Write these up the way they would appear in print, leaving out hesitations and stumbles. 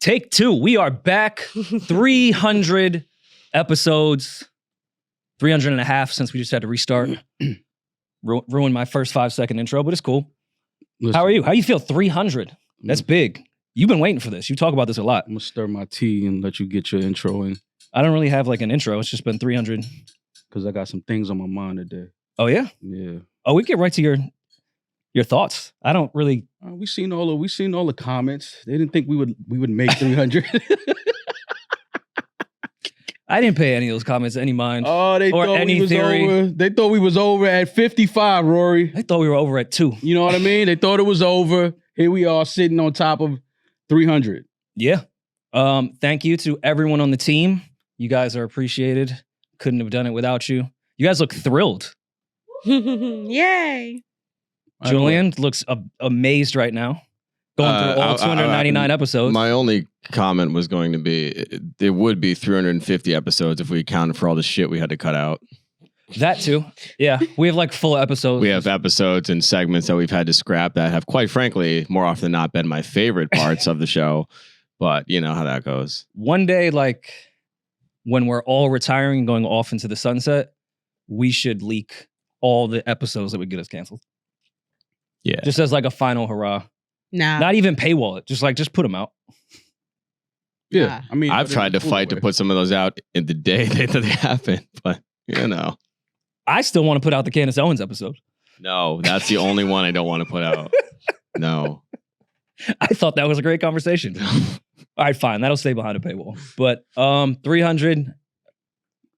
Take two. We are back. 300 episodes. 300 and a half since we just had to restart. Ruined my first 5-second intro, but it's cool. Listen, how are you? How you feel? 300. That's big. You've been waiting for this. You talk about this a lot. I'm going to stir my tea and let you get your intro in. I don't really have like an intro. It's just been 300. Because I got some things on my mind today. Oh, yeah? Yeah. Oh, we get right to your thoughts. I don't really... we seen all the comments. They didn't think we would make 300. I didn't pay any of those comments any mind. Oh, they or thought any we was theory. over. They thought we was over at 55, Rory. They thought we were over at 2. You know what I mean? They thought it was over. Here we are sitting on top of 300. Yeah. Thank you to everyone on the team. You guys are appreciated. Couldn't have done it without you. You guys look thrilled. Yay. Julian looks amazed right now. Going through all 299 episodes. My only comment was going to be, it would be 350 episodes if we accounted for all the shit we had to cut out. That too. Yeah. We have like full episodes. We have episodes and segments that we've had to scrap that have, quite frankly, more often than not been my favorite parts of the show. But you know how that goes. One day, like when we're all retiring and going off into the sunset, we should leak all the episodes that would get us canceled. Yeah. Just as like a final hurrah. Nah. Not even paywall it. Just put them out. Yeah. I mean, I've tried to fight to put some of those out in the day that they happen, but you know. I still want to put out the Candace Owens episode. No, that's the only one I don't want to put out. No. I thought that was a great conversation. All right, fine. That'll stay behind a paywall. But 300,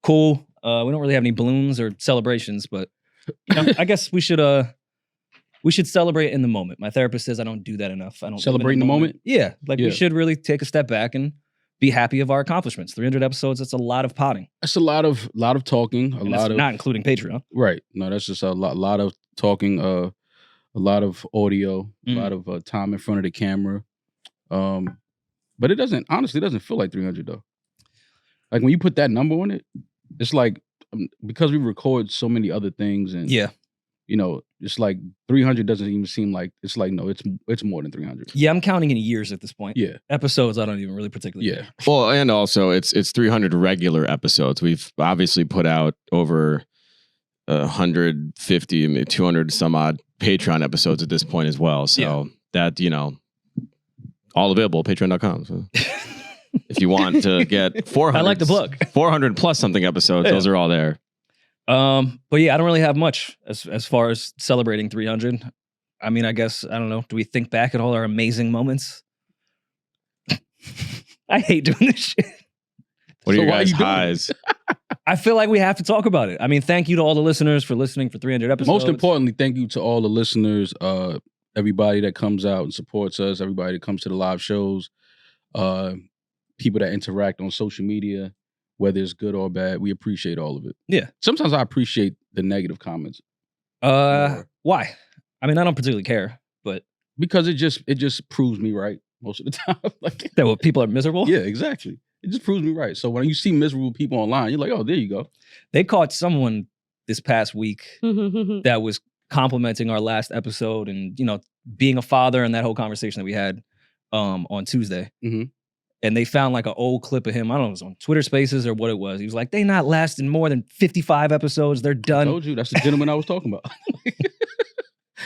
cool. We don't really have any balloons or celebrations, but you know, I guess we should celebrate in the moment. My therapist says I don't do that enough. I don't celebrate in the moment. Yeah, we should really take a step back and be happy of our accomplishments. 300 episodes. That's a lot of potting. That's a lot of talking. A lot of not including Patreon. Right. No, that's just a lot of talking. A lot of audio. A lot of time in front of the camera. But it doesn't feel like 300 though. Like when you put that number on it, it's like because we record so many other things and you know, it's like 300 doesn't even seem like it's like no, it's more than 300. Yeah, I'm counting in years at this point. Yeah, episodes I don't even really particularly. Yeah. Well, and also it's 300 regular episodes. We've obviously put out over 150, 200 some odd Patreon episodes at this point as well. So that, you know, all available patreon.com. So if you want to get 400, I like the plug. 400 plus something episodes, those are all there. But yeah, I don't really have much as far as celebrating 300. I mean, I guess, I don't know. Do we think back at all our amazing moments? I hate doing this shit. What are your guys' highs? I feel like we have to talk about it. I mean, thank you to all the listeners for listening for 300 episodes. Most importantly, thank you to all the listeners, everybody that comes out and supports us, everybody that comes to the live shows, people that interact on social media, whether it's good or bad. We appreciate all of it. Yeah. Sometimes I appreciate the negative comments. Why? I mean, I don't particularly care, but because it just proves me right most of the time. Like that what people are miserable? Yeah, exactly. It just proves me right. So when you see miserable people online, you're like, oh, there you go. They caught someone this past week that was complimenting our last episode and, you know, being a father and that whole conversation that we had on Tuesday. Mm-hmm. And they found like an old clip of him. I don't know, it was on Twitter Spaces or what it was. He was like, they not lasting more than 55 episodes. They're done. I told you, that's the gentleman I was talking about.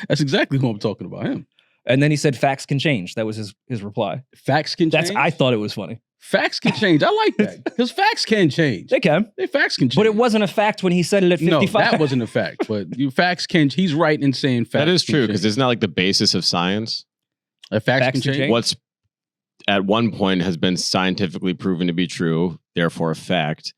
That's exactly who I'm talking about, him. And then he said, facts can change. That was his reply. Facts can change? I thought it was funny. Facts can change. I like that. Because facts can change. They can. Facts can change. But it wasn't a fact when he said it at 55. No, that wasn't a fact. But facts can. He's right in saying facts. That is true, because it's not like the basis of science. Facts can change. What's at one point has been scientifically proven to be true, therefore a fact,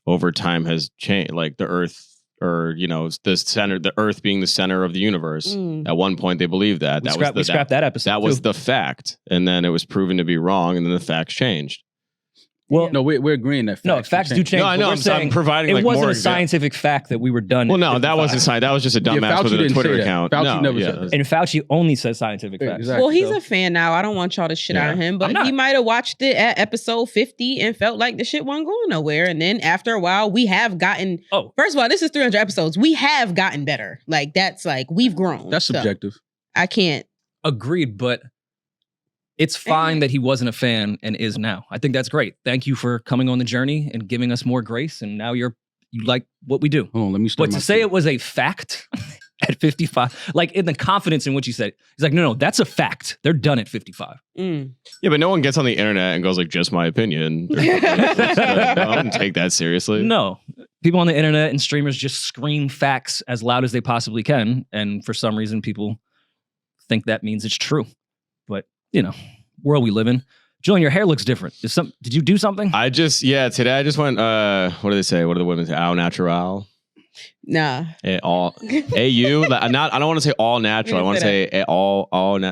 over time has changed. Like the Earth, or you know, the Earth being the center of the universe. At one point, they believed that. We scrapped that episode. That was the fact, and then it was proven to be wrong, and then the facts changed. Well, no, we're agreeing that facts do change. No, I know. I'm providing it like wasn't more a scientific fact that we were done. Well, no, that wasn't science. That was just a dumbass with a Twitter account. Fauci never said that. And Fauci only says scientific facts. Exactly. Well, he's a fan now. I don't want y'all to shit on him, but he might have watched it at episode 50 and felt like the shit wasn't going nowhere. And then after a while, we have gotten. First of all, this is 300 episodes. We have gotten better. Like that's like we've grown. That's subjective. I can't. Agreed, but it's fine that he wasn't a fan and is now. I think that's great. Thank you for coming on the journey and giving us more grace. And now you like what we do. Hold on, let me start. But to say it was a fact at 55, like in the confidence in what you said, he's like, no, that's a fact. They're done at 55. Yeah, but no one gets on the internet and goes like, just my opinion. I don't take that seriously. No. People on the internet and streamers just scream facts as loud as they possibly can. And for some reason, people think that means it's true. But, world we live in. Julian, your hair looks different. Did you do something? Today I just went, what do they say? What do the women say? Au natural? Nah. AU? I don't want to say all natural. I want to say all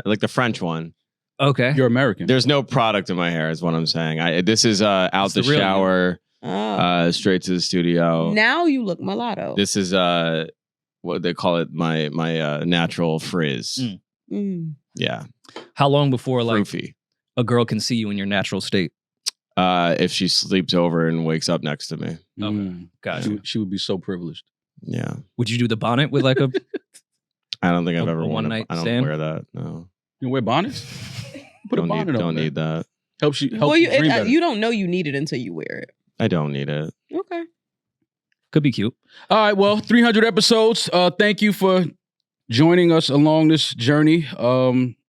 like the French one. Okay. You're American. There's no product in my hair is what I'm saying. This is out the shower, straight to the studio. Now you look mulatto. This is what they call it, my natural frizz. Yeah. How long before Roofy. A girl can see you in your natural state? If she sleeps over and wakes up next to me. Okay. Gotcha. She would be so privileged. Yeah. Would you do the bonnet with like a... I don't think I've ever worn one-night I don't stand? wear that, no. You wear bonnets? Put a bonnet on. Don't need that. Helps you dream better. You don't know you need it until you wear it. I don't need it. Okay. Could be cute. All right, well, 300 episodes. Thank you for joining us along this journey.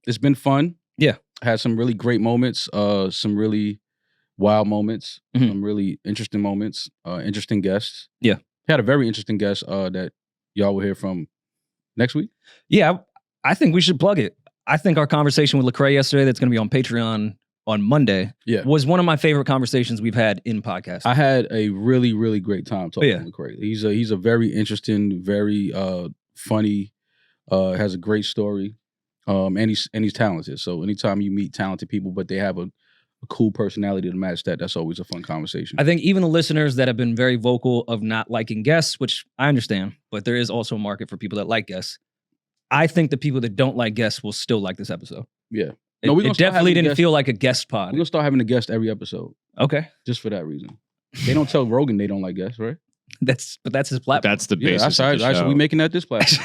It's been fun. Yeah. Had some really great moments, some really wild moments, some really interesting moments, interesting guests. Yeah. Had a very interesting guest that y'all will hear from next week. Yeah, I think we should plug it. I think our conversation with Lecrae yesterday that's going to be on Patreon on Monday was one of my favorite conversations we've had in podcast. I had a really, really great time talking to Lecrae. He's a very interesting, very funny, has a great story. And he's talented. So anytime you meet talented people, but they have a cool personality to match that, that's always a fun conversation. I think even the listeners that have been very vocal of not liking guests, which I understand, but there is also a market for people that like guests. I think the people that don't like guests will still like this episode. Yeah. It definitely didn't feel like a guest pod. We're going to start having a guest every episode. Okay. Just for that reason. They don't tell Rogan they don't like guests, right? That's his platform. That's the basis of the show. So we making that this platform.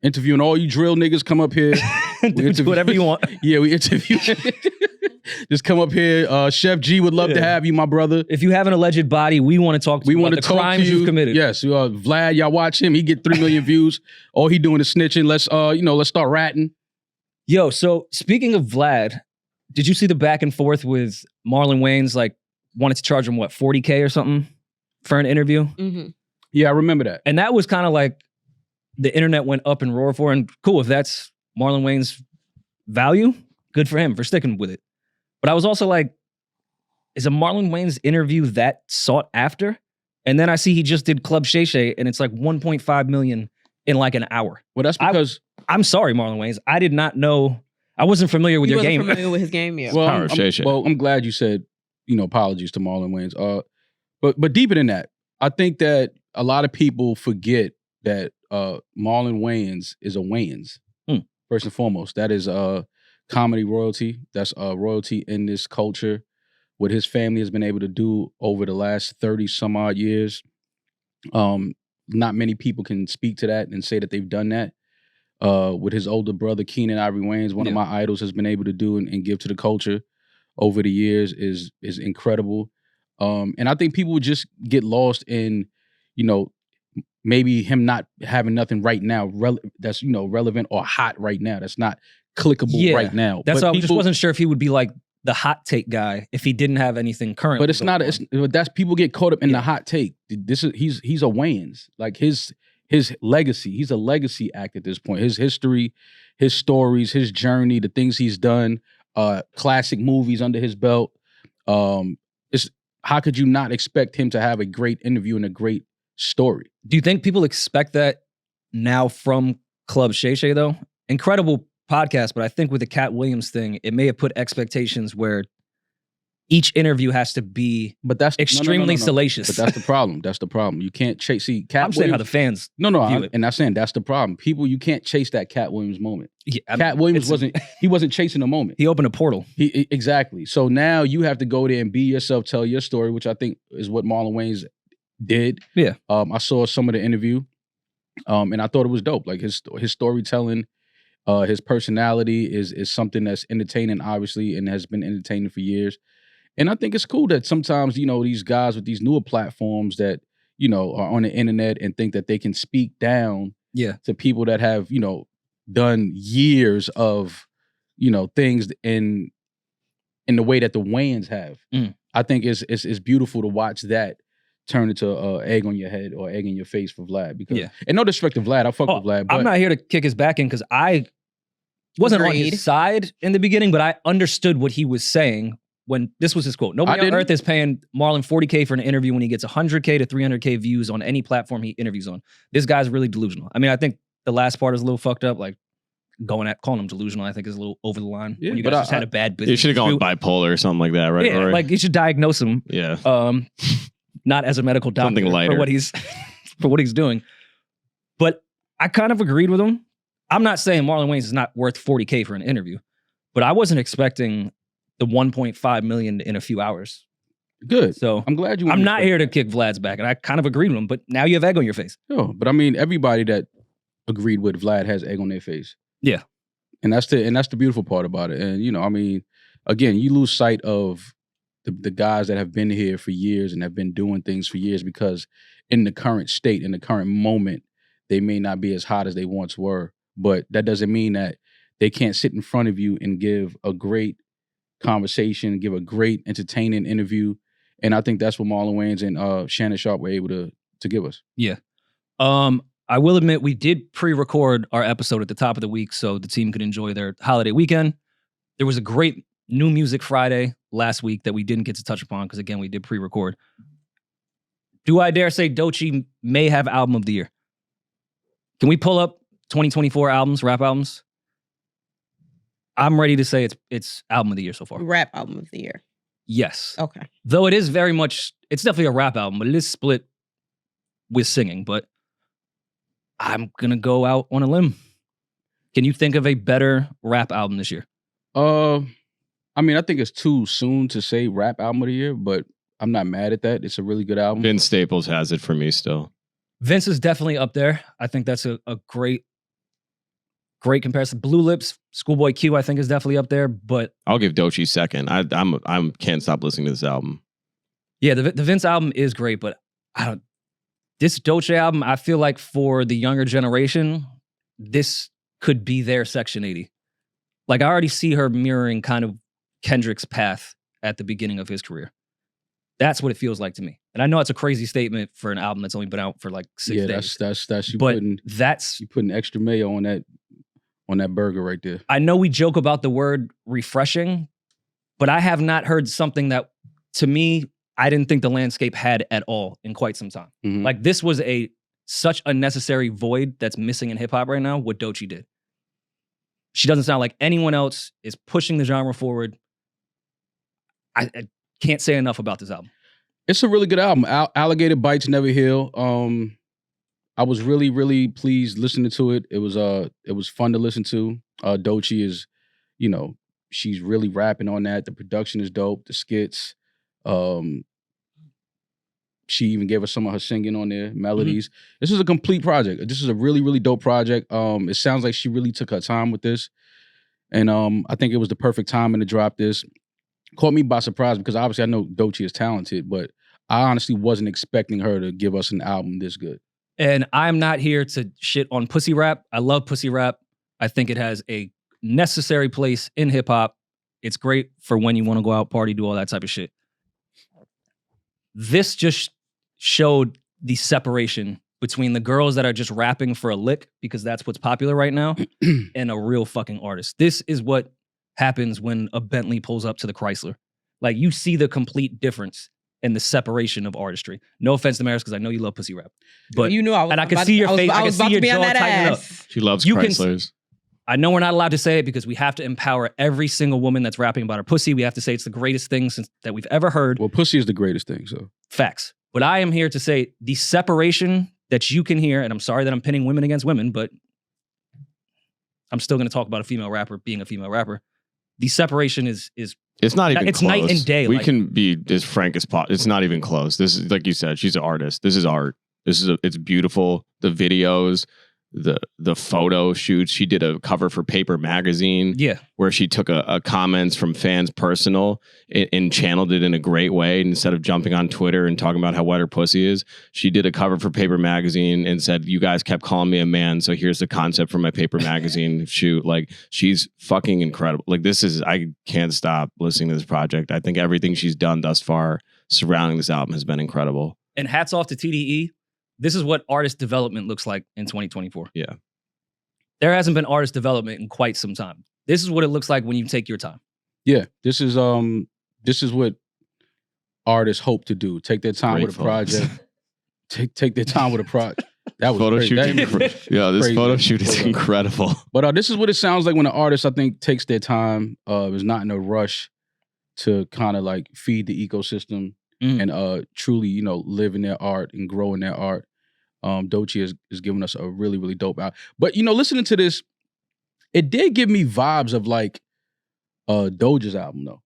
Interviewing all you drill niggas, come up here. Do whatever you want. Yeah, we interview. Just come up here. Chef G would love to have you, my brother. If you have an alleged body, we want to talk to you about the crimes you've committed. Yes, Vlad, y'all watch him. He get 3 million views. All he doing is snitching. Let's start ratting. Yo, so speaking of Vlad, did you see the back and forth with Marlon Wayans? Like, wanted to charge him what, $40K or something for an interview? Mm-hmm. Yeah, I remember that. And that was kind of like the internet went up in roar for. And cool, if that's Marlon Wayans' value, good for him for sticking with it. But I was also like, is a Marlon Wayans interview that sought after? And then I see he just did Club Shay Shay, and it's like 1.5 million in like an hour. Well, that's because I'm sorry, Marlon Wayans. I did not know. I wasn't familiar with your game. Familiar with his game, yeah. Well, I'm glad you said, apologies to Marlon Wayans. But deeper than that, I think that a lot of people forget that Marlon Wayans is a Wayans. First and foremost, that is comedy royalty. That's royalty in this culture. What his family has been able to do over the last 30 some odd years. Not many people can speak to that and say that they've done that. What his older brother, Keenan Ivory Wayans, one of my idols, has been able to do and give to the culture over the years is incredible. And I think people would just get lost in, maybe him not having nothing right now that's, relevant or hot right now. That's not clickable right now. That's why I just wasn't sure if he would be like the hot take guy if he didn't have anything current. But it's not. That's people get caught up in the hot take. He's a Wayans. Like his legacy. He's a legacy act at this point. His history, his stories, his journey, the things he's done, classic movies under his belt. How could you not expect him to have a great interview and a great story? Do you think people expect that now from Club Shay Shay though? Incredible podcast, but I think with the Cat Williams thing, it may have put expectations where each interview has to be extremely salacious. But that's the problem. That's the problem. You can't chase. See, Cat I'm Williams, saying how the fans. And I'm saying that's the problem. People, you can't chase that Cat Williams moment. Yeah, Cat Williams wasn't chasing a moment. He opened a portal. Exactly. So now you have to go there and be yourself, tell your story, which I think is what Marlon Wayans did. Yeah. I saw some of the interview, and I thought it was dope. Like his storytelling His personality is something that's entertaining, obviously, and has been entertaining for years. And I think it's cool that sometimes, these guys with these newer platforms that, are on the internet and think that they can speak down to people that have, done years of, things in the way that the Wayans have. I think it's beautiful to watch that turn into egg on your head or egg in your face for Vlad. Because and no disrespect to Vlad, I fuck with Vlad. But I'm not here to kick his back in because I wasn't on his side in the beginning, but I understood what he was saying when this was his quote. Nobody on earth is paying Marlon $40K for an interview when he gets 100K to 300K views on any platform he interviews on. This guy's really delusional. I mean, I think the last part is a little fucked up. Like calling him delusional, I think is a little over the line. Yeah, when you guys just had a bad business. You should have gone bipolar or something like that, right? Yeah, like you should diagnose him. Yeah. Not as a medical doctor Something lighter. for what he's doing. But I kind of agreed with him. I'm not saying Marlon Wayans is not worth $40K for an interview, but I wasn't expecting the 1.5 million in a few hours. Good. So I'm glad you. I'm not here to kick Vlad's back, and I kind of agreed with him. But now you have egg on your face. No, but I mean, everybody that agreed with Vlad has egg on their face. Yeah, and that's the beautiful part about it. And I mean, again, you lose sight of the guys that have been here for years and have been doing things for years because in the current state, in the current moment, they may not be as hot as they once were. But that doesn't mean that they can't sit in front of you and give a great conversation, give a great entertaining interview. And I think that's what Marlon Wayans and Shannon Sharpe were able to give us. Yeah. I will admit we did pre-record our episode at the top of the week so the team could enjoy their holiday weekend. There was a great New Music Friday last week that we didn't get to touch upon because, again, we did pre-record. Do I dare say Doechiis may have album of the year? Can we pull up 2024 albums, rap albums? I'm ready to say it's album of the year so far. Rap album of the year. Yes. Okay. Though it is very much, it's definitely a rap album, but it is split with singing. But I'm going to go out on a limb. Can you think of a better rap album this year? I mean, I think it's too soon to say rap album of the year, but I'm not mad at that. It's a really good album. Vince Staples has it for me still. Vince is definitely up there. I think that's a great comparison. Blue Lips, Schoolboy Q, I think is definitely up there, but I'll give Doechiis second. I can't stop listening to this album. Yeah, the Vince album is great, but this Doechiis album, I feel like for the younger generation, this could be their Section 80. Like I already see her mirroring kind of Kendrick's path at the beginning of his career. That's what it feels like to me. And I know it's a crazy statement for an album that's only been out for like 6 days. That's you but putting extra mayo on that burger right there. I know we joke about the word refreshing, but I have not heard something that, to me, I didn't think the landscape had at all in quite some time. Mm-hmm. Like this was such a necessary void that's missing in hip hop right now, what Doechiis did. She doesn't sound like anyone else is pushing the genre forward. I can't say enough about this album. It's a really good album. Alligator Bites Never Heal. I was really, really pleased listening to it. It was fun to listen to. Doechiis is, she's really rapping on that. The production is dope. The skits. She even gave us some of her singing on there, melodies. Mm-hmm. This is a complete project. This is a really, really dope project. It sounds like she really took her time with this. And I think it was the perfect timing to drop this. Caught me by surprise because obviously I know Doechiis is talented, but I honestly wasn't expecting her to give us an album this good. And I'm not here to shit on pussy rap. I love pussy rap. I think it has a necessary place in hip hop. It's great for when you want to go out, party, do all that type of shit. This just showed the separation between the girls that are just rapping for a lick because that's what's popular right now and a real fucking artist. This is what happens when a Bentley pulls up to the Chrysler. Like you see the complete difference in the separation of artistry. No offense to Demaris because I know you love pussy rap, but I can see your face. I can see your jaw tighten up. She loves Chryslers. I know we're not allowed to say it because we have to empower every single woman that's rapping about her pussy. We have to say it's the greatest thing that we've ever heard. Well, pussy is the greatest thing, so. Facts. But I am here to say the separation that you can hear, and I'm sorry that I'm pinning women against women, but I'm still going to talk about a female rapper being a female rapper. The separation is it's not even it's close. Night and day. We can be as frank as possible. It's not even close. This is, like you said, she's an artist. This is art. It's beautiful. The videos, the photo shoots. She did a cover for Paper Magazine, where she took a comments from fans personal and channeled it in a great way. Instead of jumping on Twitter and talking about how wet her pussy is, she did a cover for Paper Magazine and said, "You guys kept calling me a man, so here's the concept for my Paper Magazine shoot." Like, she's fucking incredible. Like, I can't stop listening to this project. I think everything she's done thus far surrounding this album has been incredible. And hats off to TDE. This is what artist development looks like in 2024. Yeah. There hasn't been artist development in quite some time. This is what it looks like when you take your time. Yeah. This is what artists hope to do. Take their time with a project. Take their time with a project. That was photo shoot. Yeah, this crazy. photo shoot is incredible. But this is what it sounds like when an artist, I think, takes their time, is not in a rush to kind of like feed the ecosystem and truly, live in their art and grow in their art. Doechiis is giving us a really, really dope album. But, listening to this, it did give me vibes of like Doja's album, though.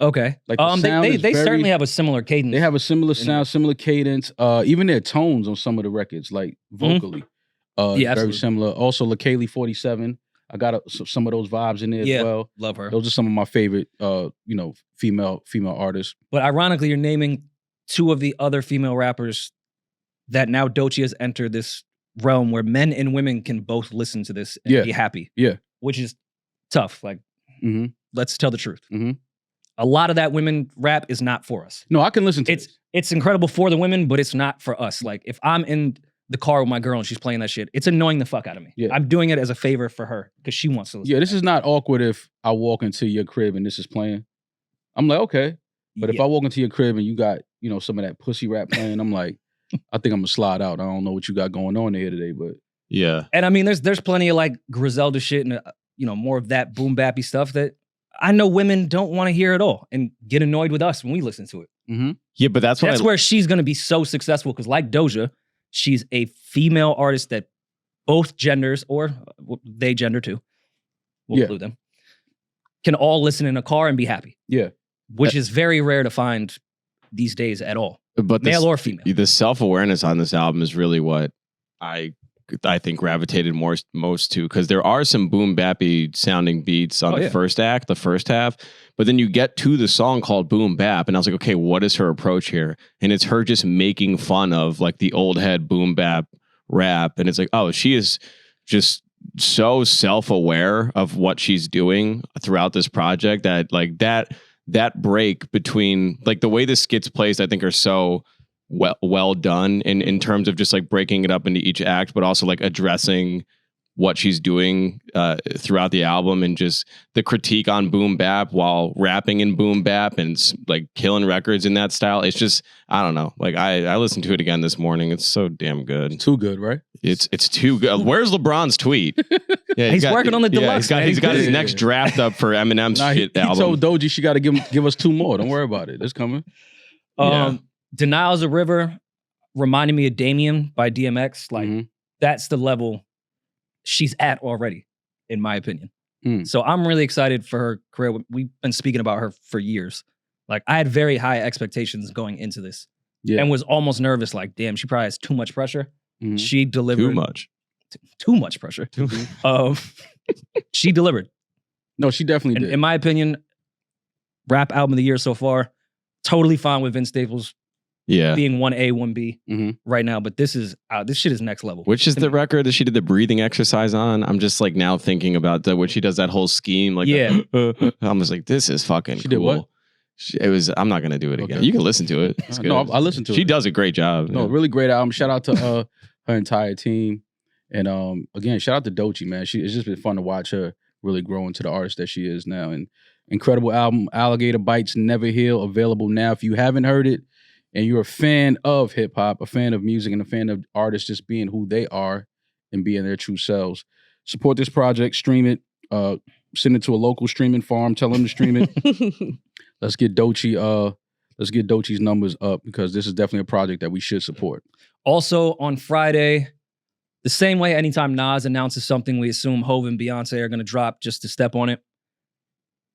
Okay. Like the they certainly have a similar cadence. They have a similar sound, similar cadence. Even their tones on some of the records, like vocally, very similar. Also, LaKaylee 47. I got some of those vibes in there as well. Love her. Those are some of my favorite, female artists. But ironically, you're naming two of the other female rappers that now Doechiis has entered this realm where men and women can both listen to this and be happy. Yeah. Which is tough. Like, let's tell the truth. A lot of that women rap is not for us. No, I can listen to it. It's incredible for the women, but it's not for us. Like, if I'm in the car with my girl and she's playing that shit, it's annoying the fuck out of me. Yeah. I'm doing it as a favor for her because she wants to listen. Yeah, this is not awkward if I walk into your crib and this is playing. I'm like, okay. But if I walk into your crib and you got, some of that pussy rap playing, I'm like, I think I'm gonna slide out. I don't know what you got going on here today, but yeah. And I mean, there's plenty of like Griselda shit and more of that boom bappy stuff that I know women don't want to hear at all and get annoyed with us when we listen to it. Yeah, but that's where she's gonna be so successful because, like Doja, she's a female artist that both genders, or they gender too, we'll include them, can all listen in a car and be happy. Yeah, which is very rare to find these days at all. But male or female. The self-awareness on this album is really what I think gravitated most to, because there are some boom bappy sounding beats on the first half, but then you get to the song called Boom Bap, and I was like, okay, what is her approach here? And it's her just making fun of like the old head boom bap rap, and it's like, oh, she is just so self-aware of what she's doing throughout this project that like that break between like the way this gets placed, I think are so well done in terms of just like breaking it up into each act, but also like addressing what she's doing throughout the album and just the critique on boom bap while rapping in boom bap and like killing records in that style. It's just, I don't know. Like I listened to it again this morning. It's so damn good. Too good, right? It's too good. Where's LeBron's tweet? Yeah, he's working on the deluxe. He's got his next draft up for Eminem's shit album. He told Doechiis she got to give us two more. Don't worry about it. It's coming. Denial's a River reminded me of Damien by DMX. Like that's the level she's at already, in my opinion. So I'm really excited for her career. We've been speaking about her for years. Like I had very high expectations going into this and was almost nervous. Like, damn, she probably has too much pressure. She delivered. Too much pressure. She delivered. No, she definitely did. In my opinion, rap album of the year so far. Totally fine with Vince Staples being 1A, 1B right now. But this shit is next level. Which is the record that she did the breathing exercise on? I'm just like now thinking about when she does that whole scheme. Like, I'm just like, this is fucking cool. Did what? I'm not going to do it again. You can listen to it. It's good. No, I listened to it. She does a great job. No, really great album. Shout out to her entire team. And again, shout out to Doechiis, man. It's just been fun to watch her really grow into the artist that she is now. And incredible album, Alligator Bites Never Heal, available now. If you haven't heard it and you're a fan of hip hop, a fan of music, and a fan of artists just being who they are and being their true selves, support this project, stream it, send it to a local streaming farm, tell them to stream it. Let's get Doechiis numbers up because this is definitely a project that we should support. Also on Friday, the same way anytime Nas announces something, we assume Hov and Beyonce are going to drop just to step on it.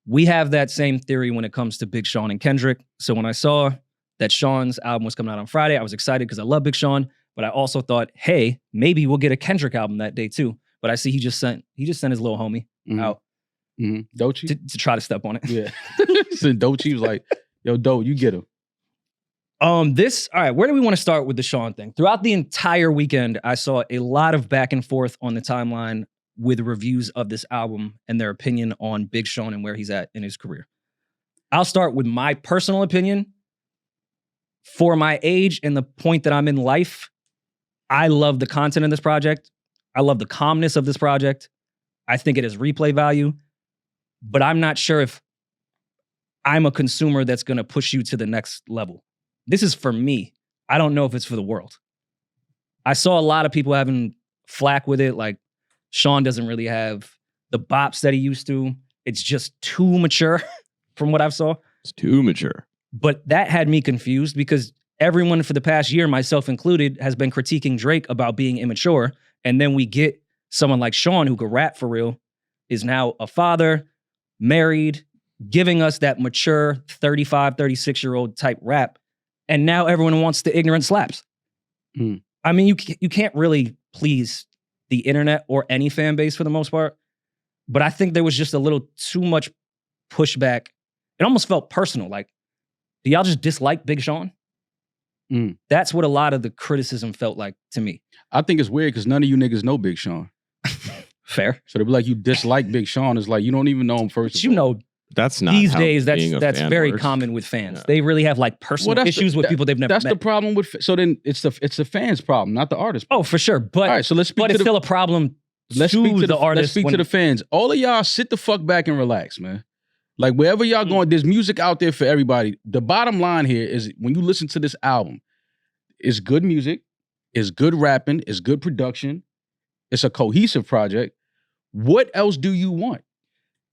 We have that same theory when it comes to Big Sean and Kendrick. So when I saw that Sean's album was coming out on Friday, I was excited because I love Big Sean. But I also thought, hey, maybe we'll get a Kendrick album that day too. But I see he just sent his little homie out Doechiis to try to step on it. Yeah. So Doechiis was like, yo, Doe, you get him. All right, where do we want to start with the Sean thing? Throughout the entire weekend, I saw a lot of back and forth on the timeline with reviews of this album and their opinion on Big Sean and where he's at in his career. I'll start with my personal opinion. For my age and the point that I'm in life, I love the content of this project. I love the calmness of this project. I think it has replay value, but I'm not sure if I'm a consumer that's going to push you to the next level. This is for me. I don't know if it's for the world. I saw a lot of people having flack with it, like Sean doesn't really have the bops that he used to. It's just too mature from what I've saw. It's too mature. But that had me confused because everyone for the past year, myself included, has been critiquing Drake about being immature. And then we get someone like Sean who could rap for real, is now a father, married, giving us that mature 35, 36-year-old type rap. And now everyone wants the ignorant slaps. I mean, you can't really please the internet or any fan base for the most part. But I think there was just a little too much pushback. It almost felt personal. Like, do y'all just dislike Big Sean? That's what a lot of the criticism felt like to me. I think it's weird because none of you niggas know Big Sean. Fair. So they'd be like, you dislike Big Sean. It's like, you don't even know him first. But you know, that's not these how days. being a That's fan very works. common with fans. Yeah. They really have like personal issues with people they've never met. That's the problem with. So then it's the fans' problem, not the artist. Oh, for sure. But all right, so let's speak but to it's still a problem. Let's speak to the artist. Let's speak to the fans. All of y'all, sit the fuck back and relax, man. Like wherever y'all going, there's music out there for everybody. The bottom line here is when you listen to this album, it's good music, it's good rapping, it's good production, it's a cohesive project. What else do you want?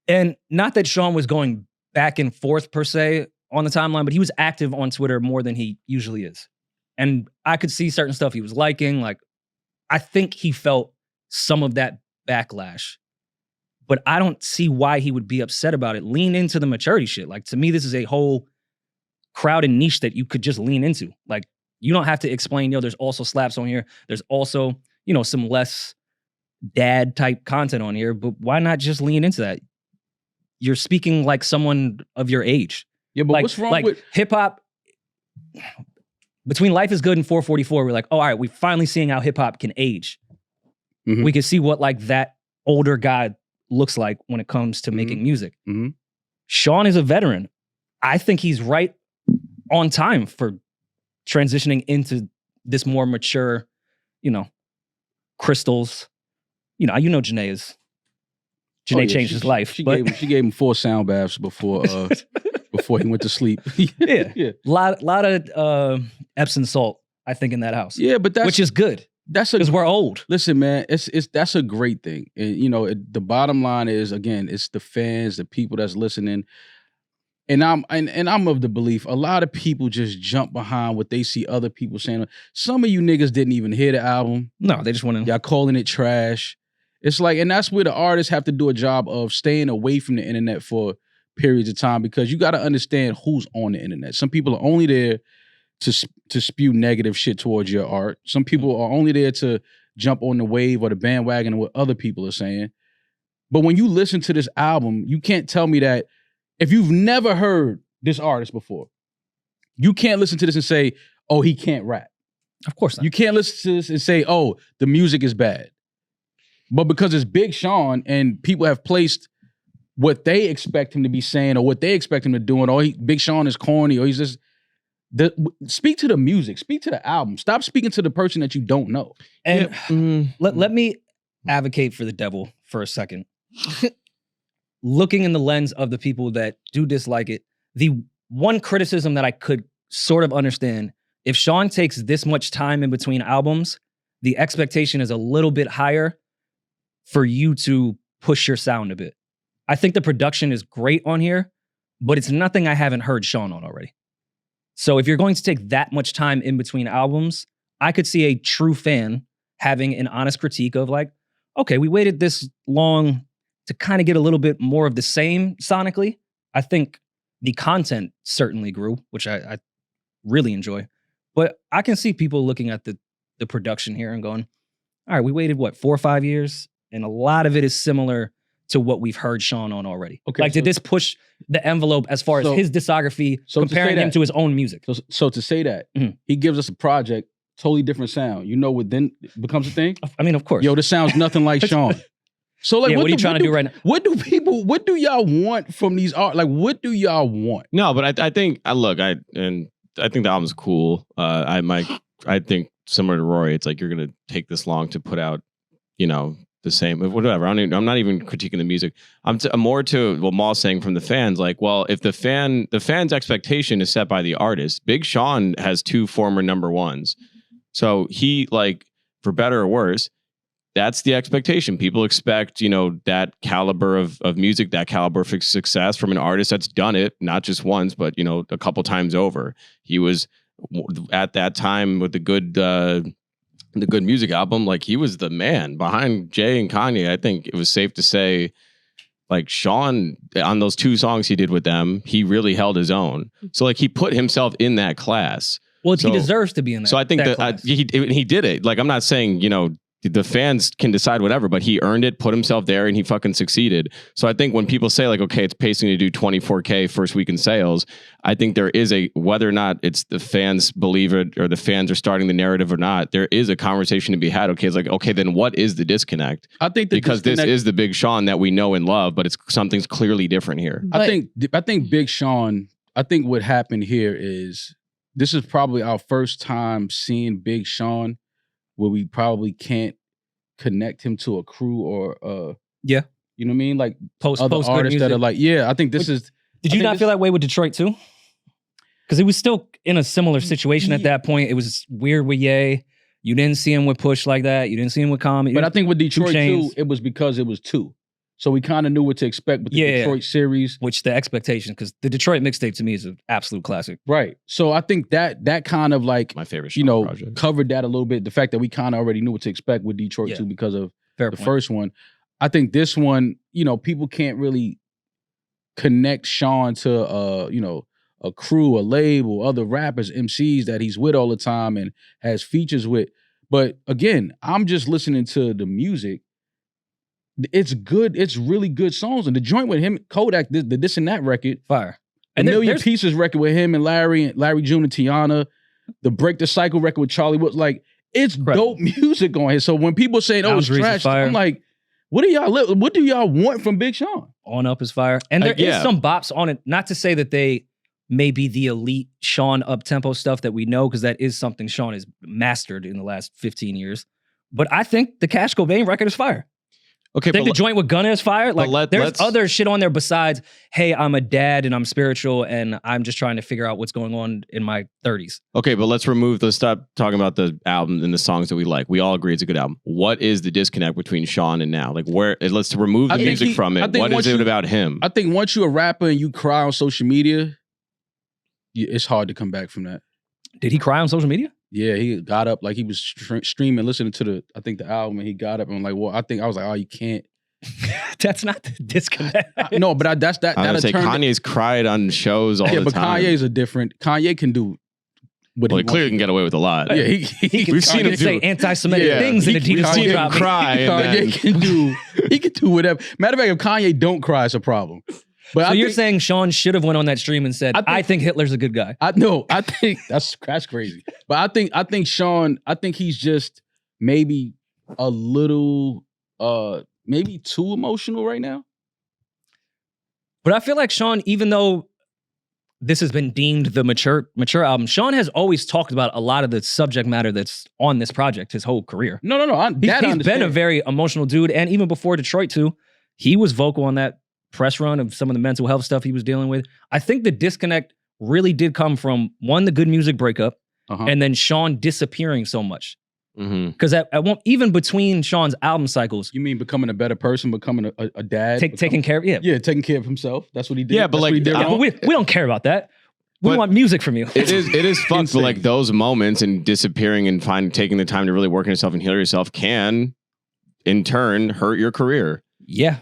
And not that Sean was going back and forth per se on the timeline, but he was active on Twitter more than he usually is. And I could see certain stuff he was liking. Like, I think he felt some of that backlash. But I don't see why he would be upset about it. Lean into the maturity shit. Like, to me, this is a whole crowd and niche that you could just lean into. Like, you don't have to explain, there's also slaps on here. There's also, some less dad type content on here. But why not just lean into that? You're speaking like someone of your age. Yeah, but what's wrong with hip hop? Between Life is Good and 444, we're like, oh, all right, we're finally seeing how hip hop can age. Mm-hmm. We can see what like that older guy looks like when it comes to making music. Mm-hmm. Sean is a veteran. I think he's right on time for transitioning into this more mature, crystals. Janae changed his life. She gave him 4 sound baths before he went to sleep. yeah. Lot of Epsom salt, I think, in that house. Yeah, but which is good. Because we're old. Listen, man, that's a great thing. And, the bottom line is, again, it's the fans, the people that's listening. And I'm of the belief a lot of people just jump behind what they see other people saying. Some of you niggas didn't even hear the album. No, they just want to. Y'all calling it trash. It's like, and that's where the artists have to do a job of staying away from the internet for periods of time, because you got to understand who's on the internet. Some people are only there to spew negative shit towards your art. Some people are only there to jump on the wave or the bandwagon of what other people are saying. But when you listen to this album, you can't tell me that if you've never heard this artist before, you can't listen to this and say, oh, he can't rap. Of course not. You can't listen to this and say, oh, the music is bad. But because it's Big Sean and people have placed what they expect him to be saying or what they expect him to do, and Big Sean is corny, or he's just... speak to the music, speak to the album. Stop speaking to the person that you don't know. And let me advocate for the devil for a second. Looking in the lens of the people that do dislike it, the one criticism that I could sort of understand, if Sean takes this much time in between albums, the expectation is a little bit higher for you to push your sound a bit. I think the production is great on here, but it's nothing I haven't heard Sean on already. So if you're going to take that much time in between albums, I could see a true fan having an honest critique of like, okay, we waited this long to kind of get a little bit more of the same sonically. I think the content certainly grew, which I really enjoy. But I can see people looking at the the production here and going, all right, we waited, 4 or 5 years? And a lot of it is similar to what we've heard Sean on already. Okay, did this push the envelope as far as his discography, comparing him to his own music? So to say that, he gives us a project, totally different sound. You know what then becomes a thing? I mean, of course. This sounds nothing like Sean. So like, what are you trying to do right now? What do y'all want from these art? Like, what do y'all want? No, but I think I think the album's cool. I think similar to Rory, it's like you're gonna take this long to put out, the same, whatever. I'm not even critiquing the music. I'm more to what Mal's saying from the fans. Like, well, if the fan's expectation is set by the artist, Big Sean has 2 former number ones, so he, like, for better or worse, that's the expectation. People expect, that caliber of music, that caliber of success from an artist that's done it, not just once, but, a couple times over. He was at that time with the Good Music album, like, he was the man behind Jay and Kanye. I think it was safe to say, like, Sean, on those 2 songs he did with them, he really held his own. So, like, he put himself in that class. Well, he deserves to be in that. So I think that he did it. Like, I'm not saying, the fans can decide whatever, but he earned it, put himself there, and he fucking succeeded. So I think when people say, like, okay, it's pacing to do 24K first week in sales, I think there is whether or not it's the fans believe it or the fans are starting the narrative or not, there is a conversation to be had. Okay, it's like, okay, then what is the disconnect? I think because this is the Big Sean that we know and love, but something's clearly different here. I think Big Sean, I think what happened here is this is probably our first time seeing Big Sean where we probably can't connect him to a crew or you know what I mean? Like post artists that are like, I think this is. Did you not feel that way with Detroit too? Because it was still in a similar situation at that point. It was weird with Ye. You didn't see him with Push like that. You didn't see him with Common. But I think with Detroit too, it was because it was 2. So we kind of knew what to expect with the Detroit series. Which the expectation, because the Detroit mixtape to me is an absolute classic. Right. So I think that kind of like, my favorite project. Covered that a little bit. The fact that we kind of already knew what to expect with Detroit too because of first one. I think this one, people can't really connect Sean to, a crew, a label, other rappers, MCs that he's with all the time and has features with. But again, I'm just listening to the music. It's good. It's really good songs. And the joint with him, Kodak, the This and That record, fire. And Million Pieces record with him and Larry June and Tiana, the Break the Cycle record with Charlie Woods, like, it's dope music on here. So when people say, it's trash, I'm like, what do y'all want from Big Sean? On Up is fire. And there is some bops on it. Not to say that they may be the elite Sean up-tempo stuff that we know, because that is something Sean has mastered in the last 15 years. But I think the Cash Cobain record is fire. Okay, I think the joint with Gunna is fire. Like, there's other shit on there besides, hey, I'm a dad and I'm spiritual and I'm just trying to figure out what's going on in my 30s. Okay, but let's stop talking about the album and the songs that we like. We all agree it's a good album. What is the disconnect between Sean and now? Like, let's remove the music from it. What is it about him? I think once you're a rapper and you cry on social media, it's hard to come back from that. Did he cry on social media? Yeah, he got up, like he was streaming, listening to the album, and he got up and like, well, I was like, oh, you can't. That's not the disconnect. No, but that's that. I would say Kanye's cried on shows all the time. Yeah, but Kanye's a different. Kanye can do. He clearly can get away with a lot. Yeah, we've seen him say anti-Semitic things in Adidas. We've seen him cry. Kanye can do. He can do whatever. Matter of fact, if Kanye don't cry, it's a problem. But so you're saying Sean should have went on that stream and said, I think Hitler's a good guy. I think that's crazy. But I think Sean, he's just maybe a little maybe too emotional right now. But I feel like Sean, even though this has been deemed the mature album, Sean has always talked about a lot of the subject matter that's on this project his whole career. No. He's been a very emotional dude. And even before Detroit 2, he was vocal on that press run of some of the mental health stuff he was dealing with. I think the disconnect really did come from, one, the Good Music breakup, and then Sean disappearing so much. Because even between Sean's album cycles, you mean becoming a better person, becoming a dad, taking care of taking care of himself. That's what he did. Yeah, but but we don't care about that. We want music from you. It is fucked. But like those moments and disappearing and taking the time to really work on yourself and heal yourself can, in turn, hurt your career. Yeah.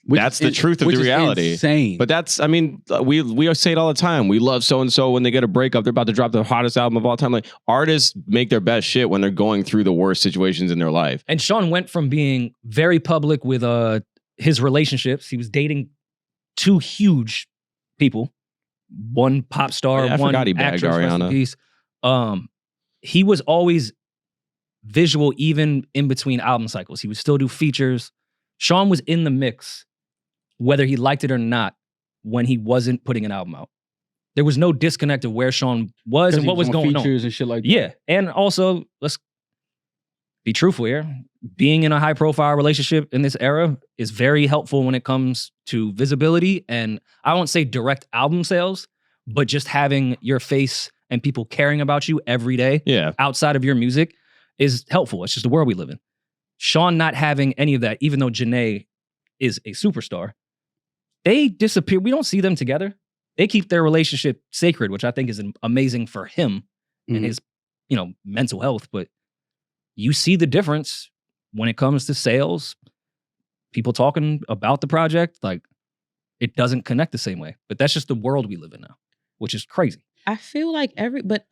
That's the truth of the reality. Insane. But that's, I mean, we say it all the time. We love so-and-so when they get a breakup. They're about to drop the hottest album of all time. Like, artists make their best shit when they're going through the worst situations in their life. And Sean went from being very public with his relationships. He was dating 2 huge people. One pop star, one actress. Ariana. He was always visual even in between album cycles. He would still do features. Sean was in the mix, whether he liked it or not, when he wasn't putting an album out. There was no disconnect of where Sean was and what was going on. Features and shit like that. Yeah. And also, let's be truthful here. Being in a high profile relationship in this era is very helpful when it comes to visibility. And I won't say direct album sales, but just having your face and people caring about you every day outside of your music is helpful. It's just the world we live in. Sean not having any of that, even though Janae is a superstar, they disappear. We don't see them together. They keep their relationship sacred, which I think is amazing for him and his, mental health. But you see the difference when it comes to sales, people talking about the project, like it doesn't connect the same way. But that's just the world we live in now, which is crazy. I feel like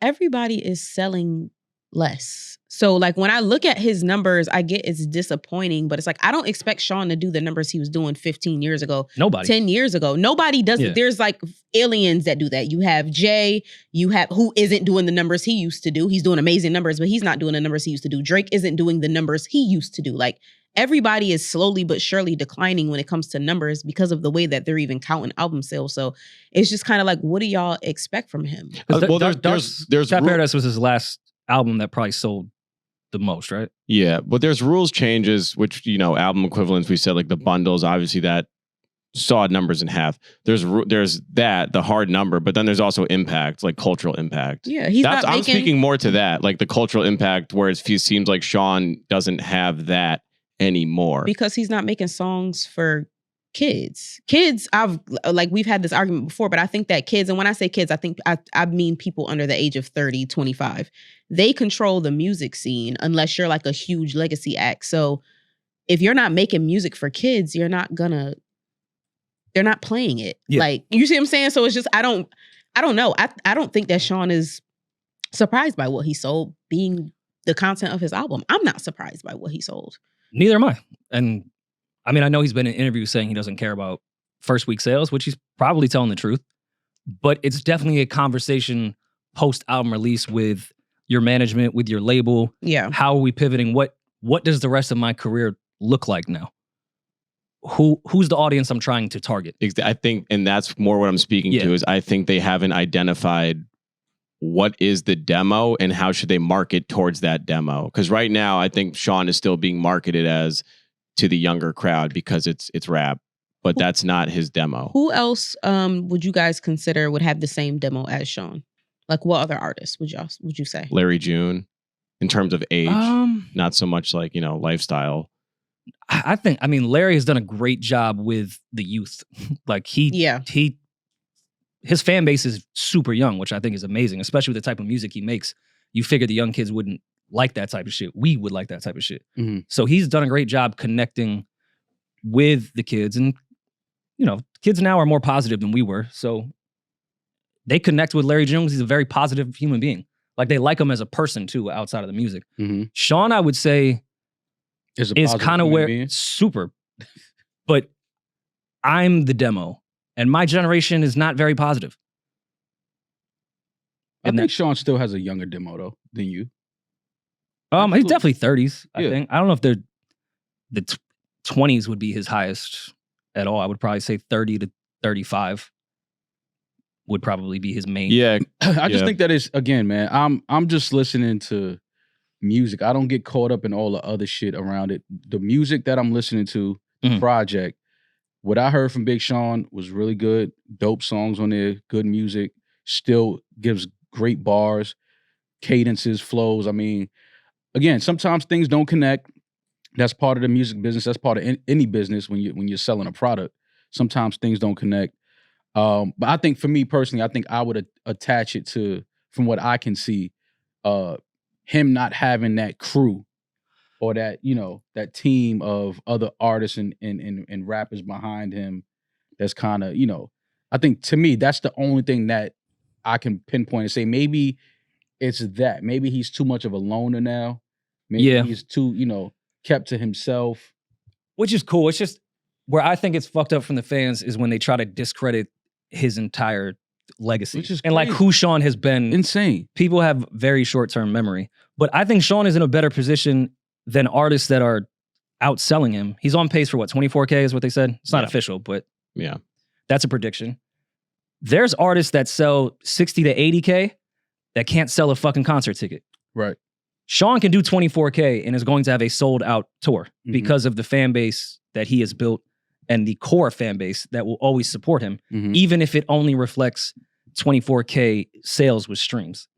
everybody is selling less. So like when I look at his numbers, I get it's disappointing, but it's like I don't expect Sean to do the numbers he was doing 15 years ago. Nobody. 10 years ago. Nobody does it. There's like aliens that do that. You have Jay, who isn't doing the numbers he used to do. He's doing amazing numbers, but he's not doing the numbers he used to do. Drake isn't doing the numbers he used to do. Like everybody is slowly but surely declining when it comes to numbers because of the way that they're even counting album sales. So it's just kind of like, what do y'all expect from him? Well, there's Trap Paradise was his last album that probably sold the most, right? Yeah, but there's rules changes, which, album equivalents, we said like the bundles, obviously that sawed numbers in half. There's that, the hard number, but then there's also impact, like cultural impact. Yeah, I'm speaking more to that, like the cultural impact, where it seems like Sean doesn't have that anymore. Because he's not making songs for kids. We've had this argument before, but I think that kids, and when I say kids, I mean people under the age of 30, 25. They control the music scene unless you're like a huge legacy act. So if you're not making music for kids, they're not playing it. Yeah. Like, you see what I'm saying? So it's just, I don't know. I don't think that Sean is surprised by what he sold being the content of his album. I'm not surprised by what he sold. Neither am I. And I mean, I know he's been in interviews saying he doesn't care about first week sales, which he's probably telling the truth. But it's definitely a conversation post-album release with your management, with your label. Yeah. How are we pivoting? What does the rest of my career look like now? Who's the audience I'm trying to target? I think, and that's more what I'm speaking to, is I think they haven't identified what is the demo and how should they market towards that demo. Because right now, I think Sean is still being marketed as to the younger crowd because it's rap, but that's not his demo. Who else would you guys consider would have the same demo as Sean? Like what other artists would you say? Larry June, in terms of age, not so much like, lifestyle. I think Larry has done a great job with the youth. Like his fan base is super young, which I think is amazing, especially with the type of music he makes. You figure the young kids wouldn't like that type of shit. We would like that type of shit. Mm-hmm. So he's done a great job connecting with the kids. And, kids now are more positive than we were. So they connect with Larry Jones. He's a very positive human being. Like they like him as a person too, outside of the music. Mm-hmm. Sean, I would say, is kind of where super, but I'm the demo and my generation is not very positive. I think Sean still has a younger demo though than you. He's definitely 30s. I think. I don't know if the 20s would be his highest at all. I would probably say 30 to 35 would probably be his main. Yeah, I just think that is, again, man. I'm just listening to music. I don't get caught up in all the other shit around it. The music that I'm listening to, the project, what I heard from Big Sean was really good. Dope songs on there, good music. Still gives great bars, cadences, flows. I mean, again, sometimes things don't connect. That's part of the music business. That's part of any business when you're selling a product. Sometimes things don't connect. But I think for me personally, I think I would attach it to, from what I can see, him not having that crew or that, you know, that team of other artists and rappers behind him that's kind of, you know, I think to me, that's the only thing that I can pinpoint and say maybe it's that. Maybe he's too much of a loner now. Maybe he's too, you know, kept to himself. Which is cool. It's just where I think it's fucked up from the fans is when they try to discredit his entire legacy. Which is and like who Sean has been. Insane. People have very short-term memory. But I think Sean is in a better position than artists that are outselling him. He's on pace for what, 24K is what they said? It's not official, but that's a prediction. There's artists that sell 60 to 80K that can't sell a fucking concert ticket. Right. Sean can do 24K and is going to have a sold out tour because of the fan base that he has built and the core fan base that will always support him, even if it only reflects 24K sales with streams.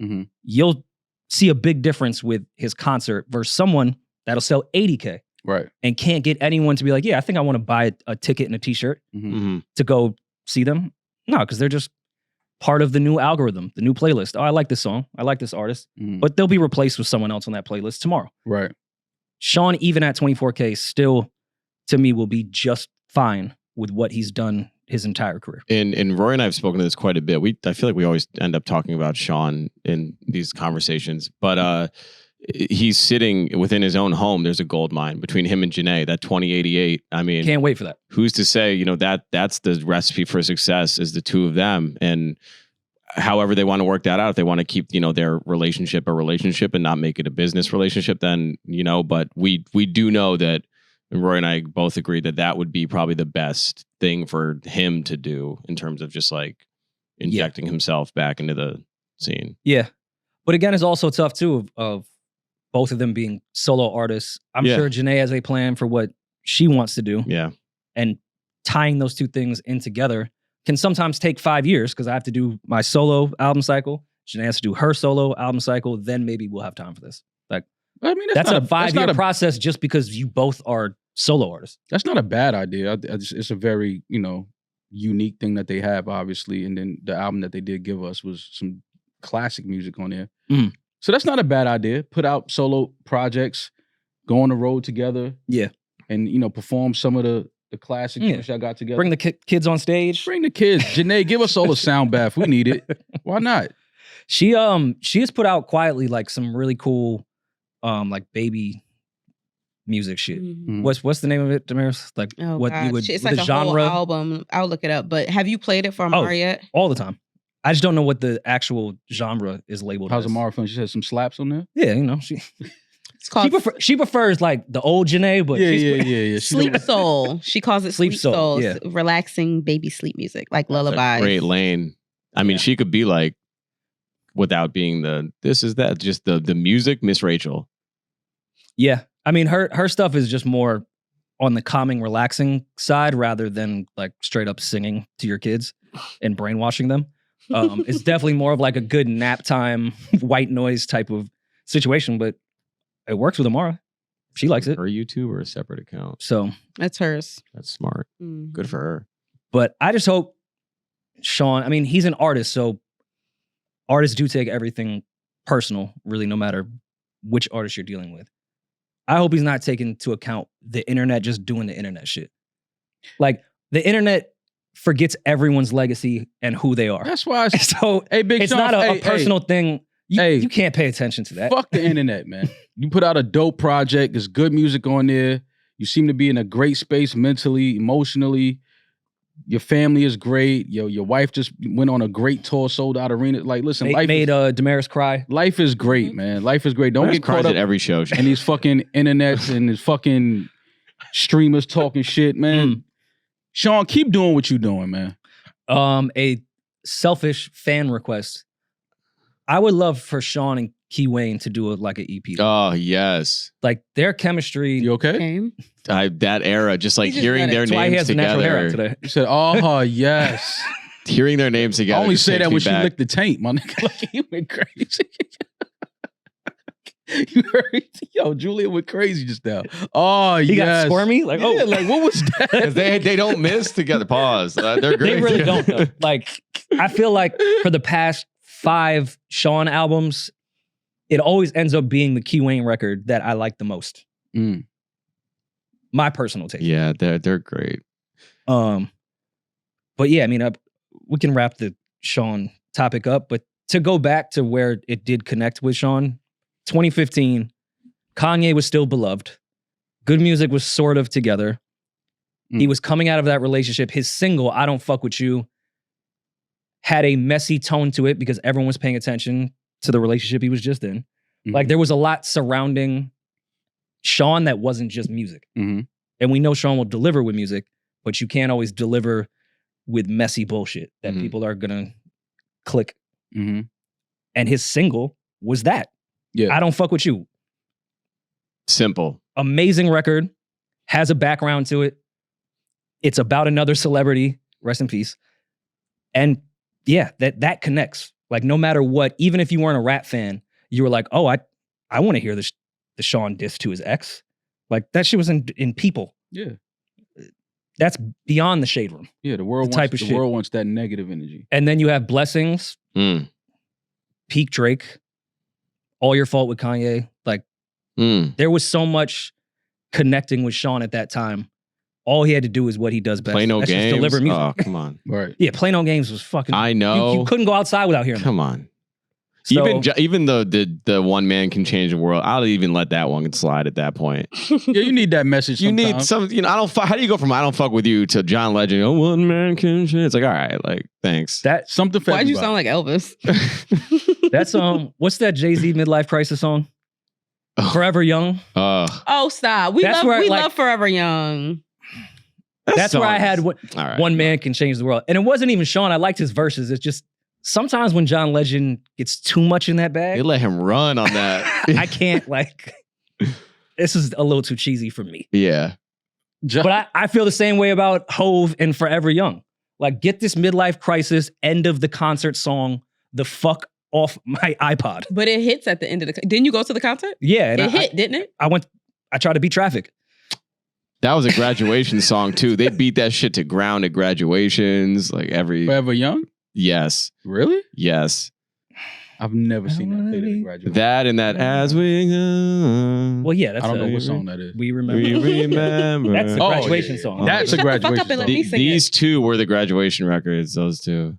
You'll see a big difference with his concert versus someone that'll sell 80K. Right. And can't get anyone to be like, yeah, I think I want to buy a ticket and a t-shirt to go see them. No, because they're just part of the new algorithm, the new playlist. Oh, I like this song. I like this artist. But they'll be replaced with someone else on that playlist tomorrow. Right. Sean, even at 24K, still, to me, will be just fine with what he's done his entire career. And Rory and I have spoken to this quite a bit. I feel like we always end up talking about Sean in these conversations. But he's sitting within his own home. There's a gold mine between him and Janae, that 2088. I mean, can't wait for that. Who's to say, you know, that's the recipe for success is the two of them. And however they want to work that out, if they want to keep, you know, their relationship a relationship and not make it a business relationship, then, you know, but we do know that, and Rory and I both agree that would be probably the best thing for him to do in terms of just like injecting himself back into the scene. Yeah. But again, it's also tough too of both of them being solo artists. I'm sure Janae has a plan for what she wants to do. Yeah. And tying those two things in together can sometimes take 5 years because I have to do my solo album cycle. Janae has to do her solo album cycle. Then maybe we'll have time for this. Like, I mean, that's a 5-year process just because you both are solo artists. That's not a bad idea. It's a very, you know, unique thing that they have, obviously. And then the album that they did give us was some classic music on there. So that's not a bad idea. Put out solo projects, go on the road together. Yeah. And, you know, perform some of the classic joints y'all got together. Bring the kids on stage. Bring the kids. Janae, give us all a sound bath. We need it. Why not? She has put out quietly like some really cool like baby music shit. What's the name of it, Demaris? Like what you would it's like a genre? Whole album. I'll look it up. But have you played it for Amara yet? All the time. I just don't know what the actual genre is labeled. How's Amara feeling? She has some slaps on there? Yeah, you know, it's called she prefers like the old Janae, but yeah. Sleep soul. She calls it sleep soul. Yeah. Relaxing baby sleep music, like lullabies. Great lane. I mean, she could be like, without being this is that, just the music, Miss Rachel. Yeah, I mean her stuff is just more on the calming, relaxing side rather than like straight up singing to your kids and brainwashing them. It's definitely more of like a good nap time, white noise type of situation, but it works with Amara. She likes it. Her YouTube or a separate account? So that's hers. That's smart. Good for her. But I just hope Sean, I mean, he's an artist, so artists do take everything personal, really, no matter which artist you're dealing with. I hope he's not taking into account the internet just doing the internet shit. Like, the internet forgets everyone's legacy and who they are. That's why. So hey, Big it's Sean, not a personal thing. You can't pay attention to that. Fuck the internet, man. You put out a dope project. There's good music on there. You seem to be in a great space mentally, emotionally. Your family is great. Your wife just went on a great tour, sold out arena. Like, listen, life made Demaris cry. Life is great, man. Life is great. Don't get caught up at every show. And these fucking internets and these fucking streamers talking shit, man. Sean, keep doing what you're doing, man. A selfish fan request. I would love for Sean and Key Wayne to do like an EP. Oh, yes. Like their chemistry. You okay? That era, just like hearing their names together. Today. You said, oh, yes. Hearing their names together. I only say that when she licked the taint, my nigga. Like, he went crazy. You heard? Yo, Julian went crazy just now. Oh, he got squirmy? Like, yeah, like, what was that? Because they don't miss together. Pause. They're great. They really don't, though. Like, I feel like for the past 5 Sean albums, it always ends up being the Key Wayne record that I like the most. My personal take. Yeah, they're great. But yeah, I mean, we can wrap the Sean topic up, but to go back to where it did connect with Sean, 2015, Kanye was still beloved. Good Music was sort of together. He was coming out of that relationship. His single, I Don't Fuck With You, had a messy tone to it because everyone was paying attention to the relationship he was just in. Like, there was a lot surrounding Sean that wasn't just music. And we know Sean will deliver with music, but you can't always deliver with messy bullshit that people are gonna click. And his single was that. I Don't Fuck With You. Simple. Amazing record. Has a background to it. It's about another celebrity. Rest in peace. And yeah, that connects. Like, no matter what, even if you weren't a rap fan, you were like, oh, I want to hear the Sean diss to his ex. Like, that shit was in People. Yeah. That's beyond the shade room. Yeah, the world wants that negative energy. And then you have Blessings, Peak Drake, All Your Fault with Kanye. Like, there was so much connecting with Sean at that time. All he had to do is what he does best. Play No Games. Just deliver music. Oh, come on. Right. Yeah, Play No Games was fucking. I know. You couldn't go outside without hearing. Come on. So, even though the one man can change the world, I'll even let that one slide at that point. Yeah, you need that message. You need some. I don't. How do you go from I Don't Fuck With You to John Legend? Oh, one man can change. It's like, all right, like, thanks. That's something. Why'd you sound like Elvis? That's what's that Jay-Z midlife crisis song? Forever Young. Oh, stop. We love Forever Young. That's where I had one man can change the world. And it wasn't even Sean. I liked his verses. It's just sometimes when John Legend gets too much in that bag. They let him run on that. I can't, like, this is a little too cheesy for me. Yeah. But I feel the same way about Hove and Forever Young. Like, get this midlife crisis, end of the concert song, the fuck off my iPod. But it hits at the end of the... Didn't you go to the concert? Yeah. It hit, didn't it? I tried to beat traffic. That was a graduation song too. They beat that shit to ground at graduations, like every... Forever Young? Yes. Really? Yes. I've never seen that played at a graduation. That and that As We Go. Well, yeah, that's I don't know what song that is. We Remember. We Remember. That's the graduation song. That's a graduation song. These two were the graduation records, those two.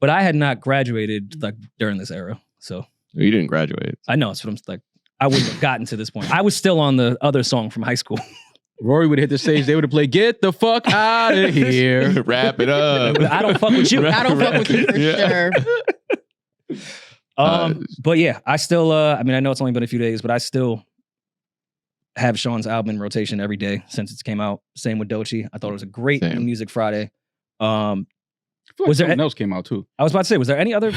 But I had not graduated like during this era, so... You didn't graduate. I know, that's what I'm like. I wouldn't have gotten to this point. I was still on the other song from high school. Rory would hit the stage. They would have played "Get the Fuck Out of Here." Wrap it up. I Don't Fuck With You. I Don't Fuck With You for sure. But yeah, I still. I mean, I know it's only been a few days, but I still have Sean's album in rotation every day since it came out. Same with Doechiis. I thought it was a great New Music Friday. I feel like was something else came out too? I was about to say, was there any other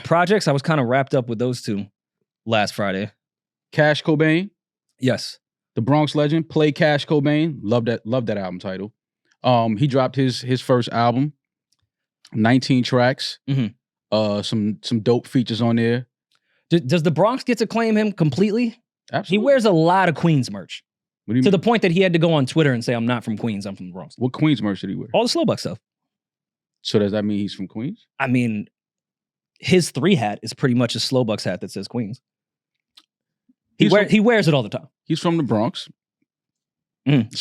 projects? I was kind of wrapped up with those two last Friday. Cash Cobain. Yes. The Bronx Legend, Play Cash Cobain. Love that album title. He dropped his first album, 19 tracks. Some dope features on there. Does the Bronx get to claim him completely? Absolutely. He wears a lot of Queens merch. What do you to mean? the point that he had to go on Twitter and say, I'm not from Queens, I'm from the Bronx. What Queens merch did he wear? All the Slowbuck stuff. So does that mean he's from Queens? I mean, his 3 hat is pretty much a Slowbucks hat that says Queens. He wears it all the time. He's from the Bronx.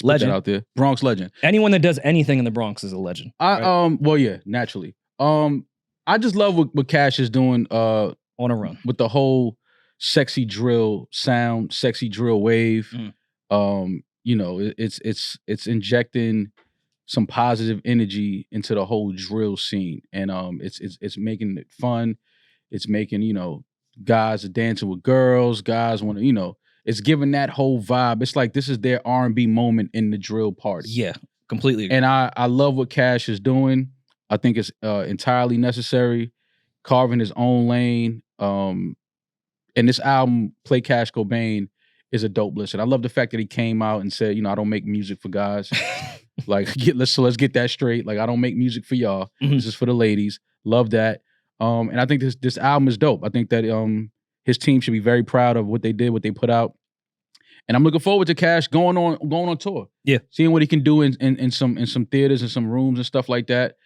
Legend out there. Bronx legend. Anyone that does anything in the Bronx is a legend. Well, yeah, naturally. I just love what Cash is doing on a run with the whole sexy drill sound, sexy drill wave. You know, it's injecting some positive energy into the whole drill scene, and it's making it fun. It's making, you know, guys are dancing with girls. Guys want to, you know, it's giving that whole vibe. It's like this is their R&B moment in the drill party. Yeah, completely. And I love what Cash is doing. I think it's entirely necessary. Carving his own lane. And this album, Play Cash Cobain, is a dope listen. I love the fact that he came out and said, you know, I don't make music for guys. Like, let's get that straight. Like, I don't make music for y'all. This is for the ladies. Love that. And I think this album is dope. I think that his team should be very proud of what they did, what they put out. And I'm looking forward to Cash going on tour. Yeah. Seeing what he can do in some theaters and some rooms and stuff like that.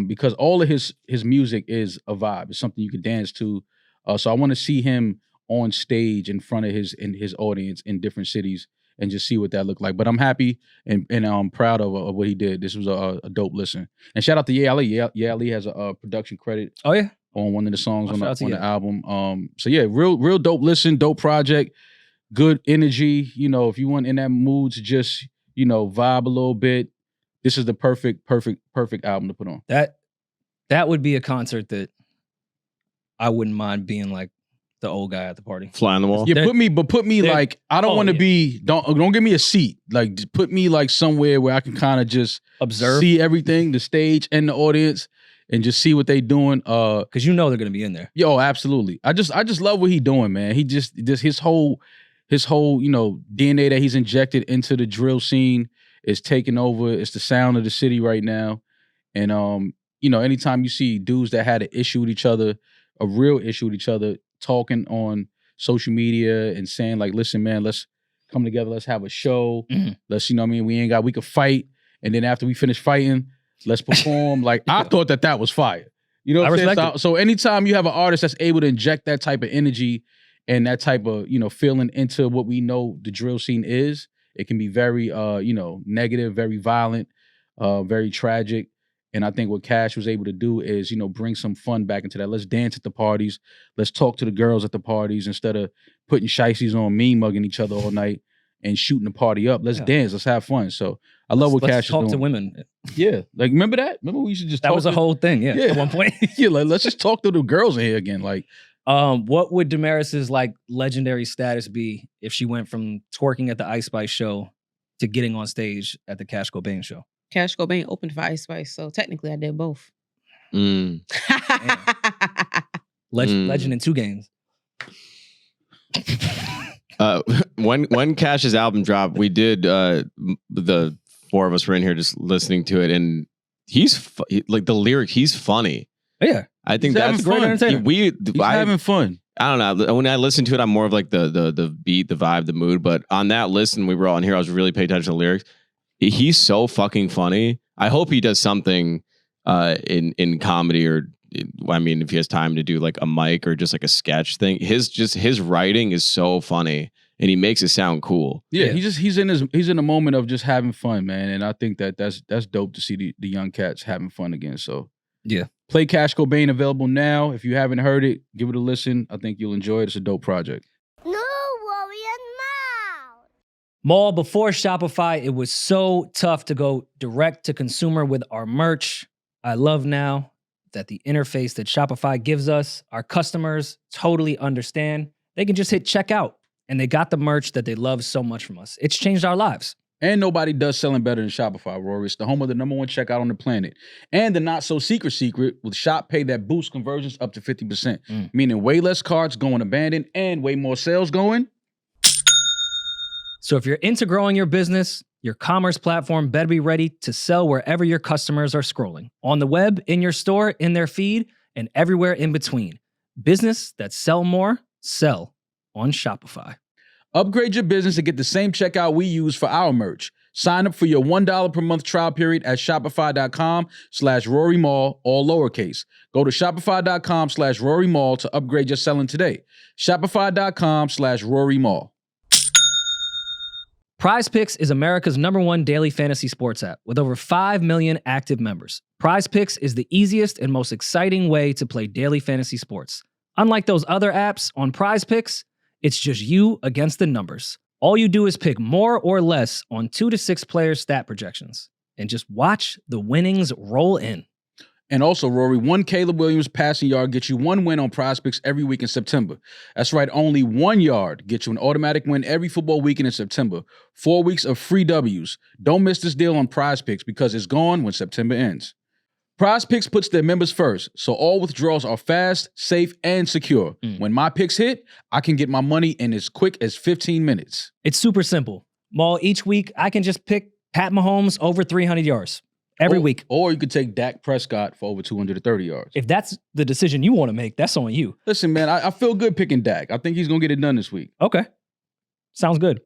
Because all of his music is a vibe. It's something you can dance to. So I want to see him on stage in front of his audience in different cities and just see what that looked like. But I'm happy and I'm proud of what he did. This was a dope listen. And shout out to Yeah Ali has a production credit. Oh yeah, on one of the songs on the album. So yeah, real dope listen, dope project, good energy. You know, if you want in that mood to just vibe a little bit, this is the perfect album to put on. That would be a concert that I wouldn't mind being like the old guy at the party. Fly on the wall. Yeah, put me like, I don't want to be, don't give me a seat. Like, just put me like somewhere where I can kind of just observe, see everything, the stage and the audience, and just see what they doing. Because they're gonna be in there. Yo, absolutely. I just love what he doing, man. He just his whole DNA that he's injected into the drill scene is taking over. It's the sound of the city right now. And anytime you see dudes that had an issue with each other, a real issue with each other, talking on social media and saying like, listen, man, let's come together, let's have a show. Let's, we could fight. And then after we finish fighting, let's perform. Like, I thought that was fire. You know what I'm saying? So anytime you have an artist that's able to inject that type of energy and that type of, feeling into what we know the drill scene is, it can be very, negative, very violent, very tragic. And I think what Cash was able to do is, bring some fun back into that. Let's dance at the parties. Let's talk to the girls at the parties instead of putting shiesties on, mean mugging each other all night and shooting the party up. Let's dance. Let's have fun. So I love what Cash is doing. Talk to women. Yeah. Like, remember that? Remember we used to just talk? That was a whole thing. Yeah. At one point. Yeah. Like, let's just talk to the girls in here again. Like, what would Demaris's like legendary status be if she went from twerking at the Ice Spice show to getting on stage at the Cash Cobain show? Cash Cobain opened for Ice Spice, so technically I did both. Legend in 2 games. When Cash's album dropped, we did the 4 of us were in here just listening to it, and he's like the lyric. He's funny. Yeah, I think that's great entertainment. He's having fun. I don't know. When I listen to it, I'm more of like the beat, the vibe, the mood. But on that listen, we were all in here. I was really paying attention to the lyrics. He's so fucking funny. I hope he does something in comedy, or if he has time to do like a mic or just like a sketch thing. His writing is so funny, and he makes it sound cool. Yeah. he's in a moment of just having fun, man. And I think that's dope to see the young cats having fun again. So yeah, play Cash Cobain, available now. If you haven't heard it, give it a listen. I think you'll enjoy it. It's a dope project. Mal, before Shopify, it was so tough to go direct to consumer with our merch. I love now that the interface that Shopify gives us, our customers totally understand. They can just hit checkout, and they got the merch that they love so much from us. It's changed our lives. And nobody does selling better than Shopify, Rory. It's the home of the #1 checkout on the planet. And the not-so-secret with Shop Pay that boosts conversions up to 50%, meaning way less carts going abandoned and way more sales going. So if you're into growing your business, your commerce platform better be ready to sell wherever your customers are scrolling. On the web, in your store, in their feed, and everywhere in between. Business that sell more, sell on Shopify. Upgrade your business and get the same checkout we use for our merch. Sign up for your $1 per month trial period at shopify.com/RoryMal, all lowercase. Go to shopify.com/RoryMal to upgrade your selling today. Shopify.com/RoryMal. PrizePicks is America's #1 daily fantasy sports app with over 5 million active members. PrizePicks is the easiest and most exciting way to play daily fantasy sports. Unlike those other apps, on PrizePicks, it's just you against the numbers. All you do is pick more or less on 2 to 6 players' stat projections and just watch the winnings roll in. And also, Rory, 1 Caleb Williams passing yard gets you 1 win on PrizePicks every week in September. That's right, only 1 yard gets you an automatic win every football weekend in September. 4 weeks of free W's. Don't miss this deal on PrizePicks because it's gone when September ends. PrizePicks puts their members first, so all withdrawals are fast, safe, and secure. When my picks hit, I can get my money in as quick as 15 minutes. It's super simple. Mal, each week, I can just pick Pat Mahomes over 300 yards. Every week. Or you could take Dak Prescott for over 230 yards. If that's the decision you want to make, that's on you. Listen, man, I feel good picking Dak. I think he's going to get it done this week. Okay. Sounds good.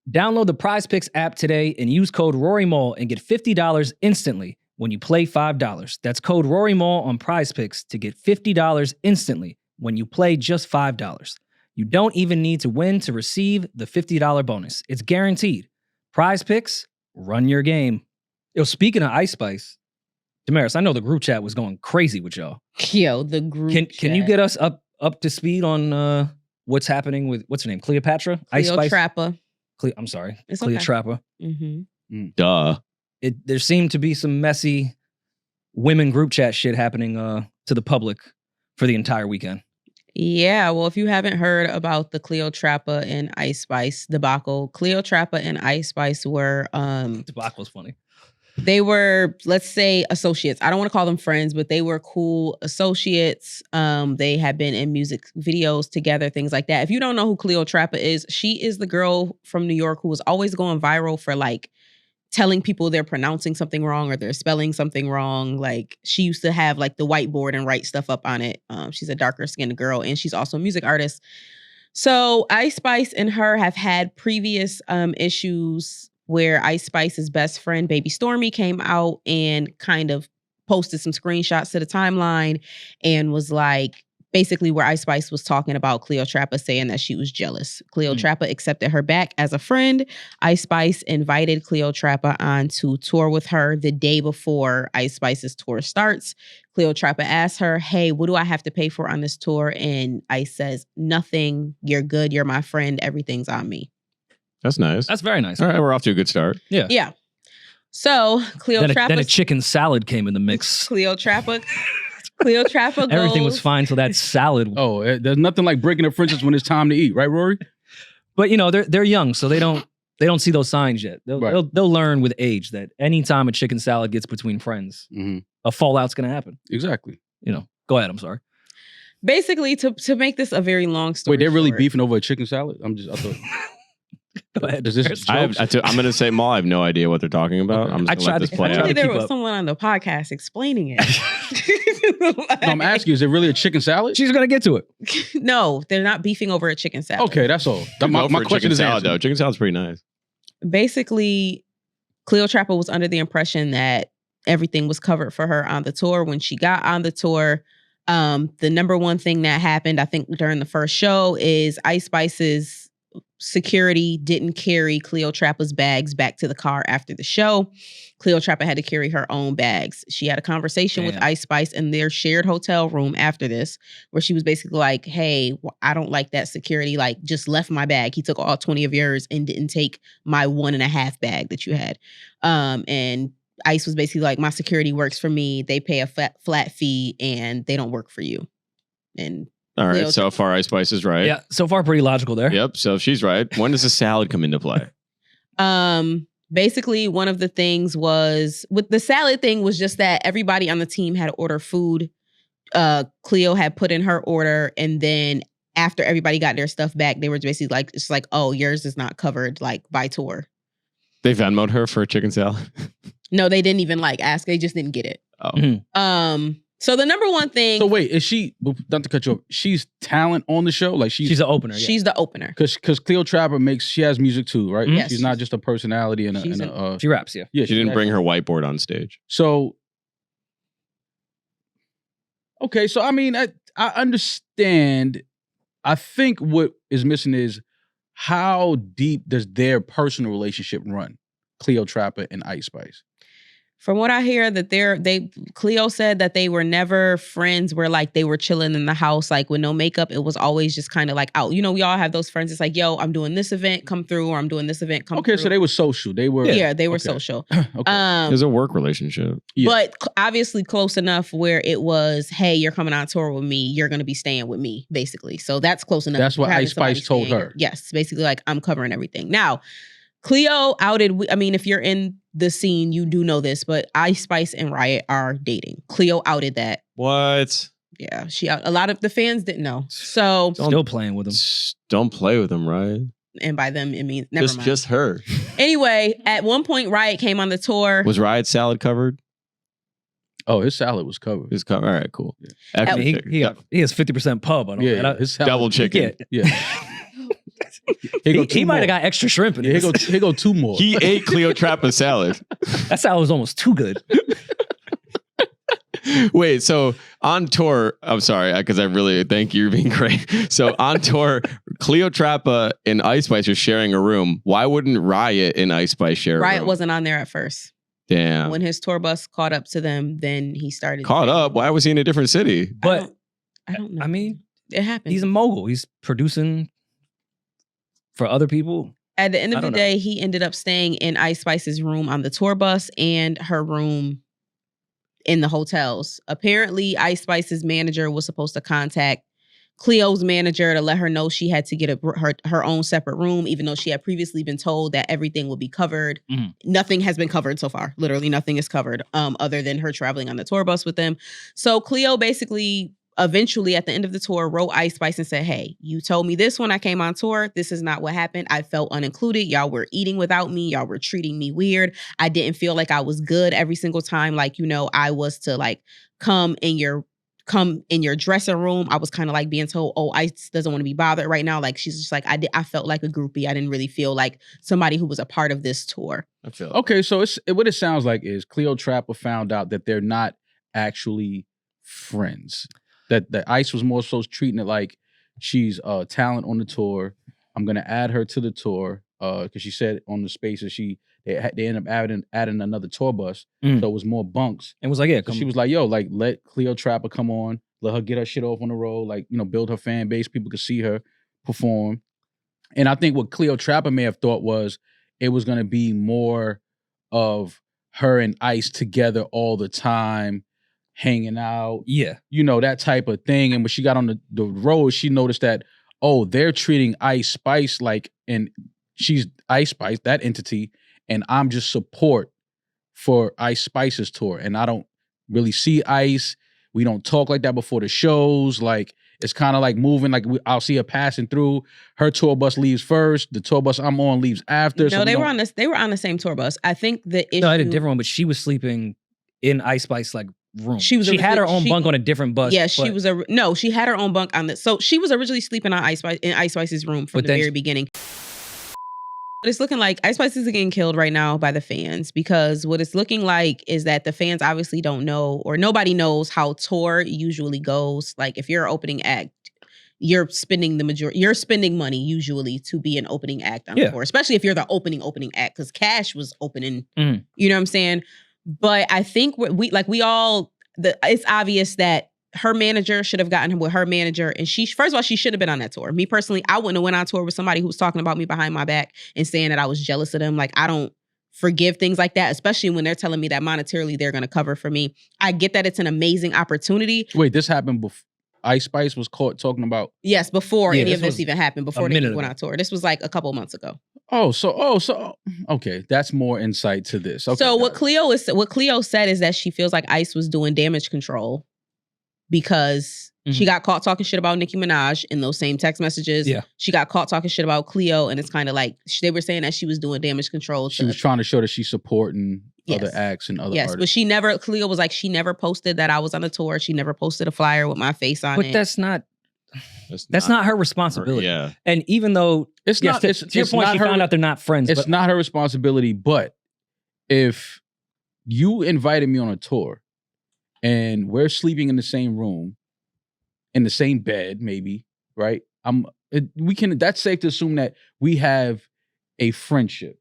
Download the PrizePicks app today and use code RORYMAL and get $50 instantly when you play $5. That's code RORYMAL on PrizePicks to get $50 instantly when you play just $5. You don't even need to win to receive the $50 bonus. It's guaranteed. Prize picks, run your game. Yo, speaking of Ice Spice, Demaris, I know the group chat was going crazy with y'all. Yo, the group chat. Can you get us up to speed on what's happening with, what's her name? Cleopatra? Ice Spice? Trappa. I'm sorry. It's Cleo okay. Trappa. Mm-hmm. Duh. There seemed to be some messy women group chat shit happening to the public for the entire weekend. Yeah, well, if you haven't heard about the Cleo Trappa and Ice Spice debacle, Cleo Trappa and Ice Spice were Debacle's funny. They were, let's say, associates. I don't want to call them friends, but they were cool associates. They had been in music videos together, things like that. If you don't know who Cleo Trappa is, she is the girl from New York who was always going viral for like telling people they're pronouncing something wrong or they're spelling something wrong. Like she used to have like the whiteboard and write stuff up on it. She's a darker skinned girl and she's also a music artist. So Ice Spice and her have had previous issues where Ice Spice's best friend, Baby Stormy, came out and kind of posted some screenshots to the timeline and was like, basically where Ice Spice was talking about Cleo Trappa saying that she was jealous. Cleo Trappa accepted her back as a friend. Ice Spice invited Cleo Trappa on to tour with her the day before Ice Spice's tour starts. Cleo Trappa asked her, hey, what do I have to pay for on this tour? And Ice says, nothing. You're good. You're my friend. Everything's on me. That's nice. That's very nice. All right, we're off to a good start. Yeah. Yeah. So Cleo Trappa. Then a chicken salad came in the mix. Cleo Trappa goes. Everything was fine till that salad. Oh, there's nothing like breaking up friendships when it's time to eat, right, Rory? But you know, they're young, so they don't see those signs yet. They'll learn with age that anytime a chicken salad gets between friends, a fallout's gonna happen. Exactly. You know. Go ahead. I'm sorry. Basically, to make this a very long story. Wait, they're really short, beefing over a chicken salad? I thought. Go ahead. Is this I'm going to say, Mal, I have no idea what they're talking about. Okay. I'm just going to let this If play only out. there was someone on the podcast explaining it. No, I'm asking you, is it really a chicken salad? She's gonna get to it. No, they're not beefing over a chicken salad. Okay, that's all. My question chicken is salad, answered. though. Chicken salad's pretty nice. Basically, Cleo Trappa was under the impression that everything was covered for her on the tour. When she got on the tour, the number one thing that happened, I think, during the first show is Ice Spice's security didn't carry Cleo Trappa's bags back to the car after the show. Cleo Trappa had to carry her own bags. She had a conversation with Ice Spice in their shared hotel room after this, where she was basically like, hey, I don't like that security, like just left my bag. He took all 20 of yours and didn't take my 1.5 bag that you had. And Ice was basically like, my security works for me. They pay a flat fee and they don't work for you. And all right, so far Ice Spice is right. Yeah, so far pretty logical there. Yep, so if she's right, when does the salad come into play? Basically, one of the things was, with the salad thing, was just that everybody on the team had to order food. Cleo had put in her order, and then after everybody got their stuff back, they were basically like, it's like, oh, yours is not covered, like, by tour. They Venmoed her for a chicken salad? No, they didn't even like ask. They just didn't get it. Oh. So the number one thing. So wait, is she, not to cut you off, she's talent on the show? Like she's the opener. Yeah. She's the opener. Because Cleo Trappa she has music too, right? Yes. She's not just a personality and she raps, yeah. Yeah, she didn't bring her whiteboard on stage. So, okay, so I mean, I understand. I think what is missing is how deep does their personal relationship run? Cleo Trappa and Ice Spice. From what I hear, that Cleo said that they were never friends where like they were chilling in the house, like with no makeup. It was always just kind of like out. You know, we all have those friends. It's like, yo, I'm doing this event, come through, or I'm doing this event, come through. Okay, so they were social. They were they were social. Okay. There's a work relationship. Yeah. But obviously close enough where it was, hey, you're coming on tour with me. You're going to be staying with me, basically. So that's close enough. That's what Ice Spice told her. Yes, basically like, I'm covering everything. Now, Cleo outed, I mean, if you're in the scene, you do know this, but Ice Spice and Riot are dating. Cleo outed that. What? Yeah, a lot of the fans didn't know. So still playing with them. Don't play with them, Riot. And by them, it means never mind. Just her. Anyway, at one point, Riot came on the tour. Was Riot's salad covered? Oh, his salad was covered. It's covered. All right, cool. Yeah. Actually, he has 50% pub on all that. His salad, double chicken. Yeah. He might have got extra shrimp in it. Here go two more. He ate Cleo Trappa's salad. That salad was almost too good. Wait, so on tour, I'm sorry, because I really thank you. You're being great. So on tour, Cleo, Trappa, and Ice Spice are sharing a room. Why wouldn't Riot and Ice Spice share a room? Riot wasn't on there at first. Damn. When his tour bus caught up to them, then he started. Caught up? Why was he in a different city? But I don't know. I mean, it happened. He's a mogul. He's producing for other people. At the end of the day, he ended up staying in Ice Spice's room on the tour bus and her room in the hotels. Apparently, Ice Spice's manager was supposed to contact Cleo's manager to let her know she had to get her own separate room, even though she had previously been told that everything would be covered. Nothing has been covered so far. Literally nothing is covered other than her traveling on the tour bus with them. So Cleo basically eventually at the end of the tour wrote Ice Spice and said, hey, you told me this when I came on tour. This is not what happened. I felt unincluded. Y'all were eating without me. Y'all were treating me weird. I didn't feel like I was good every single time. Like, you know, I was to like come in your dressing room. I was kind of like being told, oh, Ice doesn't want to be bothered right now. Like, she's just like, I felt like a groupie. I didn't really feel like somebody who was a part of this tour. Okay, so what it sounds like is Cleo Trappa found out that they're not actually friends. That Ice was more so treating it like she's talent on the tour. I'm gonna add her to the tour because she said on the spaces they ended up adding another tour bus, so it was more bunks. And was like, yeah, so she was like, yo, like let Cleo Trappa come on, let her get her shit off on the road, like, you know, build her fan base, people could see her perform. And I think what Cleo Trappa may have thought was it was gonna be more of her and Ice together all the time, hanging out, you know, that type of thing. And when she got on the road, she noticed that, oh, they're treating Ice Spice like, and she's Ice Spice, that entity, and I'm just support for Ice Spice's tour. And I don't really see Ice. We don't talk like that before the shows. Like, it's kind of like moving, like I'll see her passing through. Her tour bus leaves first. The tour bus I'm on leaves after. No, so they were on the same tour bus. I think the issue. No, I had a different one, but she was sleeping in Ice Spice like room. She had her own bunk on a different bus. Yeah, she had her own bunk on the. So she was originally sleeping on Ice Spice's room from the very beginning. But it's looking like Ice Spice is getting killed right now by the fans, because what it's looking like is that the fans obviously don't know, or nobody knows how tour usually goes. Like, if you're an opening act, you're spending money usually to be an opening act on tour, especially if you're the opening act, because Cash was opening. You know what I'm saying? But I think it's obvious that her manager should have gotten with her manager, and first of all, she should have been on that tour. Me personally, I wouldn't have went on tour with somebody who was talking about me behind my back and saying that I was jealous of them. Like, I don't forgive things like that, especially when they're telling me that monetarily they're going to cover for me. I get that it's an amazing opportunity. Wait, this happened before Ice Spice was caught talking about? Yes, before any of this even happened, before they went on tour. This was like a couple months ago. Okay, that's more insight to this. Okay, so what Cleo said is that she feels like Ice was doing damage control because she got caught talking shit about Nicki Minaj in those same text messages. Yeah, she got caught talking shit about Cleo, and it's kind of like they were saying that she was doing damage control. She was trying to show that she's supporting other acts and other artists. But Cleo was like, she never posted that I was on the tour. She never posted a flyer with my face on it. But that's not her responsibility. And even though it's not, to your point, she found out they're not friends. It's not her responsibility. But if you invited me on a tour and we're sleeping in the same room, in the same bed, maybe, right? That's safe to assume that we have a friendship.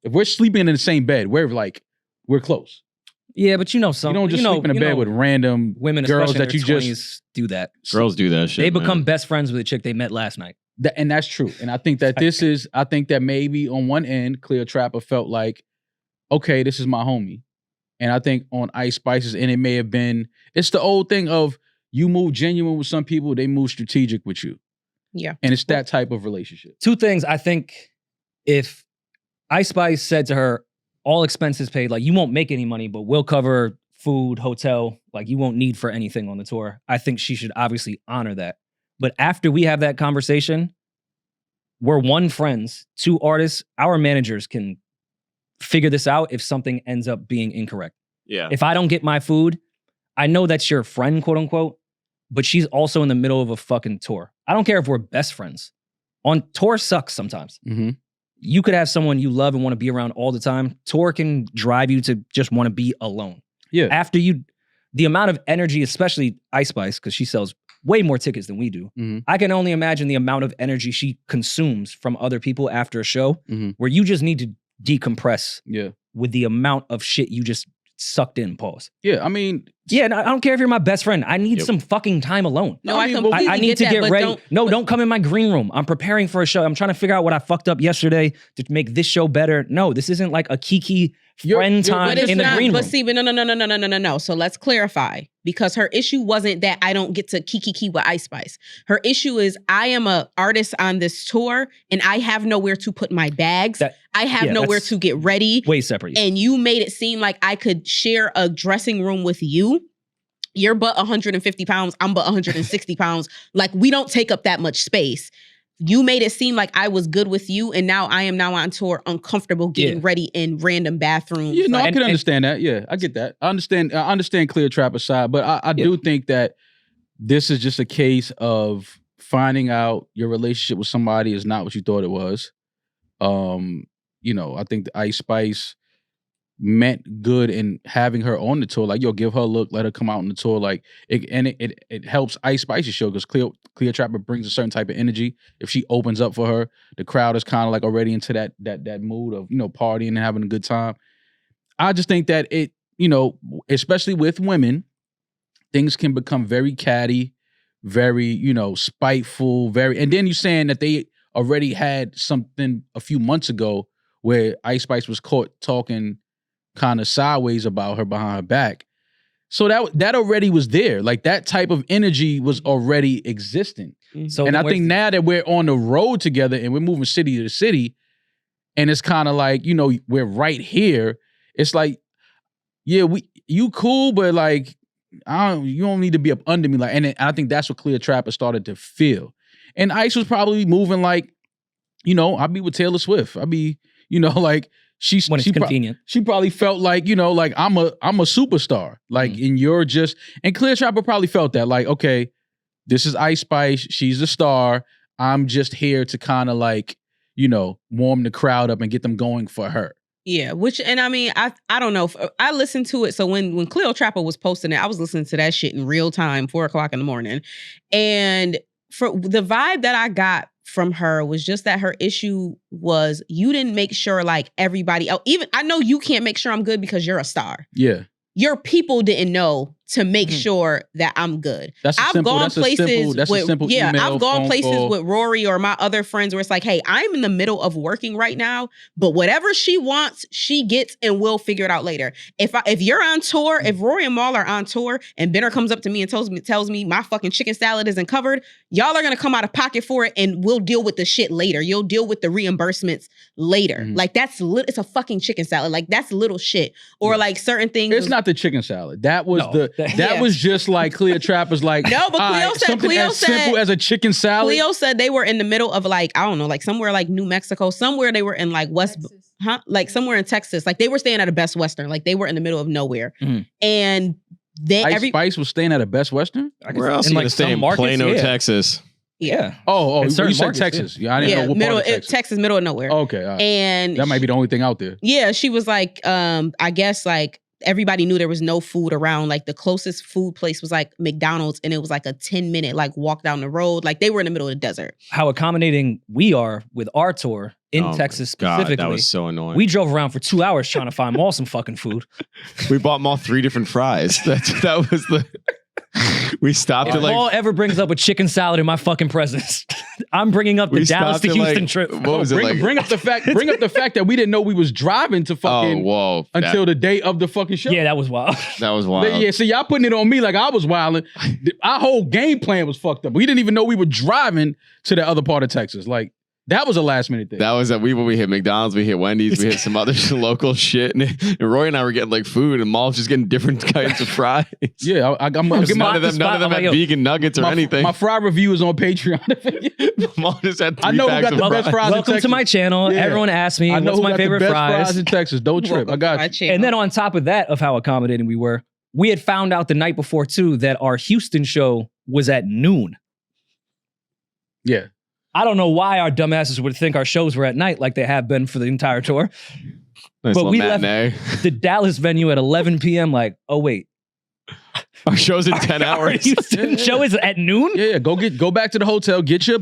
If we're sleeping in the same bed, we're close. Yeah, but you don't just sleep in a bed with random women, girls that you 20s just do that. Girls do that shit. They become best friends with a chick they met last night. And that's true. And I think that I think that maybe on one end, Cleo Trappa felt like, okay, this is my homie. And I think on Ice Spice's, and it may have been, it's the old thing of you move genuine with some people, they move strategic with you. Yeah. And it's that type of relationship. Two things. I think if Ice Spice said to her, all expenses paid, like, you won't make any money, but we'll cover food, hotel, like, you won't need for anything on the tour, I think she should obviously honor that. But after we have that conversation, we're one, friends, two, artists, our managers can figure this out if something ends up being incorrect. Yeah. If I don't get my food, I know that's your friend, quote unquote, but she's also in the middle of a fucking tour. I don't care if we're best friends. On tour sucks sometimes. Mm-hmm. You could have someone you love and want to be around all the time. Tour can drive you to just want to be alone. Yeah. After you the amount of energy, especially Ice Spice, because she sells way more tickets than we do. I can only imagine the amount of energy she consumes from other people after a show where you just need to decompress with the amount of shit you just sucked in, pause. Yeah, I mean... Yeah, I don't care if you're my best friend. I need some fucking time alone. No, I completely I need to get ready. Don't come in my green room. I'm preparing for a show. I'm trying to figure out what I fucked up yesterday to make this show better. No, this isn't like a kiki friend time in the green room. But see, no. So let's clarify. Because her issue wasn't that I don't get to kiki with Ice Spice. Her issue is I am an artist on this tour and I have nowhere to put my bags. I have nowhere to get ready. Way separate. And you made it seem like I could share a dressing room with you. You're but 150 pounds. I'm but 160 pounds. Like, we don't take up that much space. You made it seem like I was good with you, and now I am on tour, uncomfortable getting ready in random bathrooms. Yeah, no, I can understand that. Yeah, I get that. I understand Cleo Trappa's side, but I do think that this is just a case of finding out your relationship with somebody is not what you thought it was. You know, I think the Ice Spice meant good in having her on the tour. Like, yo, give her a look, let her come out on the tour. Like, it helps Ice Spice's show because Cleo Trappa brings a certain type of energy. If she opens up for her, the crowd is kind of like already into that mood of, you know, partying and having a good time. I just think that it, you know, especially with women, things can become very catty, very, you know, spiteful, and then you're saying that they already had something a few months ago where Ice Spice was caught talking kind of sideways about her behind her back. So that already was there. Like, that type of energy was already existing. So, and I think now that we're on the road together and we're moving city to city, and it's kind of like, you know, we're right here. It's like, yeah, you cool, but like, you don't need to be up under me. Like, and I think that's what Cleo Trappa started to feel. And Ice was probably moving like, you know, I'll be with Taylor Swift. I'll be, you know, like, when it's convenient. She probably felt like, you know, like I'm a superstar. Like, and you're just, and Cleo Trappa probably felt that, like, okay, this is Ice Spice, she's a star. I'm just here to kind of like, you know, warm the crowd up and get them going for her. Yeah, and I mean, I don't know. I listened to it. So when Cleo Trappa was posting it, I was listening to that shit in real time, 4:00 in the morning. And for the vibe that I got from her was just that her issue was you didn't make sure like everybody else, even I know you can't make sure I'm good because you're a star. Yeah. Your people didn't know to make sure that I'm good. I've gone places with Rory or my other friends where it's like, hey, I'm in the middle of working right now, but whatever she wants, she gets and we'll figure it out later. If you're on tour, if Rory and Mal are on tour and Benner comes up to me and tells me my fucking chicken salad isn't covered, y'all are gonna come out of pocket for it and we'll deal with the shit later. You'll deal with the reimbursements later. Like, it's a fucking chicken salad. Like, that's little shit. Or like certain things. It's not the chicken salad. That was that was just like Cleo Trappa's like, no, but Cleo said something as simple as a chicken salad. Cleo said they were in the middle of like, I don't know, like somewhere like New Mexico, somewhere they were in like like somewhere in Texas. Like, they were staying at a Best Western. Like, they were in the middle of nowhere. And Ice Spice was staying at a Best Western? Where else are you stay in Plano, Texas? Yeah. Oh, you said Texas. Yeah, I didn't know what part of Texas, middle of nowhere. Okay. Right. And that might be the only thing out there. Yeah, she was like, I guess like everybody knew there was no food around. Like, the closest food place was like McDonald's, and it was like a 10-minute like walk down the road. Like, they were in the middle of the desert. How accommodating we are with our tour in Texas specifically. God, that was so annoying. We drove around for 2 hours trying to find Maul some fucking food. We bought Maul 3 different fries. That was the. We stopped at like. Maul ever brings up a chicken salad in my fucking presence. I'm bringing up the Dallas to Houston trip. What was it like? Bring up the fact that we didn't know we was driving to fucking until the day of the fucking show. Yeah, that was wild. That was wild. Yeah, see, y'all putting it on me like I was wilding. Our whole game plan was fucked up. We didn't even know we were driving to the other part of Texas. Like, that was a last minute thing. That was when we hit McDonald's, we hit Wendy's, we hit some other local shit, and Roy and I were getting like food, and Maul's just getting different kinds of fries. Yeah, I'm none of them had vegan nuggets or anything. My fry review is on Patreon. Maul just had 3 I know who got the best fries in Texas. Welcome to my channel. Yeah. Everyone asked me what's my favorite fries in Texas. Don't trip. I got you. And then on top of that, of how accommodating we were, we had found out the night before too that our Houston show was at noon. Yeah. I don't know why our dumbasses would think our shows were at night like they have been for the entire tour. Nice, but we left the Dallas venue at 11 p.m. like, oh, wait. Our show's in 10 hours. Houston show is at noon? Yeah. Go back to the hotel, get your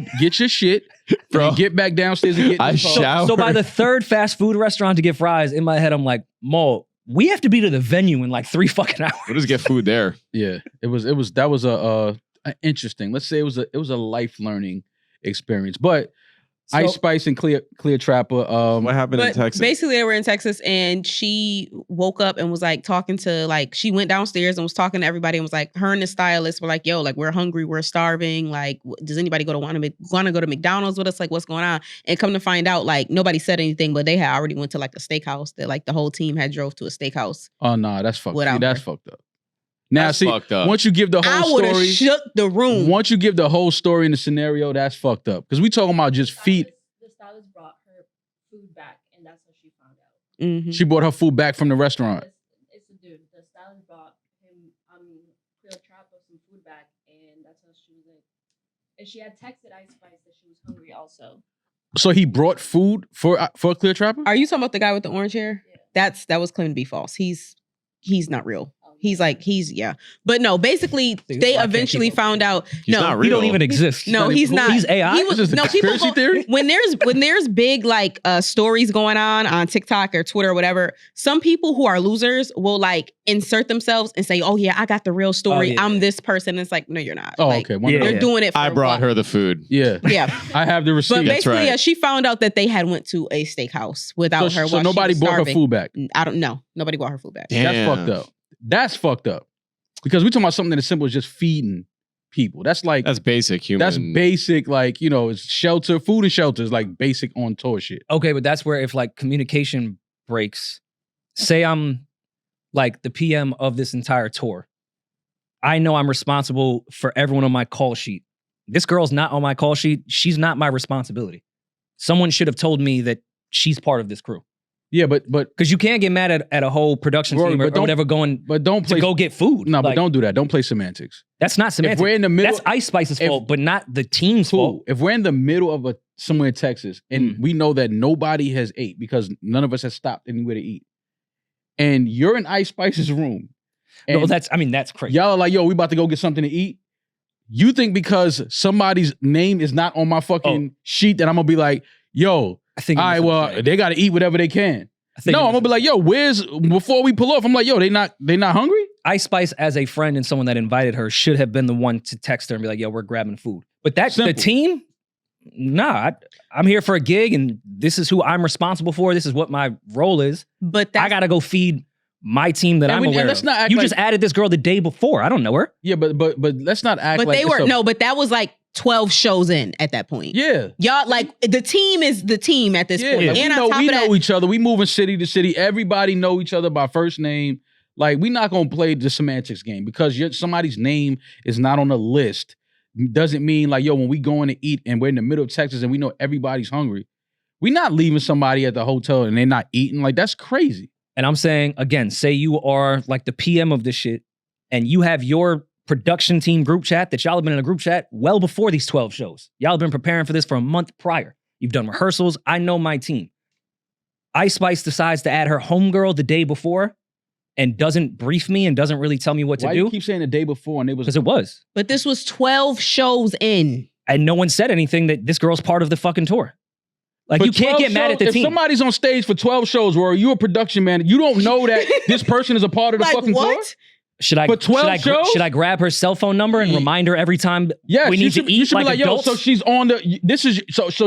shit, bro. And get back downstairs and get I shower. So by the third fast food restaurant to get fries, in my head, I'm like, Mo, we have to be to the venue in like 3 fucking hours. We'll just get food there. Yeah. That was a interesting. Let's say it was a life learning experience. But Ice Spice and Cleo Trappa. What happened in Texas? Basically, they were in Texas, and she woke up and was like talking to she went downstairs and was talking to everybody and was like, her and the stylist were like, yo, like we're hungry, we're starving. Like, does anybody want to go to McDonald's with us? Like, what's going on? And come to find out, like nobody said anything, but they had already went to like a steakhouse. That like the whole team had drove to a steakhouse. Oh no, that's fucked. See, that's fucked up. Now, that's fucked up. Once you give the whole story, I would have shook the room. Once you give the whole story in the scenario, that's fucked up. Because we talking about just feet. The stylist brought her food back, and that's what she found out. Mm-hmm. She brought her food back from the restaurant. It's a dude. The stylist brought him, Cleo Trappa some food back, and that's how she was like. And she had texted Ice Spice that she was hungry also. So he brought food for Cleo Trappa? Are you talking about the guy with the orange hair? Yeah. That was claimed to be false. He's not real. But no, basically they eventually found out. He's not real. He don't even exist. No, he's not. He's AI. Conspiracy theory? When there's big like stories going on TikTok or Twitter or whatever, some people who are losers will like insert themselves and say, "Oh yeah, I got the real story. I'm this person." It's like, no, you're not. Oh, like, okay. They're doing it. I brought her the food. Yeah. I have the receipt. But basically, right. she found out that they had went to a steakhouse without her. So nobody brought her food back. I don't know. Nobody brought her food back. Damn. That's fucked up. That's fucked up. Because we're talking about something as simple as just feeding people. That's basic human. That's basic, like, it's shelter, food and shelter is like basic on tour shit. Okay, but that's where if like communication breaks, say I'm like the PM of this entire tour. I know I'm responsible for everyone on my call sheet. This girl's not on my call sheet. She's not my responsibility. Someone should have told me that she's part of this crew. Yeah, but because you can't get mad at a whole production team or whatever to go get food. No, but don't do that. Don't play semantics. That's not semantics. If we're in the middle, that's Ice Spice's fault, but not the team's fault. If we're in the middle of somewhere in Texas and we know that nobody has ate because none of us has stopped anywhere to eat, and you're in Ice Spice's room, no, that's crazy. Y'all are like, yo, we about to go get something to eat. You think because somebody's name is not on my fucking sheet that I'm gonna be like, yo, I think all right, well, they got to eat whatever they can. No, I'm gonna be like, yo, before we pull off? I'm like, yo, they not hungry? Ice Spice, as a friend and someone that invited her, should have been the one to text her and be like, yo, we're grabbing food. But that's the team. Nah, I'm here for a gig, and this is who I'm responsible for. This is what my role is. But I gotta go feed my team that I'm aware of. You just added this girl the day before. I don't know her. Yeah, but let's not act like. But they were but that was like 12 shows in at that point. Yeah. Y'all, like, the team is the team at this point. And we know each other. We moving city to city. Everybody know each other by first name. Like, we not going to play the semantics game because somebody's name is not on the list. Doesn't mean, like, yo, when we going to eat and we're in the middle of Texas and we know everybody's hungry, we not leaving somebody at the hotel and they're not eating. Like, that's crazy. And I'm saying, again, say you are, like, the PM of this shit and you have your production team group chat that y'all have been in a group chat well before these 12 shows. Y'all have been preparing for this for a month prior. You've done rehearsals. I know my team. Ice Spice decides to add her homegirl the day before and doesn't brief me and doesn't really tell me what to do. Why you keep saying the day before? And it was because it was. But this was 12 shows in. And no one said anything that this girl's part of the fucking tour. Like, you can't get mad at the team. If somebody's on stage for 12 shows where you're a production man, you don't know that this person is a part of the fucking tour? Should I grab her cell phone number and remind her every time we need to eat? You should be like, adults? Yo, so she's on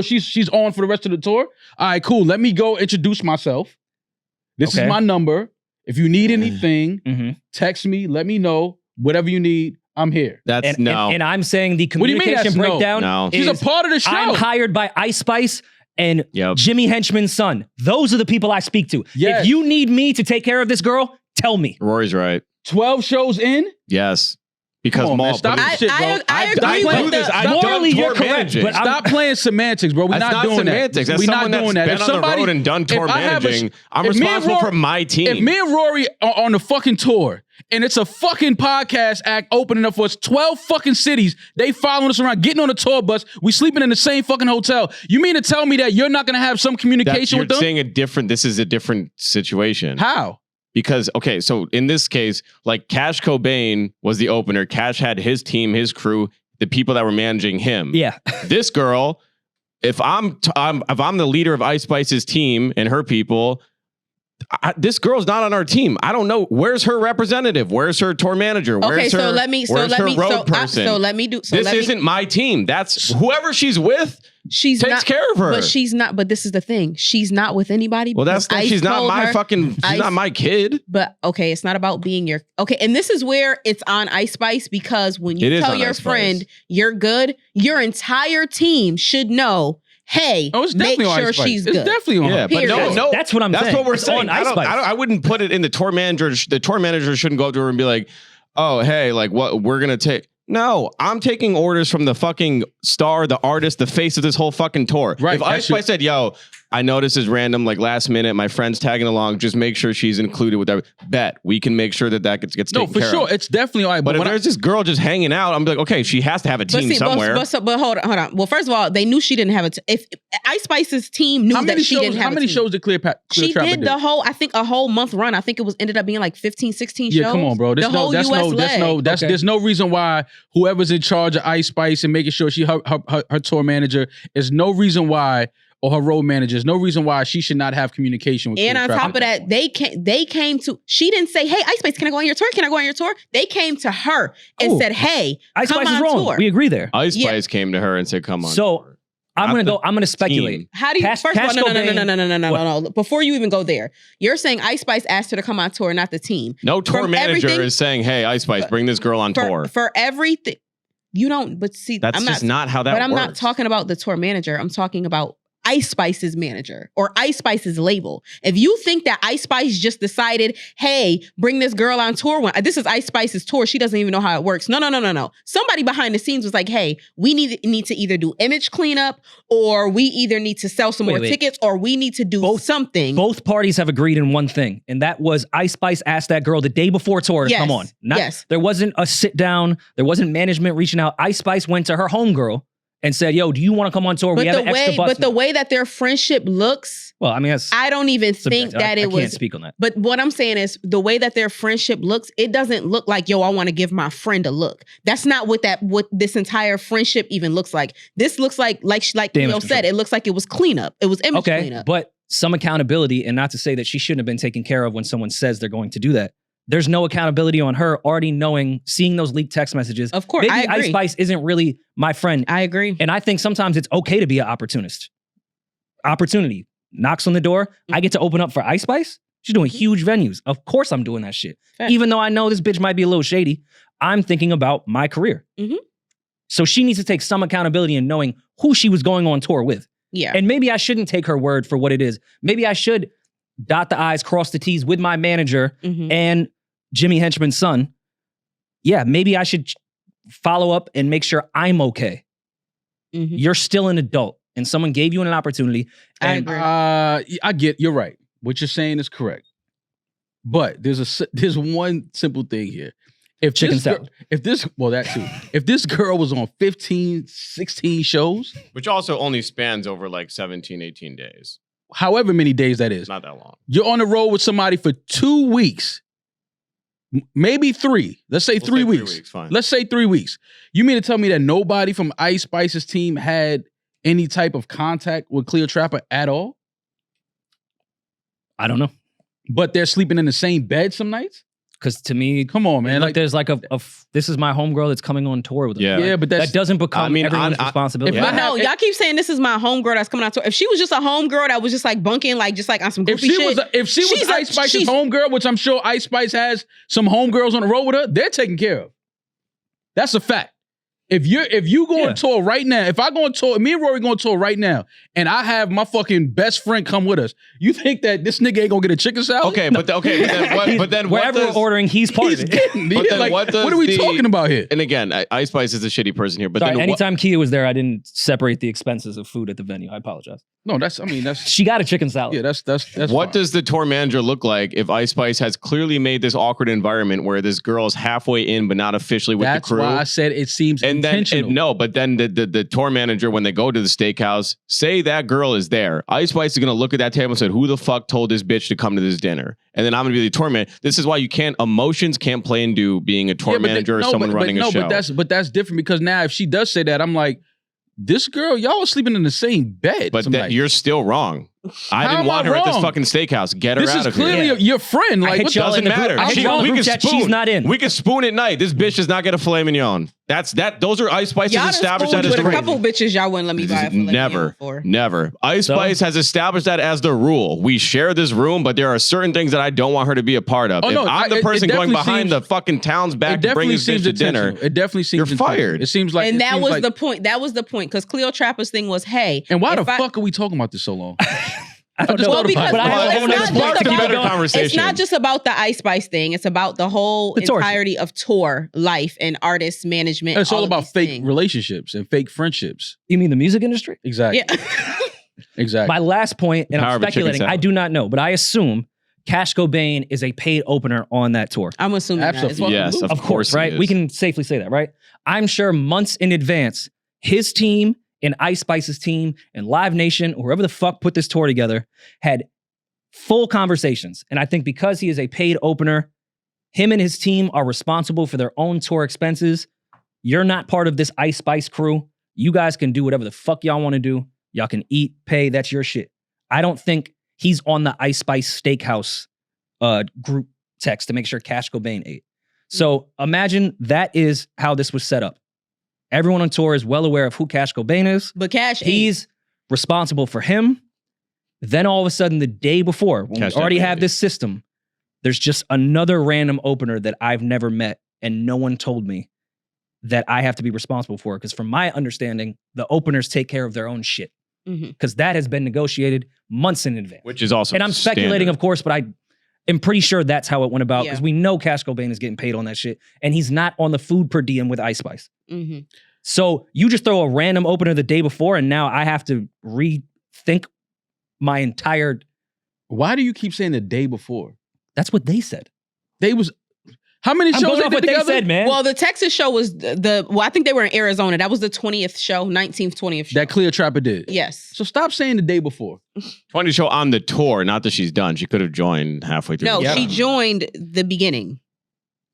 she's on for the rest of the tour. All right, cool. Let me go introduce myself. This is my number. If you need anything, text me. Let me know. Whatever you need, I'm here. And I'm saying the communication breakdown. No. She's a part of the show. I'm hired by Ice Spice and Jimmy Henchman's son. Those are the people I speak to. Yes. If you need me to take care of this girl, tell me. Rory's right. 12 shows in? Yes. Because I agree with this. Morally, you're correct. But stop playing semantics, bro. We're not doing semantics. that. We're not doing that. If somebody been on the road and done tour managing, I'm responsible for my team. If me and Rory are on the fucking tour and it's a fucking podcast act opening up for us, 12 fucking cities, they following us around, getting on the tour bus, we sleeping in the same fucking hotel. You mean to tell me that you're not going to have some communication with them? You're saying this is a different situation. How? Because, okay, so in this case, like Cash Cobain was the opener. Cash had his team, his crew, the people that were managing him. Yeah. This girl, if I'm the leader of Ice Spice's team and her people, this girl's not on our team. I don't know. Where's her representative? Where's her tour manager? Where's her road person? This isn't my team. That's whoever she's with. She's takes care of her. But she's not. But this is the thing. She's not with anybody. Well, she's not my fucking. She's not my kid. But okay, it's not about being your. Okay, and this is where it's on Ice Spice, because when you tell your friend you're good, your entire team should know. Hey, make sure she's good. It's definitely on. Yeah, but no, that's what I'm saying. That's what we're it's saying. I wouldn't put it in the tour manager. The tour manager shouldn't go up to her and be like, "Oh, hey, like what we're gonna take." No, I'm taking orders from the fucking star, the artist, the face of this whole fucking tour. Right. If Ice Spice said, "Yo, I know this is random, like last minute, my friend's tagging along, just make sure she's included with that." Bet we can make sure that gets taken care of. No, for sure, it's definitely all right. But if there's this girl just hanging out, I'm like, okay, she has to have a team somewhere. But hold on. Well, first of all, they knew she didn't have a. If Ice Spice's team knew that she didn't have, how many shows did Cleo she did the whole? I think a whole month run. I think it was ended up being like 15, 16 shows. Yeah, come on, bro. There's no reason why whoever's in charge of Ice Spice and making sure her tour manager is no reason why, or her road managers, no reason why she should not have communication with. And on top of that, they came to. She didn't say, "Hey, Ice Spice, can I go on your tour? Can I go on your tour?" They came to her and said, "Hey, Ice come Spice on is wrong. tour." We agree there. Ice Spice came to her and said, "Come on." So I'm gonna speculate. Team. How do you? First of all, no. Before you even go there, you're saying Ice Spice asked her to come on tour, not the team. No tour manager is saying, "Hey, Ice Spice, bring this girl on tour." For everything. You don't, but see, that's just not how that works. But I'm not talking about the tour manager. I'm talking about Ice Spice's manager or Ice Spice's label. If you think that Ice Spice just decided, hey, bring this girl on tour. This is Ice Spice's tour. She doesn't even know how it works. No. Somebody behind the scenes was like, hey, we need to either do image cleanup, or we either need to sell some more tickets, or we need to do something. Both parties have agreed in one thing, and that was Ice Spice asked that girl the day before tour to come on. There wasn't a sit down. There wasn't management reaching out. Ice Spice went to her homegirl and said, "Yo, do you want to come on tour? We have an extra bus." But the way that their friendship looks, well, I mean, I don't even think that it was. I can't speak on that. But what I'm saying is, the way that their friendship looks, it doesn't look like, yo, I want to give my friend a look. That's not what this entire friendship even looks like. This looks like Cleo said, it looks like it was cleanup. It was image cleanup. But some accountability, and not to say that she shouldn't have been taken care of when someone says they're going to do that. There's no accountability on her already seeing those leaked text messages. Of course, maybe I agree. Ice Spice isn't really my friend. I agree. And I think sometimes it's okay to be an opportunist. Opportunity knocks on the door. I get to open up for Ice Spice. She's doing huge venues. Of course I'm doing that shit. Fair. Even though I know this bitch might be a little shady, I'm thinking about my career. Mm-hmm. So she needs to take some accountability in knowing who she was going on tour with. Yeah. And maybe I shouldn't take her word for what it is. Maybe I should dot the I's, cross the T's with my manager and Jimmy Henchman's son. Yeah, maybe I should follow up and make sure I'm okay. You're still an adult, and someone gave you an opportunity. And I get, you're right. What you're saying is correct. But there's one simple thing here. If this girl was on 15, 16 shows, which also only spans over like 17, 18 days. However many days that is. Not that long. You're on the road with somebody for 2 weeks. Maybe 3. Let's say 3 weeks. 3 weeks, fine. Let's say 3 weeks. You mean to tell me that nobody from Ice Spice's team had any type of contact with Cleo Trappa at all? I don't know. But they're sleeping in the same bed some nights? Because to me, come on, man. Like there's like this is my homegirl that's coming on tour with us. Yeah, but that doesn't become everyone's responsibility. No, y'all keep saying this is my homegirl that's coming on tour. If she was just a homegirl that was just like bunking, just like on some goofy shit. If she was Ice Spice's homegirl, which I'm sure Ice Spice has some homegirls on the road with her, they're taken care of. That's a fact. If you go on tour right now, if I go on tour, me and Rory go on tour right now, and I have my fucking best friend come with us, you think that this nigga ain't gonna get a chicken salad? Okay, no. but then wherever we're ordering, he's part of it. What are we talking about here? And again, Ice Spice is a shitty person here. But sorry, anytime Kia was there, I didn't separate the expenses of food at the venue. I apologize. No, that's she got a chicken salad. Yeah, that's what fine. Does the tour manager look like if Ice Spice has clearly made this awkward environment where this girl is halfway in but not officially with the crew? That's why I said it seems and intentional. But then the tour manager, when they go to the steakhouse, say that girl is there. Ice Spice is going to look at that table and say, who the fuck told this bitch to come to this dinner? And then I'm going to be the tour manager. This is why emotions can't play into being a tour manager or someone running a show. But that's different because now if she does say that, I'm like, this girl, y'all are sleeping in the same bed. But you're still wrong. I didn't want her at this fucking steakhouse. Get her out of here. This is clearly your friend. Like, it doesn't matter. We can spoon. She's not in. We can spoon at night. This bitch does not get a filet mignon. Those are Ice Spice's established that as the rule. A couple bitches y'all wouldn't let me buy a filet mignon for. Never. Ice Spice has established that as the rule. We share this room, but there are certain things that I don't want her to be a part of. If I'm the person going behind the fucking town's back to bring this bitch to dinner, it definitely seems you're fired. It seems like, and that was the point. That was the point because Cleo Trappa's thing was, hey, and why the fuck are we talking about this so long? I don't know. Well, because it's not just about the Ice Spice thing. It's about the whole entirety of tour life and artist management. It's all about fake relationships and fake friendships. You mean the music industry? Exactly. Yeah. Exactly. My last point, and I'm speculating, I do not know, but I assume Cash Cobain is a paid opener on that tour. I'm assuming absolutely. Yes, of course, right? We can safely say that, right? I'm sure months in advance, his team and Ice Spice's team and Live Nation, or whoever the fuck put this tour together, had full conversations. And I think because he is a paid opener, him and his team are responsible for their own tour expenses. You're not part of this Ice Spice crew. You guys can do whatever the fuck y'all want to do. Y'all can eat, pay, that's your shit. I don't think he's on the Ice Spice Steakhouse group text to make sure Cash Cobain ate. So imagine that is how this was set up. Everyone on tour is well aware of who Cash Cobain is. But he's responsible for him. Then all of a sudden, the day before, when we already have this system, there's just another random opener that I've never met and no one told me that I have to be responsible for. Because from my understanding, the openers take care of their own shit. Because that has been negotiated months in advance. Which is also And I'm speculating, of course, but I am pretty sure that's how it went about. Because we know Cash Cobain is getting paid on that shit. And he's not on the food per diem with Ice Spice. So you just throw a random opener the day before, and now I have to rethink my entire. Why do you keep saying the day before? That's what they said. How many shows they together? said, man. Well, the Texas show was I think they were in Arizona. That was the 20th show, 19th, 20th show. That Cleo Trappa did. Yes. So stop saying the day before. 20th show on the tour, not that she's done. She could have joined halfway through. No, she joined the beginning.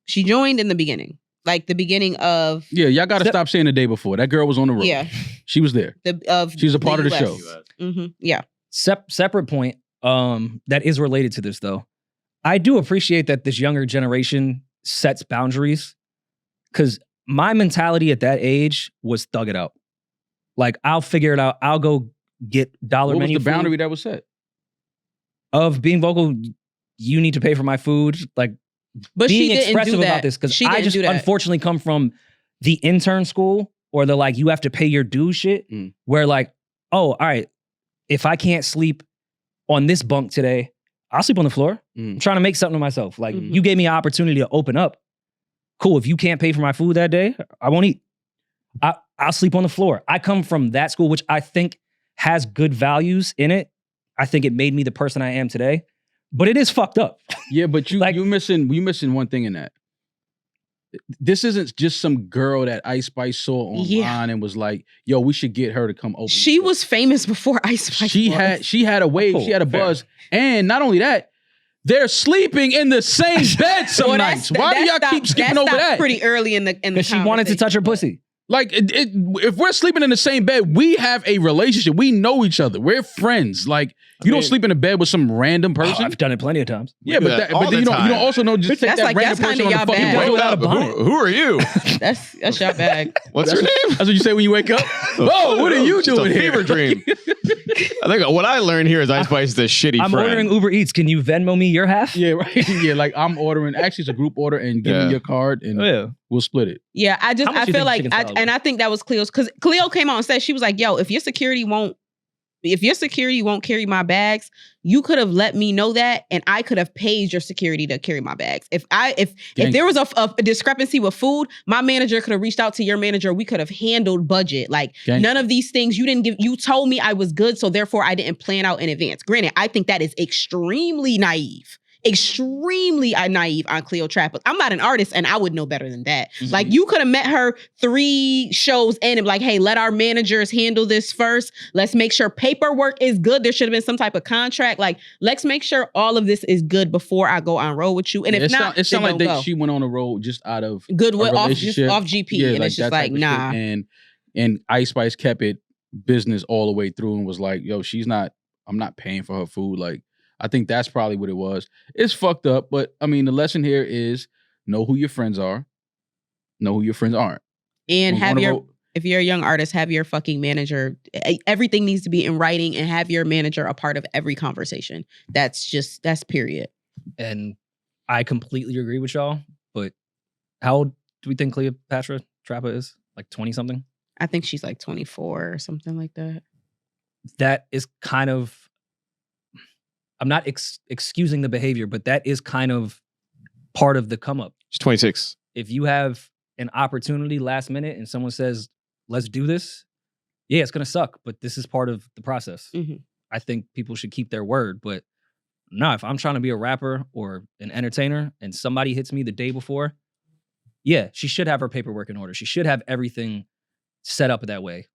She joined in the beginning. Like the beginning of... Yeah, y'all got to stop saying the day before. That girl was on the road. Yeah. She was there. She's a part of the show. Yeah. Separate point that is related to this, though. I do appreciate that this younger generation sets boundaries, because my mentality at that age was thug it out. Like, I'll figure it out. I'll go get dollar menu. What was the boundary that was set? Of being vocal, you need to pay for my food. Like, but being she expressive about this, because I just unfortunately come from the intern school, or the like, you have to pay your dues shit, where like, oh, all right, if I can't sleep on this bunk today, I'll sleep on the floor. I'm trying to make something of myself. Like, you gave me an opportunity to open up. Cool, if you can't pay for my food that day, I won't eat. I'll sleep on the floor. I come from that school, which I think has good values in it. I think it made me the person I am today. But it is fucked up. Yeah, but you missing one thing in that. This isn't just some girl that Ice Spice saw online and was like, "Yo, we should get her to come open." She was famous before Ice Spice. She had a wave. She had a buzz, and not only that, they're sleeping in the same bed some nights. Why do y'all keep skipping over that? Pretty early in the because she wanted to touch her pussy. Like, if we're sleeping in the same bed, we have a relationship. We know each other. We're friends. Like, you don't sleep in a bed with some random person. Oh, I've done it plenty of times. Yeah, but then you don't also know just take that random person on the fucking bed without a bonnet. Who are you? That's your bag. What's your name? That's what you say when you wake up. Oh, what are you doing here? Fever dream. I think what I learned here is Ice Spice is a shitty I'm friend. ordering Uber Eats. Can you Venmo me your half? Yeah, right. Yeah, like I'm ordering. Actually, it's a group order, and give me your card, and we'll split it. Yeah, I feel like, I think that was Cleo's, because Cleo came out and said, she was like, "Yo, if your security won't carry my bags, you could have let me know that, and I could have paid your security to carry my bags. If there was a discrepancy with food, my manager could have reached out to your manager. We could have handled budget. Like, none of these things you told me I was good, so therefore I didn't plan out in advance." Granted, I think that is extremely naive. extremely naive on Cleo Trappa. I'm not an artist and I would know better than that. Like you could have met her 3 shows in and be like, hey, let our managers handle this first. Let's make sure paperwork is good. There should have been some type of contract. Like, let's make sure all of this is good before I go on road with you. And if not, it sounds like she went on the road just out of goodwill, off GP. Yeah, and like it's just like, nah. And Ice Spice kept it business all the way through and was like, yo, I'm not paying for her food. Like, I think that's probably what it was. It's fucked up, but I mean, the lesson here is know who your friends are, know who your friends aren't. And if you're a young artist, have your fucking manager, everything needs to be in writing and have your manager a part of every conversation. That's period. And I completely agree with y'all, but how old do we think Cleopatra Trappa is? Like 20 something? I think she's like 24 or something like that. That is kind of, I'm not excusing the behavior, but that is kind of part of the come up. She's 26. If you have an opportunity last minute and someone says, let's do this, yeah, it's going to suck, but this is part of the process. I think people should keep their word, but if I'm trying to be a rapper or an entertainer and somebody hits me the day before, yeah, she should have her paperwork in order. She should have everything set up that way.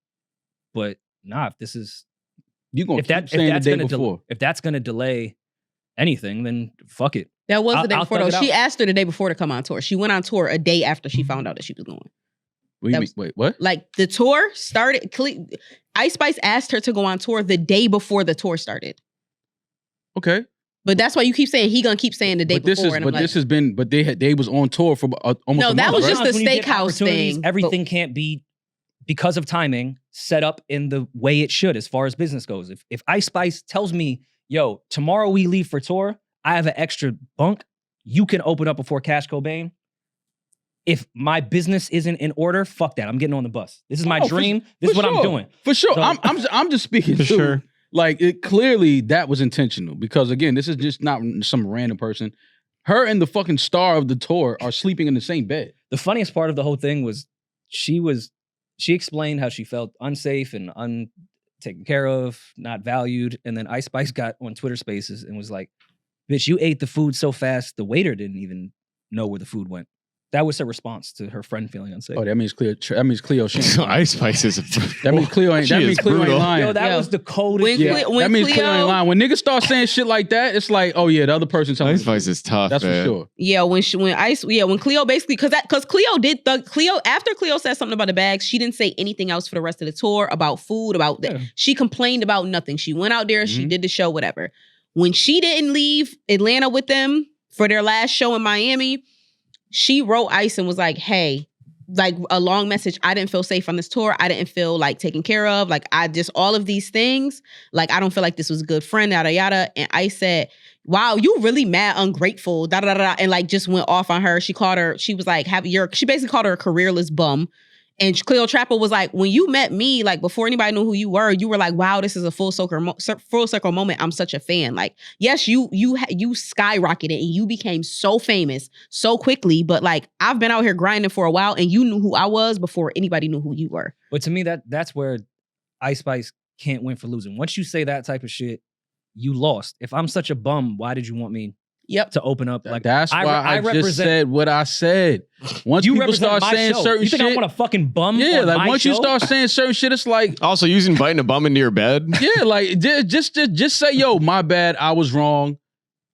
But if this is, if that's going to delay anything, then fuck it. That was the day before, though. She asked her the day before to come on tour. She went on tour a day after she found out that she was going. What do you mean? Wait, what? Like, the tour started, Ice Spice asked her to go on tour the day before the tour started. Okay. But that's why you keep saying he gonna keep saying the day before. They was on tour for almost a month. No, that was just the when steakhouse thing. Everything can't be, because of timing, set up in the way it should as far as business goes. If Ice Spice tells me, yo, tomorrow we leave for tour, I have an extra bunk, you can open up before Cash Cobain. If my business isn't in order, fuck that. I'm getting on the bus. This is my dream. This is what I'm doing. For sure. So, I'm just speaking for sure. Like, clearly that was intentional because, again, this is just not some random person. Her and the fucking star of the tour are sleeping in the same bed. The funniest part of the whole thing was she explained how she felt unsafe and untaken care of, not valued. And then Ice Spice got on Twitter Spaces and was like, bitch, you ate the food so fast, the waiter didn't even know where the food went. That was her response to her friend feeling unsafe. Oh, that means Cleo. So Ice Spice is. That means Cleo ain't. That means Cleo ain't lying. Yo, that was the coldest. That means Cleo ain't lying. When niggas start saying shit like that, it's like, oh yeah, the other person telling Ice Spice is tough. That's man. for sure. Yeah, when Cleo basically because Cleo after Cleo said something about the bags, she didn't say anything else for the rest of the tour about food She complained about nothing. She went out there, she did the show, whatever. When she didn't leave Atlanta with them for their last show in Miami, she wrote Ice and was like, hey, like a long message. I didn't feel safe on this tour. I didn't feel like taken care of. Like, I just, all of these things. Like, I don't feel like this was a good friend, yada, yada. And Ice said, wow, you really mad ungrateful, da, da, da, da. And like, just went off on her. She was like, she basically called her a careerless bum. And Cleo Trappa was like, when you met me, like before anybody knew who you were like, wow, this is a full circle moment. I'm such a fan. Like, yes, you skyrocketed and you became so famous so quickly. But like, I've been out here grinding for a while and you knew who I was before anybody knew who you were. But to me, that's where Ice Spice can't win for losing. Once you say that type of shit, you lost. If I'm such a bum, why did you want me to open up? Like, that's why I just said what I said. Once people start saying certain shit, you think I want a fucking bum? Yeah, like once you start saying certain shit, it's like also you inviting a bum into your bed. Yeah, like just say, yo, my bad, I was wrong.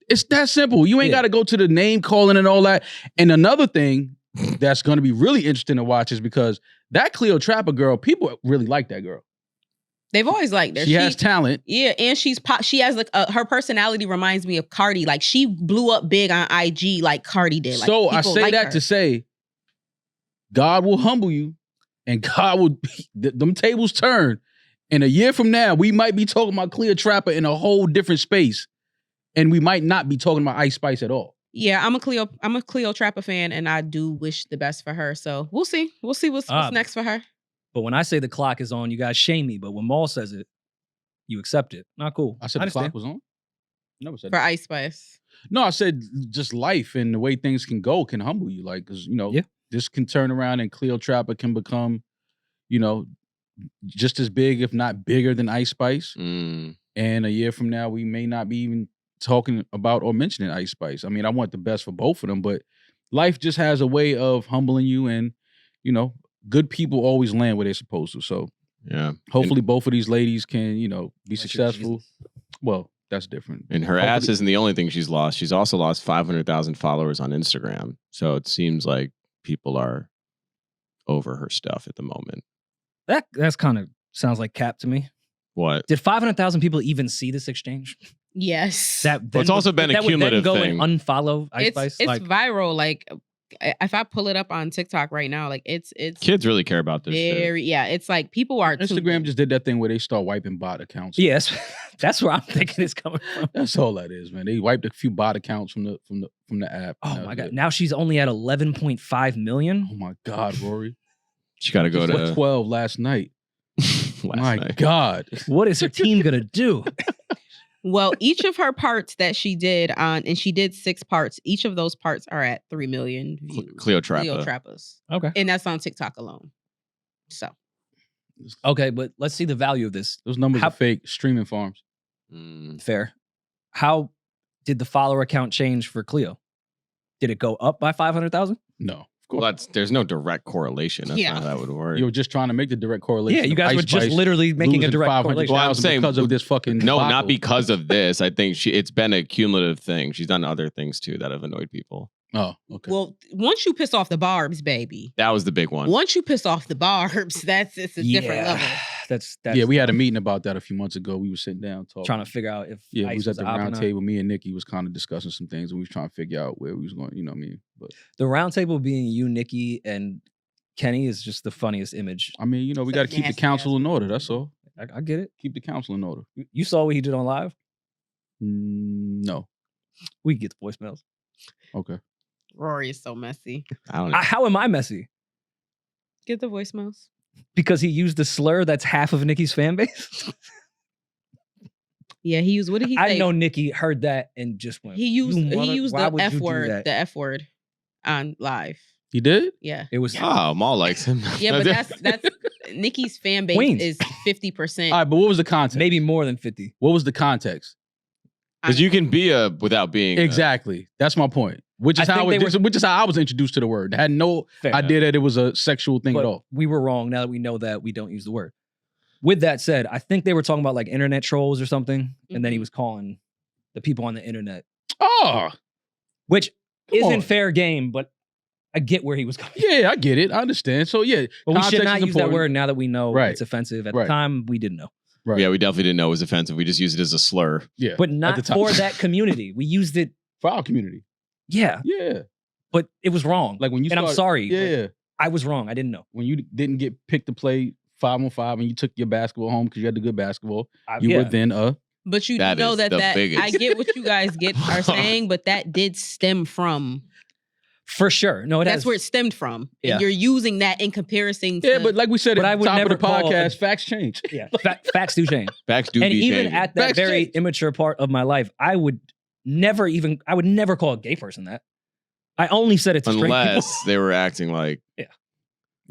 It's that simple. You ain't got to go to the name calling and all that. And another thing that's going to be really interesting to watch is because that Cleo Trappa girl, people really like that girl. They've always liked her. She has talent. Yeah, and she has like her personality reminds me of Cardi. Like, she blew up big on IG like Cardi did. Like, so I say that to say, God will humble you, and God will them tables turn. And a year from now, we might be talking about Cleo Trappa in a whole different space, and we might not be talking about Ice Spice at all. Yeah, I'm a Cleo Trappa fan, and I do wish the best for her. So we'll see. We'll see what's next for her. But when I say the clock is on, you guys shame me. But when Maul says it, you accept it. Not cool. I said the clock was on? Never said for Ice Spice. No, I said just life and the way things can go can humble you. Like, because, this can turn around and Cleo Trappa can become, just as big, if not bigger than Ice Spice. And a year from now, we may not be even talking about or mentioning Ice Spice. I mean, I want the best for both of them, but life just has a way of humbling you, and you know, good people always land where they're supposed to. So yeah, hopefully both of these ladies can, you know, be successful. Well, that's different. And her ass isn't the only thing she's lost. She's also lost 500,000 followers on Instagram. So it seems like people are over her stuff at the moment. That's kind of sounds like cap to me. What? Did 500,000 people even see this exchange? Yes. It's also been a cumulative go thing. And unfollow Ice Spice. It's viral. Like, if I pull it up on TikTok right now, like it's kids really care about this shit. Yeah, it's like people are Instagram just did that thing where they start wiping bot accounts. Yes, that's where I'm thinking it's coming from. That's all that is, man. They wiped a few bot accounts from the app. Oh my god! Now she's only at 11.5 million. Oh my god, Rory. She got to go to 12 last night. My god, what is her team gonna do? Well, each of her parts that she did and she did 6 parts. Each of those parts are at 3 million views. Cleo Trappa. Cleo Trappas. Okay. And that's on TikTok alone. So. Okay, but let's see the value of this. Those numbers are fake. Streaming farms. Fair. How did the follower count change for Cleo? Did it go up by 500,000? No. Well, there's no direct correlation. That's not how that would work. You were just trying to make the direct correlation. Yeah, you guys were just literally making a direct correlation. Well, I'm saying because of this fucking no, debacle. not because of this. I think it's been a cumulative thing. She's done other things too that have annoyed people. Oh, okay. Well, once you piss off the barbs, baby. That was the big one. Once you piss off the barbs, it's a different level. That's we had a meeting about that a few months ago. We were sitting down talking, trying to figure out if we was at the round table. Me and Nikki was kind of discussing some things, and we was trying to figure out where we was going. You know what I mean? But the round table being you, Nikki, and Kenny is just the funniest image. I mean, you know, we got to keep the council in order. That's all. I get it. Keep the council in order. You saw what he did on live? No. We can get the voicemails. Okay. Rory is so messy. I don't know. How am I messy? Get the voicemails. Because he used the slur that's half of Nikki's fan base? Yeah, he used, what did he say? I know Nikki heard that and just went. He used the F word, on live. He did? Yeah. It was. Oh, Maul likes him. Yeah, but that's Nikki's fan base Queens. is 50%. All right, but what was the context? Maybe more than 50. What was the context? Because you can be without being exactly. That's my point. Which is how I was introduced to the word. I had no idea that it was a sexual thing at all. We were wrong. Now that we know that, we don't use the word. With that said, I think they were talking about like internet trolls or something, and then he was calling the people on the internet. Oh, which isn't fair game, but I get where he was coming. Yeah, I get it. I understand. So yeah, but we should not use that word now that we know it's offensive. At the time, we didn't know. Right. Yeah, we definitely didn't know it was offensive. We just used it as a slur. Yeah, but not for that community. We used it for our community. Yeah. Yeah. But it was wrong. Like when you I'm sorry. Yeah. I was wrong. I didn't know. When you didn't get picked to play 5-on-5 and you took your basketball home because you had the good basketball, you were then But you know that I get what you guys are saying, but that did stem from. For sure. No, that's where it stemmed from. Yeah. And you're using that in comparison to... Yeah, but like we said at the top of the podcast, facts change. Yeah, facts do change. Facts do and be even changing. at that very immature part of my life, I would never call a gay person that. I only said it to straight people. Unless they were acting like... Yeah.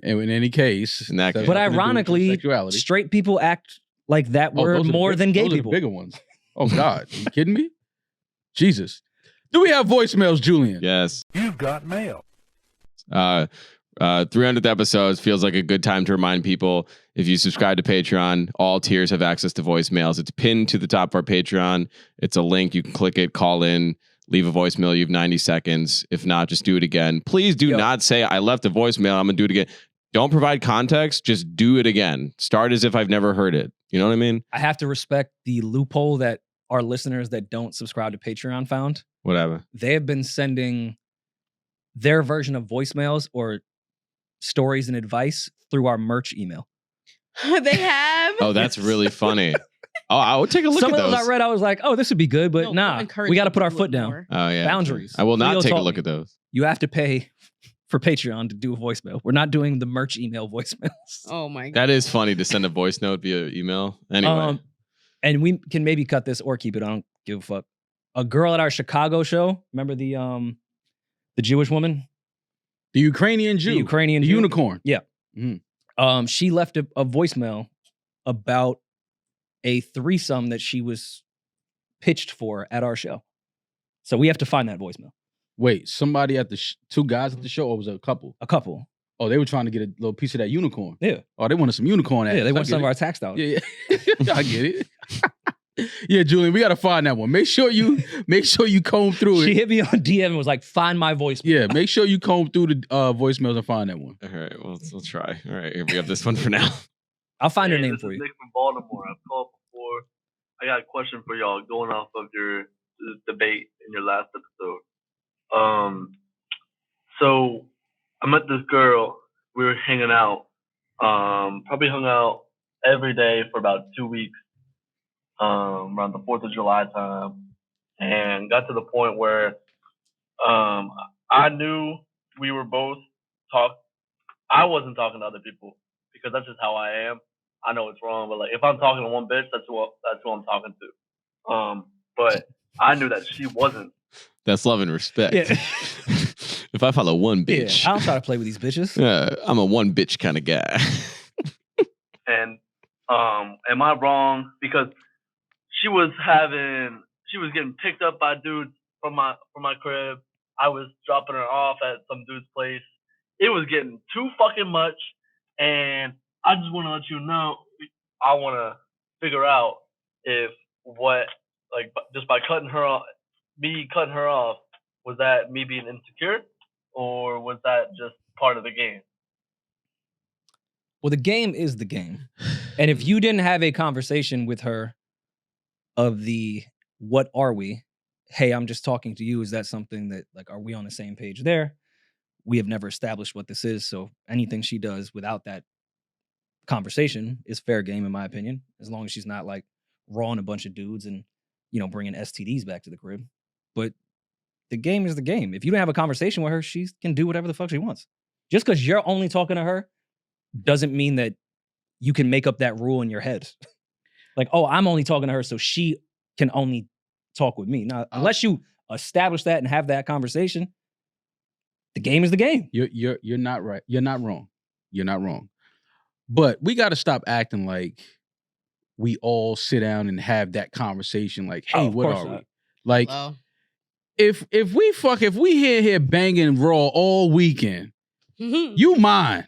And in any case... In that case. But ironically, straight people act like that word more than gay people. Those are the bigger ones. Oh, God. Are you kidding me? Jesus. Do we have voicemails, Julian? Yes. You've got mail. 300th episodes feels like a good time to remind people, if you subscribe to Patreon, all tiers have access to voicemails. It's pinned to the top of our Patreon. It's a link. You can click it, call in, leave a voicemail. You have 90 seconds. If not, just do it again. Please do not say, I left a voicemail, I'm going to do it again. Don't provide context. Just do it again. Start as if I've never heard it. You know what I mean? I have to respect the loophole that our listeners that don't subscribe to Patreon found. Whatever. They have been sending their version of voicemails or stories and advice through our merch email. They have? Oh, that's really funny. Oh, I would take a look at those. Some of those I read, I was like, oh, this would be good, but we got to put our foot down. Oh, yeah. Boundaries. I will not take a look at those. You have to pay for Patreon to do a voicemail. We're not doing the merch email voicemails. Oh, my God. That is funny to send a voice note via email. Anyway. And we can maybe cut this or keep it. I don't give a fuck. A girl at our Chicago show, remember the Jewish woman? The Ukrainian Jew. The Ukrainian Jew. Unicorn. Yeah. Mm-hmm. She left a voicemail about a threesome that she was pitched for at our show. So we have to find that voicemail. Wait, somebody at the two guys at the show, or was it a couple? A couple. Oh, they were trying to get a little piece of that unicorn. Yeah. Oh, they wanted some unicorn ass. Yeah, they want some of our tax dollars. Yeah. I get it. Yeah, Julian, we gotta find that one. Make sure you comb through it. She hit me on DM and was like, "Find my voicemail." Yeah, make sure you comb through the voicemails and find that one. All right, well, we'll try. All right, here we have this one for now. I'll find her name for you. Nick from Baltimore. I've called before. I got a question for y'all going off of your debate in your last episode. So I met this girl. We were hanging out. Probably hung out every day for about 2 weeks. Around the 4th of July time, and got to the point where I knew we were both I wasn't talking to other people because that's just how I am. I know it's wrong, but like if I'm talking to one bitch, that's who I'm talking to. But I knew that she wasn't. That's love and respect. Yeah. If I follow one bitch, I don't try to play with these bitches. I'm a one bitch kind of guy. And am I wrong? Because she was getting picked up by dudes from my crib. I was dropping her off at some dude's place. It was getting too fucking much, and I just want to let you know. I want to figure out if just by cutting her off, was that me being insecure, or was that just part of the game? Well, the game is the game, and if you didn't have a conversation with her of the what are we? Hey, I'm just talking to you. Is that something that, like, are we on the same page there? We have never established what this is. So anything she does without that conversation is fair game, in my opinion, as long as she's not like rawing a bunch of dudes and, bringing STDs back to the crib. But the game is the game. If you don't have a conversation with her, she can do whatever the fuck she wants. Just because you're only talking to her doesn't mean that you can make up that rule in your head. Like, oh, I'm only talking to her, so she can only talk with me. Now, unless you establish that and have that conversation, the game is the game. You're not right. You're not wrong. You're not wrong. But we got to stop acting like we all sit down and have that conversation. Like, hey, what are we? Like, if we here banging raw all weekend, you mind.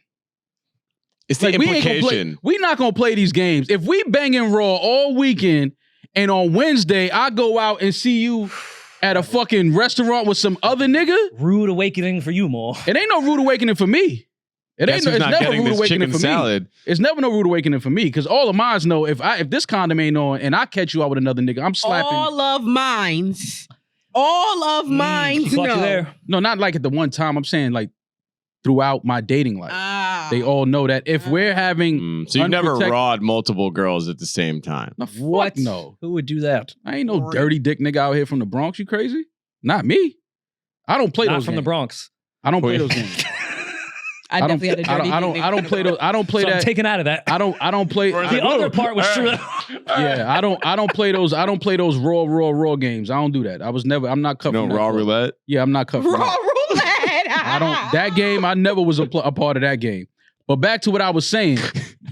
It's the implication. We not gonna play these games. If we banging raw all weekend, and on Wednesday I go out and see you at a fucking restaurant with some other nigga, rude awakening for you, Maul. It ain't no rude awakening for me. It's never rude awakening for me. It's never no rude awakening for me because all of mine know if this condom ain't on and I catch you out with another nigga, I'm slapping. All of mines. All of mine. No, not like at the one time. I'm saying like throughout my dating life. They all know that if we're having so you've never rawed multiple girls at the same time. No, what? No. Who would do that? I ain't no dirty dick nigga out here from the Bronx. You crazy? Not me. I don't play those from games. the Bronx. I don't play those games. I definitely had a dirty I don't play those. I don't play so that. I'm taking out of that. I don't play. The other part was true. Yeah, I don't play those. I don't play those raw games. I don't do that. I'm not cut. No raw roulette. Yeah, I'm not cut. Raw roulette. I don't. That game. I never was a part of that game. But back to what I was saying.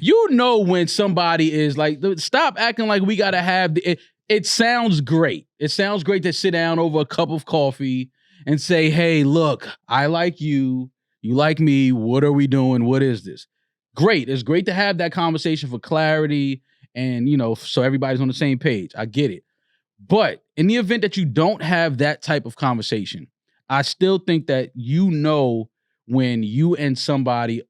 When somebody is like, stop acting like we gotta have the. It sounds great. It sounds great to sit down over a cup of coffee and say, "Hey, look, I like you. You like me. What are we doing? What is this?" Great. It's great to have that conversation for clarity and, so everybody's on the same page. I get it. But in the event that you don't have that type of conversation, I still think that when you and somebody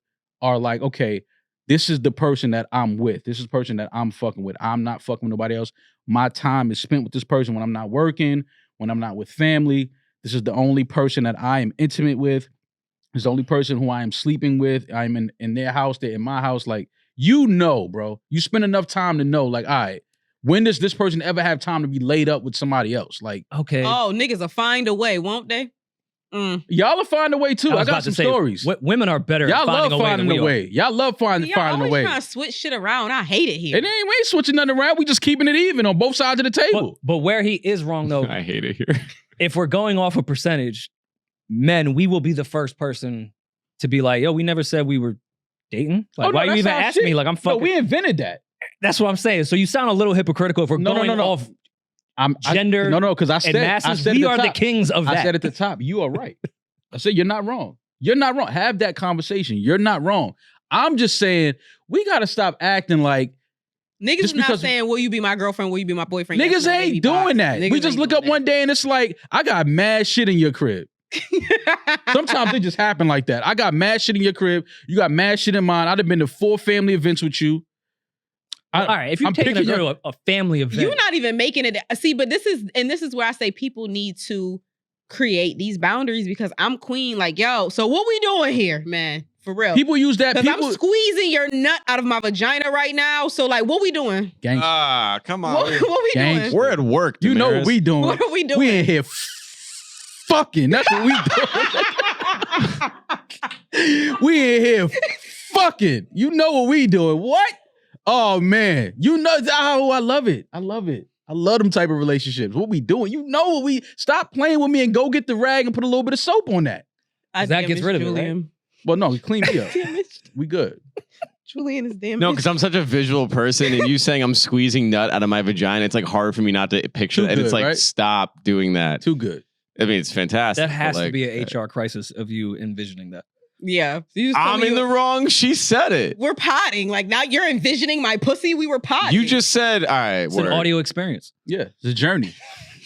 are like, okay, this is the person that I'm with. This is the person that I'm fucking with. I'm not fucking with nobody else. My time is spent with this person when I'm not working, when I'm not with family. This is the only person that I am intimate with. It's the only person who I am sleeping with. I'm in their house. They're in my house. Like, bro. You spend enough time to know, like, all right, when does this person ever have time to be laid up with somebody else? Like, okay. Oh, niggas will find a way, won't they? Y'all will find a way too. I got some stories. Women are better. Y'all at love finding a way. Y'all love finding a way. Y'all always trying to switch shit around. I hate it here. We ain't switching nothing around. We just keeping it even on both sides of the table. But where he is wrong though, I hate it here. If we're going off a percentage, men, we will be the first person to be like, yo, we never said we were dating. Like, why you even ask me? Like, I'm fucking. No, we invented that. That's what I'm saying. So you sound a little hypocritical if we're going off gender. No, because I said we are the kings of that. I said at the top, you are right. I said you're not wrong. You're not wrong. Have that conversation. You're not wrong. I'm just saying we got to stop acting like niggas is not saying, will you be my girlfriend? Will you be my boyfriend? Niggas ain't doing that. We just look up one day and it's like, I got mad shit in your crib. Sometimes it just happen like that. I got mad shit in your crib. You got mad shit in mine. I'd have been to 4 family events with you. All right, if you're taking a girl to a family event. You're not even making it. See, but this is where I say people need to create these boundaries because I'm queen. Like, yo, so what we doing here, man? For real. People use that. Because I'm squeezing your nut out of my vagina right now. So, like, what we doing? Gangster. Come on. What we doing? We're at work, Demaris. You know what we doing. What are we doing? We in here fucking. That's what we doing. We in here fucking. You know what we doing. What? Oh, man. You know. Oh, I love it. I love it. I love them type of relationships. What we doing? You know what we... Stop playing with me and go get the rag and put a little bit of soap on that. That gets rid of it, right? Well, no, he cleaned me up. We good. Julian is damaged. No, because I'm such a visual person, and you saying I'm squeezing nut out of my vagina, it's like hard for me not to picture that. And it's like, stop doing that. Too good. I mean, it's fantastic. That has to be an HR crisis of you envisioning that. Yeah. I'm in the wrong. She said it. We're potting. Like, now you're envisioning my pussy. We were potting. You just said, all right. It's an audio experience. Yeah, it's a journey.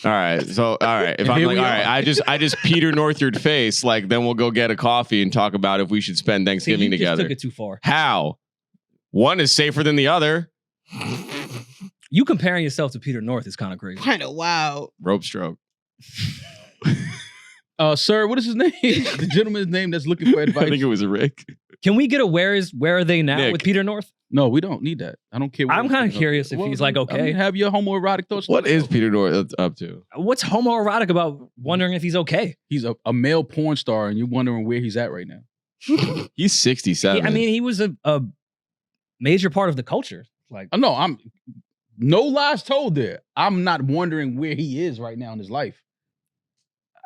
All right. So, all right. If I'm like, all right, I just Peter North your face, like, then we'll go get a coffee and talk about if we should spend Thanksgiving together. You took it too far. How? One is safer than the other. You comparing yourself to Peter North is kind of crazy. Kind of wild. Rope stroke. Sir, what is his name? The gentleman's name that's looking for advice. I think it was Rick. Can we get a where are they now Nick. with Peter North? No, we don't need that. I don't care. I'm kind of curious if he's like, okay. Have your homoerotic thoughts. What is Peter North up to? What's homoerotic about wondering if he's okay? He's a male porn star and you're wondering where he's at right now. He's 67. I mean, he was a major part of the culture. Like, no, I'm no lies told there. I'm not wondering where he is right now in his life.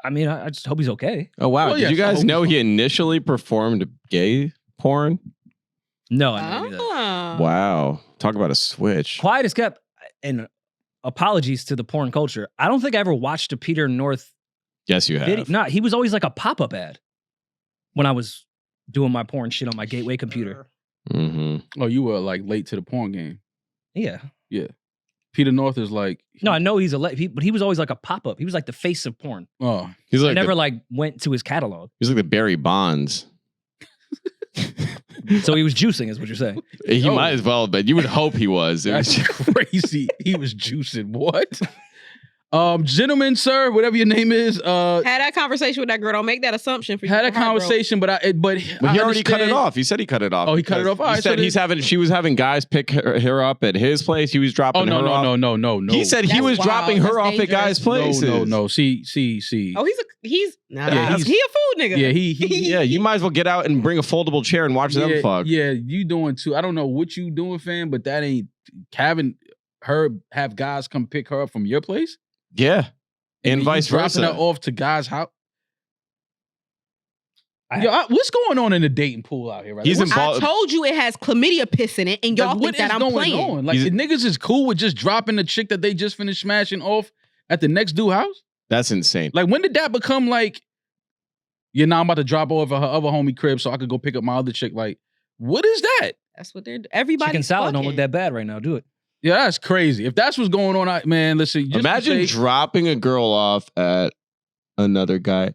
I mean, I just hope he's okay. Oh, wow. Well, Did yes, you guys I know hope he initially performed gay porn? No, I didn't do that. Wow. Talk about a switch. Quiet as kept, and apologies to the porn culture. I don't think I ever watched a Peter North Yes, you have. video. No, he was always like a pop-up ad when I was doing my porn shit on my gateway computer. Mm-hmm. Oh, you were like late to the porn game. Yeah. Yeah. Peter North is like... No, I know he's but he was always like a pop-up. He was like the face of porn. Oh. He's like I never went to his catalog. He's like the Barry Bonds. So he was juicing, is what you're saying. He might as well, but you would hope he was. That's crazy. He was juicing. What? Gentlemen, sir, whatever your name is. Had that conversation with that girl. Don't make that assumption for you. Had a conversation, but he already cut it off. He said he cut it off. Oh, he cut it off. All he said she was having guys pick her up at his place. He was dropping her off. No. He said he was dropping her off at guys' places. No. See. Oh, he's he a food nigga. Yeah, yeah, you might as well get out and bring a foldable chair and watch them fuck. Yeah, you doing too. I don't know what you doing, fam, but that ain't having her have guys come pick her up from your place. Yeah. And vice versa. Dropping her off to guys' house. What's going on in the dating pool out here? Right? I told you it has chlamydia piss in it, and y'all think that I'm playing. On? Like, the niggas is cool with just dropping the chick that they just finished smashing off at the next dude house? That's insane. Like, when did that become like, I'm about to drop over her other homie crib so I could go pick up my other chick? Like, what is that? That's what they're everybody. Chicken salad don't look that bad right now. Do it. Yeah, that's crazy. If that's what's going on, man, listen. Just imagine dropping a girl off at another guy.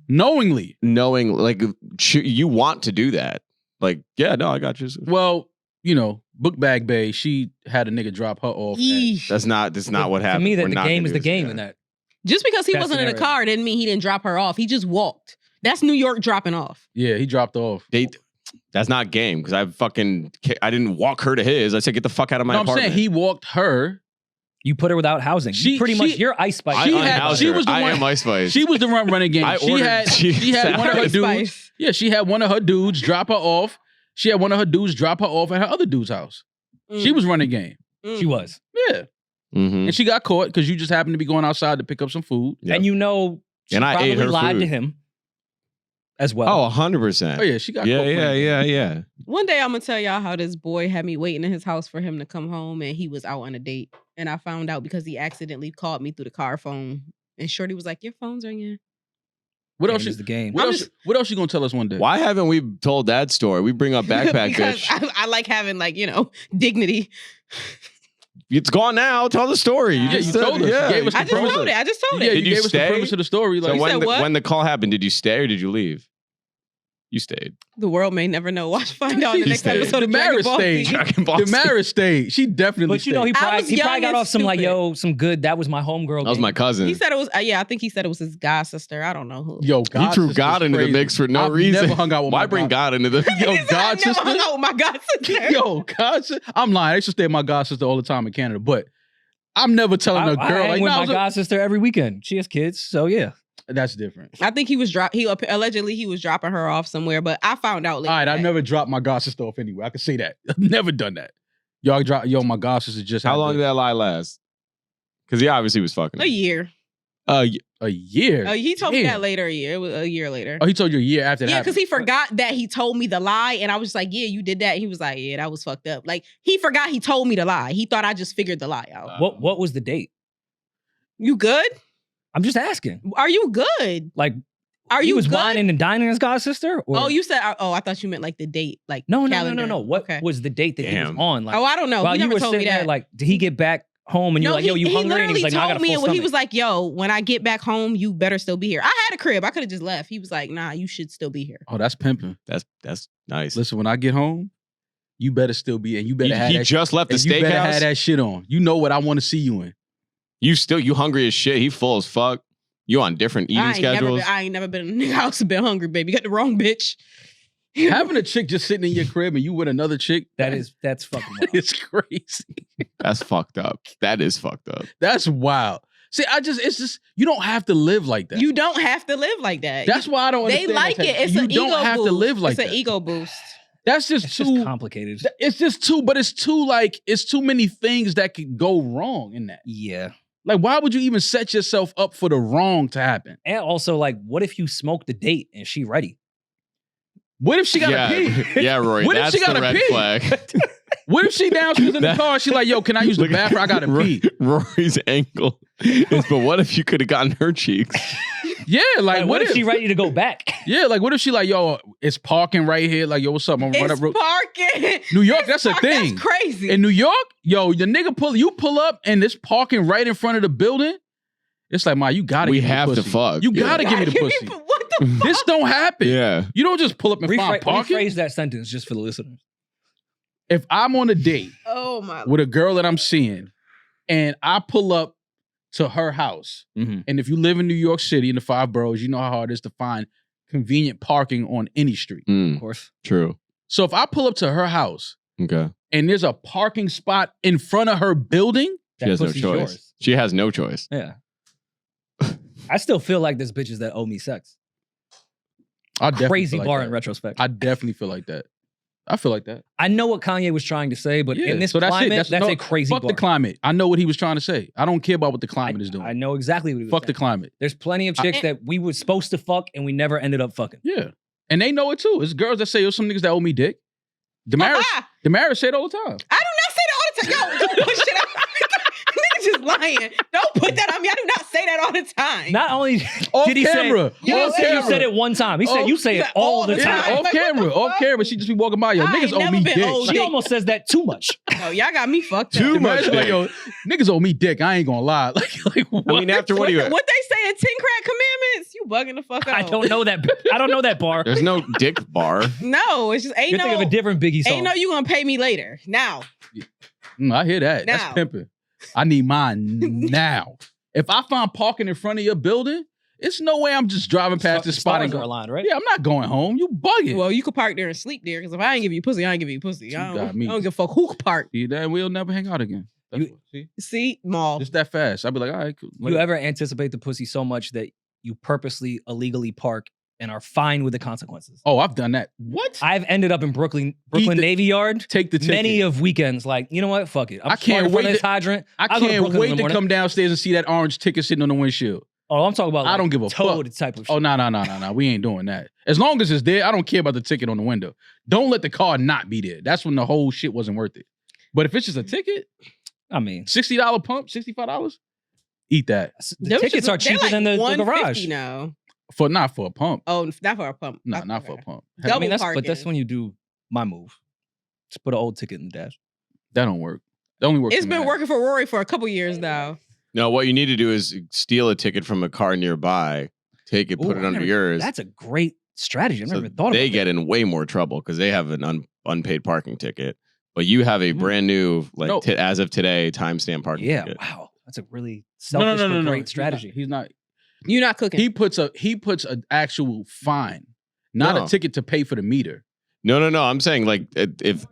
Knowing, like, you want to do that. Like, yeah, no, I got you. Well, Book Bag Bay, she had a nigga drop her off. That's not what happened. To me, the game is the game in that. Just because he wasn't in a car didn't mean he didn't drop her off. He just walked. That's New York dropping off. Yeah, he dropped off. That's not game because I didn't walk her to his. I said, get the fuck out of my apartment. I'm saying he walked her. You put her without housing. You're Ice Spice. She am Ice Spice. She was the running game. She had one of her dudes. Yeah, she had one of her dudes drop her off. She had one of her dudes drop her off at her other dude's house. She was running game. She was. Yeah. And she got caught because you just happened to be going outside to pick up some food. And she I ate her lied food. to him as well. Oh, 100%. Oh, yeah, she got caught. One day I'm going to tell y'all how this boy had me waiting in his house for him to come home and he was out on a date. And I found out because he accidentally called me through the car phone. And Shorty was like, your phone's ringing. What else is the game? What else you gonna tell us one day? Why haven't we told that story? We bring up backpack because bitch. I like having like, dignity. It's gone now. Tell the story. You told us. Yeah. You gave us I just told it. I just told Yeah, it. you gave us the premise of the story. So Like, when the call happened, did you stay or did you leave? You stayed. The world may never know. Watch, find out in the He next stayed. episode of Dragon Demaris Ball stayed. Z. Dragon Ball Z. Demaris stayed. She definitely But stayed. he I probably was young got and off some like, stupid. some good. That was my homegirl. That was my cousin. He said it was, I think he said it was his god sister. I don't know who. Yo, He God threw sister's God into the crazy. mix for no I've reason. never hung out with Why my bring God into the Yo, He said, God I never sister. hung out with my god sister. Yo, God sister. I'm lying. I used to stay with my God sister all the time in Canada, but I'm never telling a I girl hang like, with nah, my god sister every weekend. She has kids, so yeah. that's different. I think he was allegedly he was dropping her off somewhere, but I found out later. All right, I've that- never dropped my god sister off anywhere. I can say that. I've never done that. My god sister just How had long to- did that lie last? Because he obviously was fucking. a year. a year. He told me Damn. that later. It was a year later. Oh, he told you a year after that. Yeah, because he forgot that he told me the lie, and I was like, "Yeah, you did that." He was like, "Yeah, that was fucked up." Like he forgot he told me the lie. He thought I just figured the lie out. What was the date? You good? I'm just asking. Are you good? Like, Are he you was good? whining and dining his god sister? Or? Oh, you said. Oh, I thought you meant like the date, like no. calendar. What Okay. was the date that he was Damn. on? Like, Oh, I don't know. while He you never were told sitting me that. there, like, did he get back home and you're like, yo, you hungry? And he was like, no, I got a full told me stomach. he was like, yo, when I get back home, you better still be here. I had a crib. I could have just left. He was like, nah, you should still be here. Oh, that's pimping. That's nice. Listen, when I get home, you better still be, and you better have He that. just left the and you better have steakhouse. that shit on. You know what I want to see you in. You hungry as shit. He full as fuck. You on different eating schedules. I ain't never been in a nigga house and been hungry, baby. You got the wrong bitch. Having a chick just sitting in your crib and you with another chick, That's fucking wild. it's crazy. That's fucked up. That is fucked up. That's wild. See, it's just you don't have to live like that. You don't have to live like that. That's why I don't They understand. like that it. type- It's you an ego don't have boost. to live like it's that. an ego boost. That's just It's too just complicated. It's just too, but it's too many things that could go wrong in that. Yeah. Like, why would you even set yourself up for the wrong to happen? And also, like, what if you smoke the date and she ready? What if she got to pee? Yeah, Rory. What if That's she gotta the red pee? flag. What if she downstairs in the That- car? She like, yo, can I use the Look at bathroom? I gotta pee. Rory's angle is, but what if you could have gotten her cheeks? Yeah, like, Like, what if she ready to go back? Yeah, like, what if she like, yo, it's parking right here? Like, yo, what's up? I'm It's right up. parking. New York, It's that's a parking. thing. That's crazy. In New York, yo, the nigga pull up and it's parking right in front of the building. It's like, ma, you gotta We give me the have to pussy. fuck. You Yeah. gotta give me the pussy. What the fuck? This don't happen. Yeah. You don't just pull up and find parking. Rephrase that sentence just for the listeners. If I'm on a date Oh my. with a girl that I'm seeing and I pull up to her house, Mm-hmm. and if you live in New York City in the 5 boroughs, you know how hard it is to find convenient parking on any street. Of course. True. So if I pull up to her house Okay. and there's a parking spot in front of her building, She has no pussy's choice. yours. She has no choice. Yeah. I still feel like there's bitches that owe me sex. I definitely Crazy feel like bar that. in retrospect. I definitely feel like that. I feel like that. I know what Kanye was trying to say, but Yeah, in this so that's it. climate, that's no, a crazy Fuck bar. the climate. I know what he was trying to say. I don't care about what the climate is doing. I know exactly what he was Fuck the saying. climate. There's plenty of chicks that we were supposed to fuck and we never ended up fucking. Yeah. And they know it too. It's girls that say, yo, some niggas that owe me dick. Demaris say it all the time. I do not say that all the time. Yo, don't push it out. Niggas just lying. Don't put that on me. I do not say that all the time. Not only Off did he camera. say, he didn't Off say you camera. said it one time. He said you say he it said all all the the time. time. Off Like, camera. what the Off fuck? camera. She just be walking by. Yo, I niggas ain't owe never me been dick. owed She dick. almost says that too much. Oh, y'all got me fucked Too up. much. Demaris like, yo, niggas owe me dick. I ain't gonna lie. Like what? I mean, after what do you? What they say in 10 crack commandments? You bugging the fuck out. I don't know that. I don't know that bar. There's no dick bar. No, it's just ain't You no. think of a different Biggie song. Ain't no you gonna pay me later. Now. I hear that. Now. That's pimping. I need mine now. If I find parking in front of your building, it's no way I'm just driving past this spot and Stars are going, aligned, right? yeah, I'm not going home. You bugging. Well, you could park there and sleep there because if I ain't give you pussy, I ain't give you pussy. I You got me. don't give a fuck who could park. See that? We'll never hang out again. That's You- what- see? See, mall. Just that fast. I'd be like, all right, cool. You ever anticipate the pussy so much that you purposely illegally park and are fine with the consequences? Oh, I've done that. What? I've ended up in Brooklyn the- Navy Yard Take the ticket. many of weekends. Like, you know what? Fuck it. I'm I can't parked in front wait of this to- hydrant. I I'll go to can't Brooklyn in wait the to morning. come downstairs and see that orange ticket sitting on the windshield. Oh, I'm talking about. I Like, don't give a toad fuck. type of shit. Oh, no. We ain't doing that. As long as it's there, I don't care about the ticket on the window. Don't let the car not be there. That's when the whole shit wasn't worth it. But if it's just a ticket, I mean, $60 pump, $65. Eat that. The tickets are cheaper than the garage. Now. Not for a pump. Oh, not for a pump. No, not for a pump. Double but that's when you do my move. Just put an old ticket in the dash. That don't work. That only works. It's been working for Rory for a couple years now. No, what you need to do is steal a ticket from a car nearby, take it, put it under yours. That's a great strategy. I've never thought about it. They get in way more trouble because they have an unpaid parking ticket, but you have a brand new, as of today, timestamp parking ticket. Yeah, wow. That's a really selfish but great strategy. He's not. You're not cooking. He puts an actual fine, not a ticket to pay for the meter. No. I'm saying like if.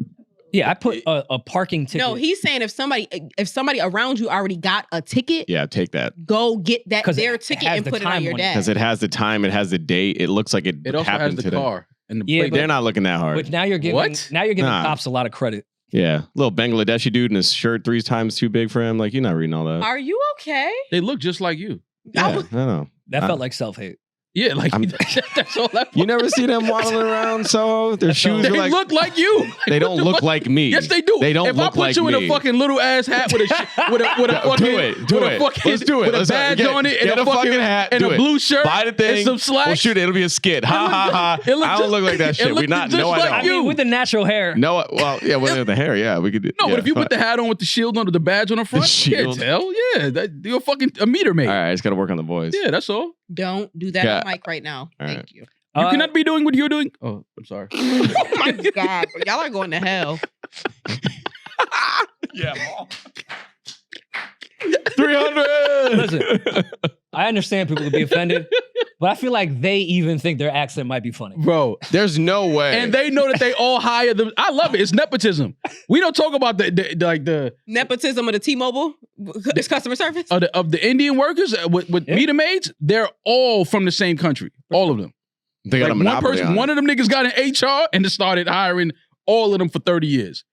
Yeah, I put a parking ticket. No, he's saying if somebody around you already got a ticket, take that. Go get their ticket and put it on your dash. Because it has the time, it has the date. It looks like it also happened has the today. Car and the plate. They're not looking that hard. But now you're giving cops a lot of credit. Yeah, little Bangladeshi dude in his shirt 3 times too big for him. Like, you're not reading all that. Are you okay? They look just like you. Yeah, I know. That felt like self-hate. Yeah, like that's all that. You never see them waddling around, so their shoes they are look like you. They don't look like me. Yes, they do. They don't if look I put like you in me. a fucking little ass hat with a fucking do it. Let's do it. With a badge on it and a fucking hat and a blue shirt. Buy the thing. And some slacks. Well, shoot, it'll be a skit. Ha ha ha. I don't look like that shit. We not. No, I don't. I mean, with the natural hair. No, well, yeah, with the hair, yeah, we could do. No, but if you put the hat on with the shield under the badge on the front, you can't tell. Yeah, you're fucking a meter mate. All right, I just got to work on the voice. Yeah, that's all. Don't do that on mic right now. Thank you. You cannot be doing what you're doing. Oh, I'm sorry. Oh my God. Y'all are going to hell. Yeah. 300. Listen, I understand people could be offended, but I feel like they even think their accent might be funny. Bro, there's no way. And they know that they all hire them. I love it. It's nepotism. We don't talk about the nepotism of the T-Mobile. It's customer service of the Indian workers with meter maids. They're all from the same country. All of them. They got a monopoly on it. One of them niggas got an HR and just started hiring all of them for 30 years.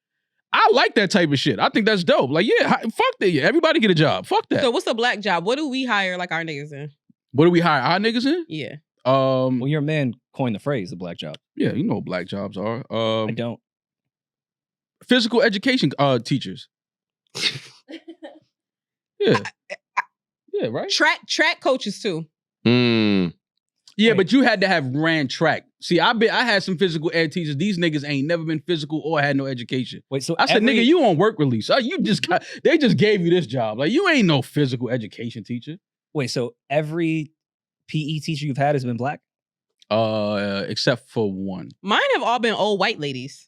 I like that type of shit. I think that's dope. Like, yeah, fuck that. Yeah, everybody get a job. Fuck that. So what's a black job? What do we hire like our niggas in? What do we hire our niggas in? Yeah. Well, your man coined the phrase, the black job. Yeah, you know what black jobs are. I don't. Physical education teachers. Yeah. Yeah, right? Track coaches too. Yeah, but you had to have ran track. See, I had some physical ed teachers. These niggas ain't never been physical or had no education. Wait, so I said, nigga, you on work release. They just gave you this job. Like, you ain't no physical education teacher. Wait, so every PE teacher you've had has been black? Except for one. Mine have all been old white ladies.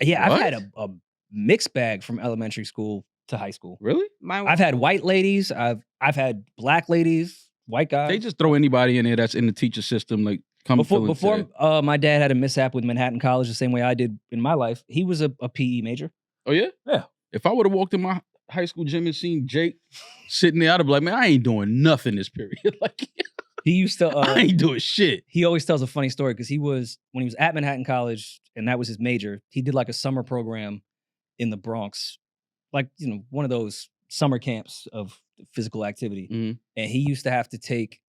Yeah, I've had a mixed bag from elementary school to high school. Really? I've had white ladies. I've had black ladies. White guys. They just throw anybody in there that's in the teacher system. Like, before my dad had a mishap with Manhattan College, the same way I did in my life. He was a PE major. Oh yeah, yeah. If I would have walked in my high school gym and seen Jake sitting there, I'd have been like, man, I ain't doing nothing this period. Like, he used to. I ain't doing shit. He always tells a funny story because when he was at Manhattan College and that was his major. He did like a summer program in the Bronx, like one of those summer camps of physical activity. Mm-hmm. And he used to have to take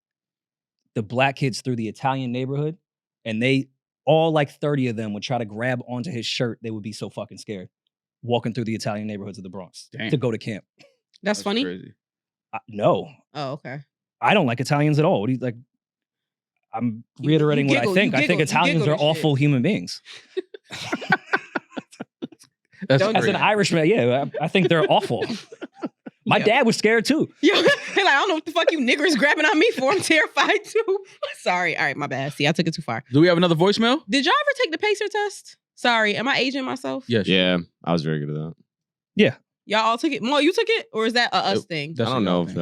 the black kids through the Italian neighborhood, and they all like 30 of them would try to grab onto his shirt. They would be so fucking scared walking through the Italian neighborhoods of the Bronx to go to camp. That's funny. Crazy. No. Oh, okay. I don't like Italians at all. What do you like? I'm reiterating what I think. I think Italians are awful human beings. As an Irishman, yeah, I think they're awful. My dad was scared too. Yo, like, I don't know what the fuck you niggers grabbing on me for. I'm terrified too. Sorry. All right, my bad. See, I took it too far. Do we have another voicemail? Did y'all ever take the Pacer test? Sorry, am I aging myself? Yes. Yeah, I was very good at that. Yeah. Y'all all took it? Mo, you took it? Or is that a us thing? I don't know if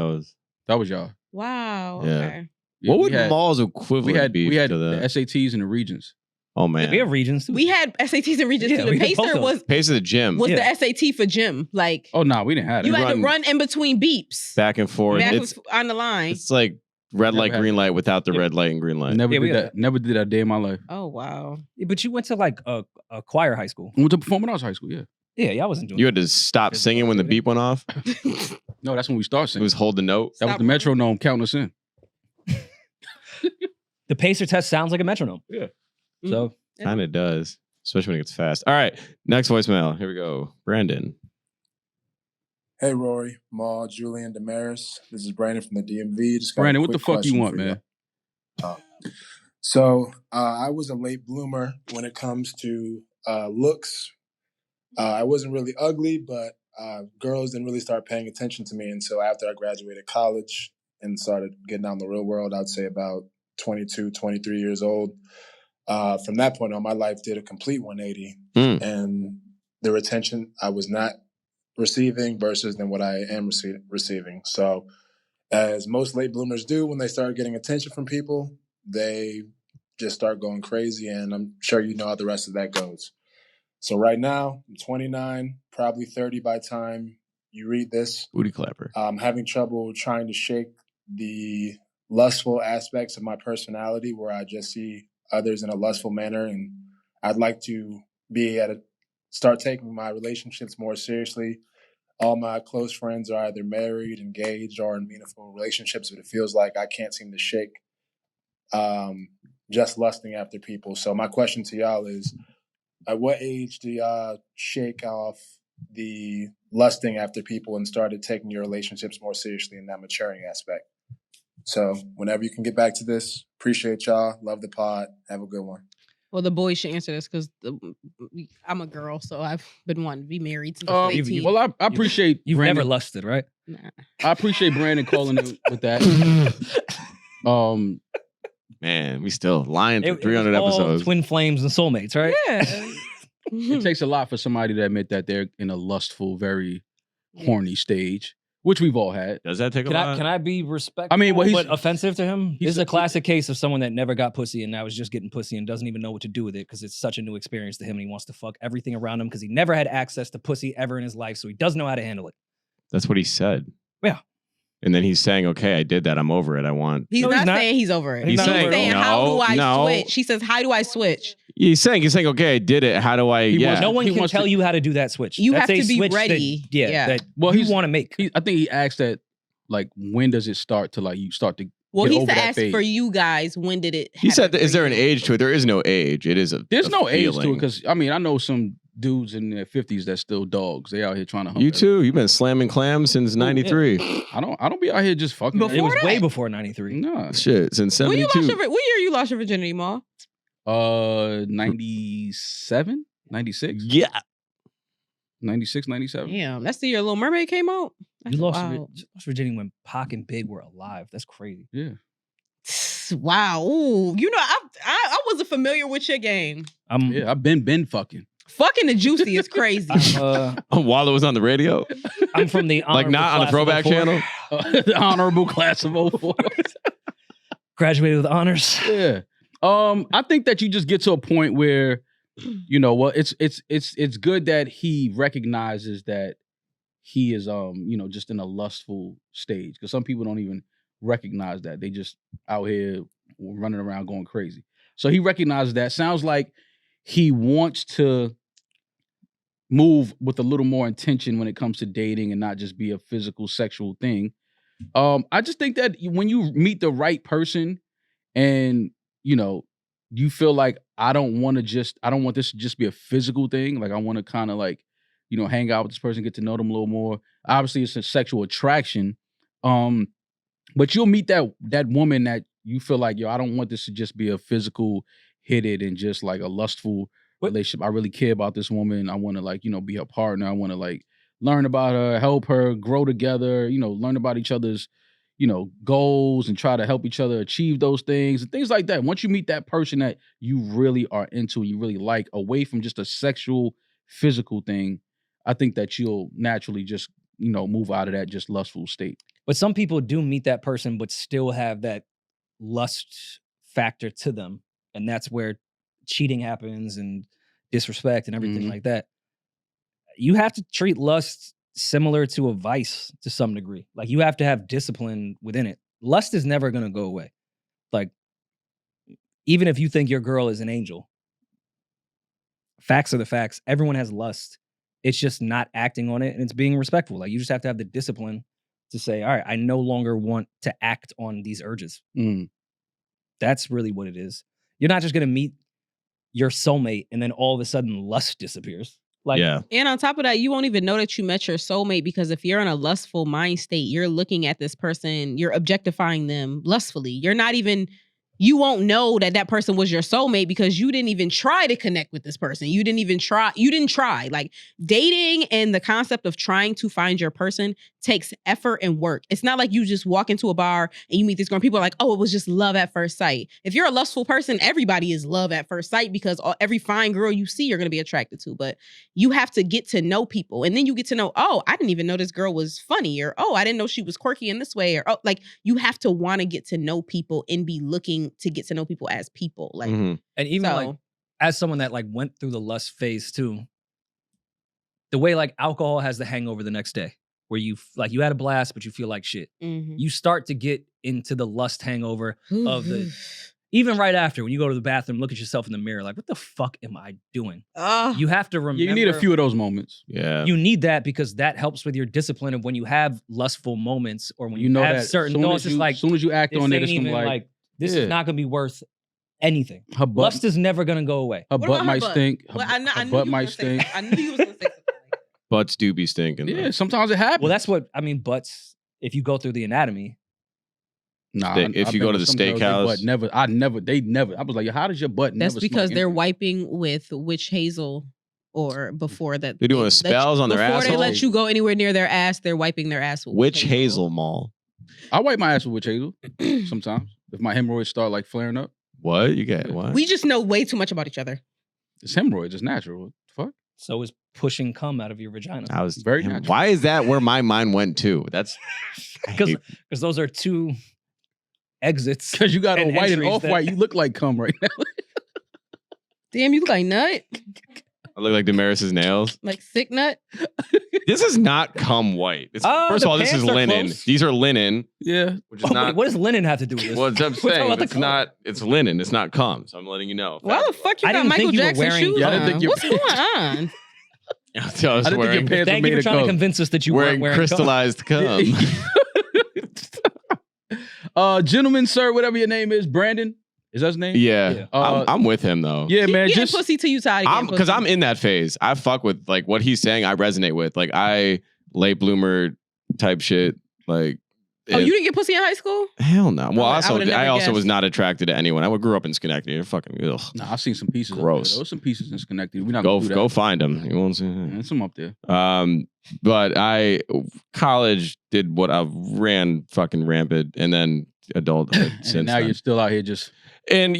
that was y'all. Wow. Yeah. Okay. What would Maul's equivalent be? We had to that? the SATs and the Regents. Oh man, we have Regents. We had SATs and Regents too. The Pacer was the gym. Was the SAT for gym? Like, oh no, we didn't have it. You had to run in between beeps, back and forth. It's on the line. It's like red light, green light without the red light and green light. Never did that. Never did that day in my life. Oh wow. Yeah, but you went to like a choir high school. I went to performing arts high school. Yeah. Yeah, I wasn't doing. You had to stop singing when the beep went off. No, that's when we started singing. It was hold the note. That was the metronome counting us in. The Pacer test sounds like a metronome. Yeah. So. Kind of does, especially when it gets fast. All right, next voicemail. Here we go. Brandon. Hey, Rory, Mal, Julian, Demaris. This is Brandon from the DMV. Just got Brandon, what the fuck you want, man? So I was a late bloomer when it comes to looks. I wasn't really ugly, but girls didn't really start paying attention to me until after I graduated college and started getting out in the real world. I'd say about 22, 23 years old. From that point on, my life did a complete 180. And the attention I was not receiving versus than what I am receiving. So as most late bloomers do, when they start getting attention from people, they just start going crazy. And I'm sure you know how the rest of that goes. So right now, I'm 29, probably 30 by the time you read this. Booty clapper. I'm having trouble trying to shake the lustful aspects of my personality where I just see others in a lustful manner. And I'd like to start taking my relationships more seriously. All my close friends are either married, engaged, or in meaningful relationships, but it feels like I can't seem to shake just lusting after people. So my question to y'all is, at what age do y'all shake off the lusting after people and started taking your relationships more seriously in that maturing aspect? So whenever you can get back to this, appreciate y'all. Love the pod. Have a good one. Well, the boys should answer this because I'm a girl, so I've been wanting to be married since I was 18. Well, I appreciate you've Brandon. Never lusted, right? Nah. I appreciate Brandon calling in with that. Man, we still lying through 300 episodes. Twin flames and soulmates, right? Yeah. It takes a lot for somebody to admit that they're in a lustful, very horny stage, which we've all had. Does that take a lot? Can I be respectful? I mean, but offensive to him? This is a classic case of someone that never got pussy and now is just getting pussy and doesn't even know what to do with it because it's such a new experience to him and he wants to fuck everything around him because he never had access to pussy ever in his life, so he doesn't know how to handle it. That's what he said. Yeah. And then he's saying, okay, I did that. I'm over it. I want... He's not saying he's over it. He's saying, how do I switch? He says, how do I switch? He's saying, okay, I did it. How do I... No one can tell you how to do that switch. You That's have to a be switch ready. That you want to make. I think he asked that, like, when does it start to, like, you start to Well, get he over that asked phase? for you guys, when did it happen? He said, is there an age to it? There is no age. It is a There's no age to feeling. it because, I mean, I know some dudes in their 50s that's still dogs. They out here trying to hump You too? You've been slamming clams since 93. Yeah. I don't be out here just fucking. It was way before 93. No. Shit, since 72. What year you lost your virginity, Ma? 97? 96? Yeah. 96, 97. Damn, that's the year Little Mermaid came out? You lost virginity when Pac and Big were alive. That's crazy. Yeah. Wow. Ooh, you know, I wasn't familiar with your game. I've been fucking. Fucking the Juicy is crazy. While it was on the radio? I'm from the like not on the throwback channel? The honorable class of 04. Graduated with honors. Yeah. I think that you just get to a point where, you know what, it's good that he recognizes that he is just in a lustful stage. Because some people don't even recognize that. They just out here running around going crazy. So he recognizes that. Sounds like he wants to move with a little more intention when it comes to dating and not just be a physical sexual thing. I just think that when you meet the right person and, you feel like I don't want this to just be a physical thing. Like I want to kind of like, hang out with this person, get to know them a little more. Obviously it's a sexual attraction. But you'll meet that woman that you feel like, I don't want this to just be a physical hit it and just like a lustful relationship. I really care about this woman. I want to be her partner. I want to learn about her, help her grow together, learn about each other's, goals and try to help each other achieve those things and things like that. Once you meet that person that you really are into, you really like, away from just a sexual, physical thing, I think that you'll naturally just, move out of that just lustful state. But some people do meet that person, but still have that lust factor to them. And that's where cheating happens and disrespect and everything like that. You have to treat lust similar to a vice to some degree. Like you have to have discipline within it. Lust is never going to go away. Like even if you think your girl is an angel, facts are the facts. Everyone has lust. It's just not acting on it and it's being respectful. Like you just have to have the discipline to say, all right, I no longer want to act on these urges. That's really what it is. You're not just going to meet your soulmate and then all of a sudden lust disappears. Like, yeah. And on top of that, you won't even know that you met your soulmate because if you're in a lustful mind state, you're looking at this person, you're objectifying them lustfully. You're not even, you won't know that that person was your soulmate because you didn't even try to connect with this person. You didn't try. Like dating and the concept of trying to find your person takes effort and work. It's not like you just walk into a bar and you meet this girl and people are like, oh, it was just love at first sight. If you're a lustful person, everybody is love at first sight because every fine girl you see, you're going to be attracted to. But you have to get to know people. And then you get to know, oh, I didn't even know this girl was funny, or, oh, I didn't know she was quirky in this way, or, oh, like you have to want to get to know people and be looking to get to know people as people. Like, and even like as someone that like went through the lust phase too, the way like alcohol has the hangover the next day, where you like you had a blast, but you feel like shit. You start to get into the lust hangover of the, even right after when you go to the bathroom, look at yourself in the mirror, like, what the fuck am I doing? You have to remember. You need a few of those moments. Yeah. You need that because that helps with your discipline of when you have lustful moments or when you have that certain thoughts. It's like, as soon as you act on it, it's even like this is not gonna be worth anything. Lust is never gonna go away. Her butt might stink. Her butt might stink. I knew you was gonna say something. Butts do be stinking. Yeah, though. sometimes it happens. Well, that's what I mean. Butts, if you go through the anatomy. Nah, if you go to the steakhouse, they never. I was like, how does your butt? That's never because smell they're anything? wiping with witch hazel, or before that they're doing spells on their before asshole. they let you go anywhere near their ass. They're wiping their ass with Witch hazel mall. I wipe my ass with witch hazel sometimes if my hemorrhoids start like flaring up. What you get? What? We just know way too much about each other. It's hemorrhoids. It's natural. What the fuck? So is pushing cum out of your vagina. I was Very natural. Why is that where my mind went to? That's because those are two exits. Because you got on white and entries off white. You look like cum right now. Damn, you look like nut, I look like Demaris' nails. like sick nut. This is not cum white. It's, Oh, first the of all, this is pants are linen. close. These are linen, Yeah. which is not. What does linen have to do with this? Well, I'm We're talking saying about the it's color. not. It's linen. It's not cum. So I'm letting you know. Why the fuck you I got didn't Michael think you were Jackson wearing- shoes Yeah, I didn't on? think you- What's going on? I was I didn't think wearing, your pants were Thank you made for of trying to cum. convince us that you weren't wearing wearing cum. crystallized cum. Gentleman, sir, whatever your name is, Brandon. Is that his name? Yeah, I'm with him though. Yeah, Keep man. getting Just pussy till you tired. Because I'm in that phase. I fuck with like what he's saying. I resonate with like I late bloomer type shit. Like, Oh, you didn't get pussy in high school? hell no. Well, I would've I never also was guessed. not attracted to anyone. I grew up in Schenectady. They're fucking ugh. Nah, I've seen some pieces. Gross. There was some pieces in Schenectady. We're not Go gonna do that. go find them. You won't see. There's some up there. But I college did what I ran fucking rampant, and then adulthood. And since now then. you're still out here just. And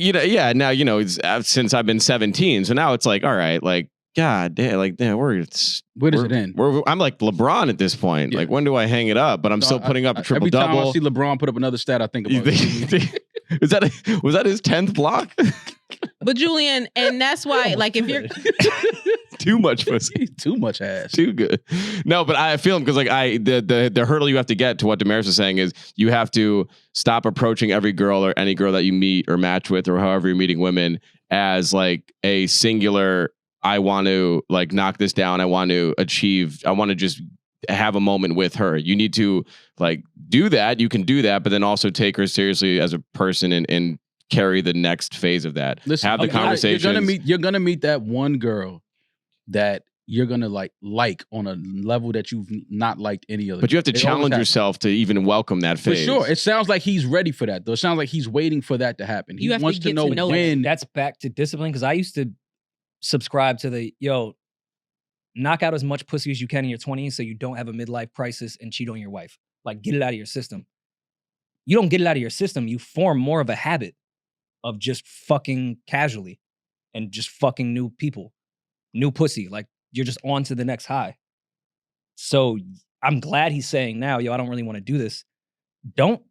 now it's since I've been 17. So now it's like, all right, like God damn, like damn, Where does it end? I'm like LeBron at this point. Yeah. Like when do I hang it up? But I'm still putting up a triple double. Every time I see LeBron put up another stat, I think about it. Was that his 10th block? But Julian, and that's why, like, if you're Too much pussy. Too much ass. Too good. No, but I feel him because like the hurdle you have to get to what Demaris is saying is you have to stop approaching every girl or any girl that you meet or match with or however you're meeting women as like a singular, I want to like knock this down. I want to just have a moment with her. You need to like do that. You can do that, but then also take her seriously as a person and carry the next phase of that. Listen, have the conversation. You're gonna meet that one girl that you're gonna like on a level that you've not liked any other. But you have to It always challenge happens. yourself to even welcome that For phase. sure. It sounds like he's ready for that, though. It sounds like he's waiting for that to happen. He You have to wants to get know to know when. That's back to discipline because I used to subscribe to the knock out as much pussy as you can in your 20s so you don't have a midlife crisis and cheat on your wife. Like, get it out of your system. You don't get it out of your system. You form more of a habit of just fucking casually and just fucking new people, new pussy. Like, you're just on to the next high. So I'm glad he's saying now, I don't really want to do this. Don't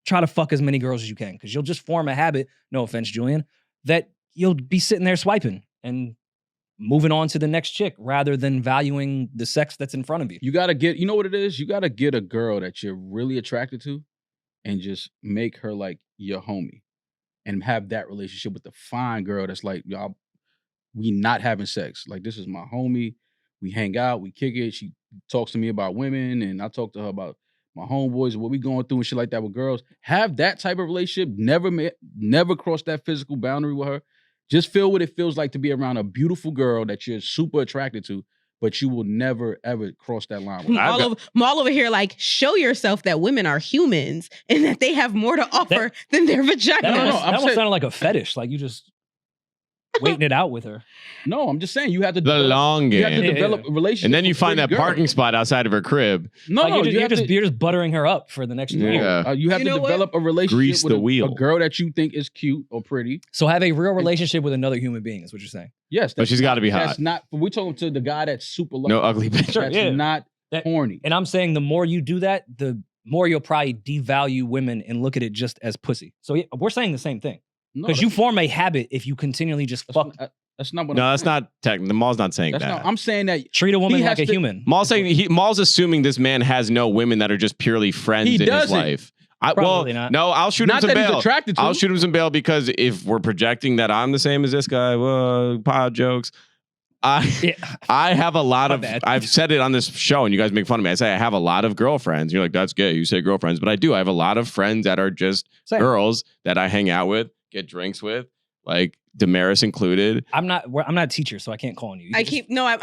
try to fuck as many girls as you can because you'll just form a habit, no offense, Julian, that you'll be sitting there swiping and moving on to the next chick rather than valuing the sex that's in front of you. You gotta get, you know what it is? You gotta get a girl that you're really attracted to and just make her like your homie and have that relationship with the fine girl that's like, y'all, we not having sex. Like, this is my homie. We hang out, we kick it. She talks to me about women and I talk to her about my homeboys and what we going through and shit like that with girls. Have that type of relationship. Never cross that physical boundary with her. Just feel what it feels like to be around a beautiful girl that you're super attracted to, but you will never ever cross that line. Maul over here, like, show yourself that women are humans and that they have more to offer than their vagina. That almost sounded like a fetish. Like you just waiting it out with her. No, I'm just saying you have to long game. You have to develop a relationship, and then you find that parking spot outside of her crib. No, you're just buttering her up for the next year. You have to develop a relationship with a girl that you think is cute or pretty. So have a real relationship with another human being. Is what you're saying? Yes, but she's got to be hot. That's not. We're talking to the guy that's super lucky. No ugly bitch. That's not horny. And I'm saying the more you do that, the more you'll probably devalue women and look at it just as pussy. So we're saying the same thing. Because you form a habit if you continually just fuck. That's not what. No, that's not technical. The Maul's not saying that. I'm saying that treat a woman like a human. Maul's saying Maul's assuming this man has no women that are just purely friends in his life. Probably not. No, I'll shoot him some bail. I'll shoot him some bail because if we're projecting that I'm the same as this guy, pod jokes. I have a lot of. I've said it on this show, and you guys make fun of me. I say I have a lot of girlfriends. You're like, that's gay. You say girlfriends, but I do. I have a lot of friends that are just girls that I hang out with, get drinks with, like Demaris included. I'm not a teacher, so I can't call on you. I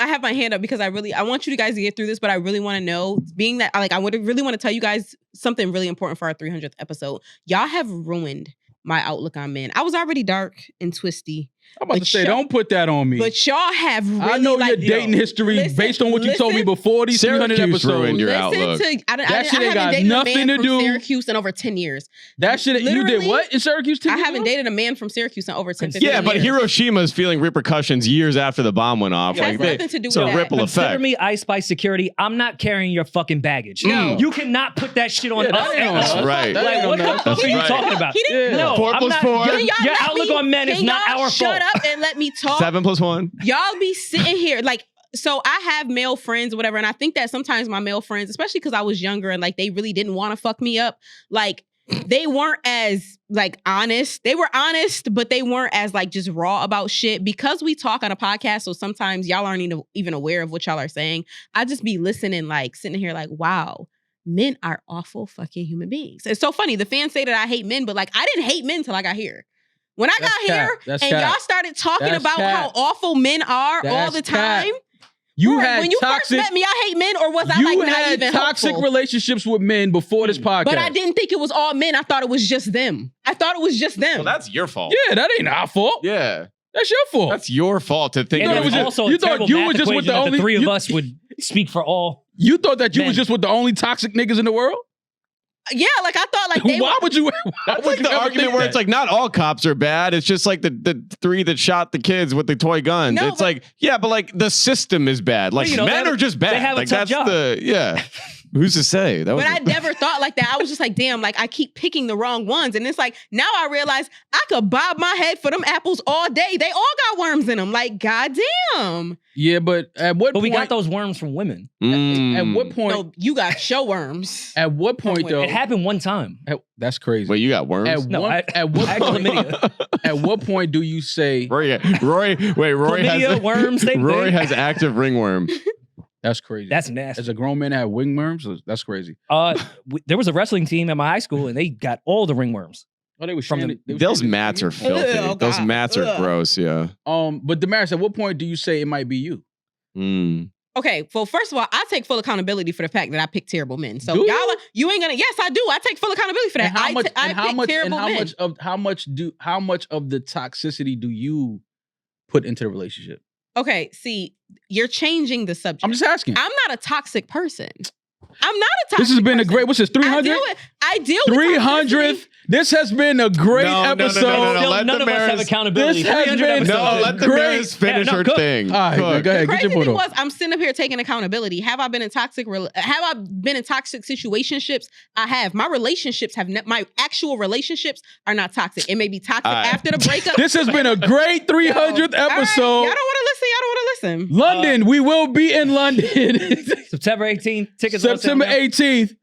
have my hand up because I want you guys to get through this, but I really want to know, being that I would really want to tell you guys something really important for our 300th episode. Y'all have ruined my outlook on men. I was already dark and twisty. I'm about to say, don't put that on me. But y'all have really, I know your dating history based on what you told me before these 300 episodes. Ruined your outlook. That shit ain't got nothing to do. Syracuse in over 10 years. That shit, you did what in Syracuse? I haven't dated a man from Syracuse in over 10, 15 years. Yeah, but Hiroshima is feeling repercussions years after the bomb went off. It has nothing to do with that. Ripple effect. Consider me Ice Spice security. I'm not carrying your fucking baggage. No. You cannot put that shit on us. That's right. Like, what the fuck are you talking about? No, 4 plus 4. Your outlook on men is not our fault. Shut up and let me talk. 7 plus 1. Y'all be sitting here like, so I have male friends or whatever, and I think that sometimes my male friends, especially because I was younger and like they really didn't want to fuck me up, like they weren't as like honest. They were honest, but they weren't as like just raw about shit because we talk on a podcast. So sometimes y'all aren't even aware of what y'all are saying. I just be listening, like sitting here like, wow, men are awful fucking human beings. It's so funny. The fans say that I hate men, but like I didn't hate men till I got here. When I got here and y'all started talking about how awful men are all the time. When you first met me, I hate men, or was I like not even toxic helpful? Relationships with men before this podcast. But I didn't think it was all men. I thought it was just them. Well, that's your fault. Yeah, that ain't our fault. Yeah. That's your fault. That's your fault to think it was also you thought you were just with the only three of us would speak for all. You thought that you was just with the only toxic niggas in the world? Yeah, like I thought like they Why would you That's like the argument where it's like not all cops are bad. It's just like the 3 that shot the kids with the toy guns. No, it's like, yeah, but like the system is bad. Like men are just bad. They have like a tough job. Who's to say? But I never thought like that. I was just like, damn, like I keep picking the wrong ones. And it's like, now I realize I could bob my head for them apples all day. They all got worms in them. Like, goddamn. Yeah, but at what point? But we got those worms from women. At what point? No, you got show worms. At what point, though? It happened one time. That's crazy. Wait, you got worms? At what point do you say... Rory chlamydia, has... worms, Rory has active ringworms. That's crazy. That's nasty. As a grown man that had wingworms, that's crazy. There was a wrestling team at my high school, and they got all the ringworms. Oh, they were those mats are filthy. Those mats are gross. Yeah. But Demaris, at what point do you say it might be you? Okay, well, first of all, I take full accountability for the fact that I pick terrible men. So do you ain't gonna. Yes, I do. I take full accountability for that. How much of the toxicity do you put into the relationship? Okay, see, you're changing the subject. I'm just asking. I'm not a toxic person. I'm not a toxic This has been person. a great, what's this, 300? I deal with 300th. This has been a great episode. No, none of us have accountability. This has been let Demaris finish her thing. All right, go ahead. The crazy thing was, I'm sitting up here taking accountability. Have I been in toxic situationships? I have. My relationships my actual relationships are not toxic. It may be toxic after the breakup. This has been a great 300th episode. Right. Y'all don't want to listen. London, we will be in London. September 18th. Tickets September 18th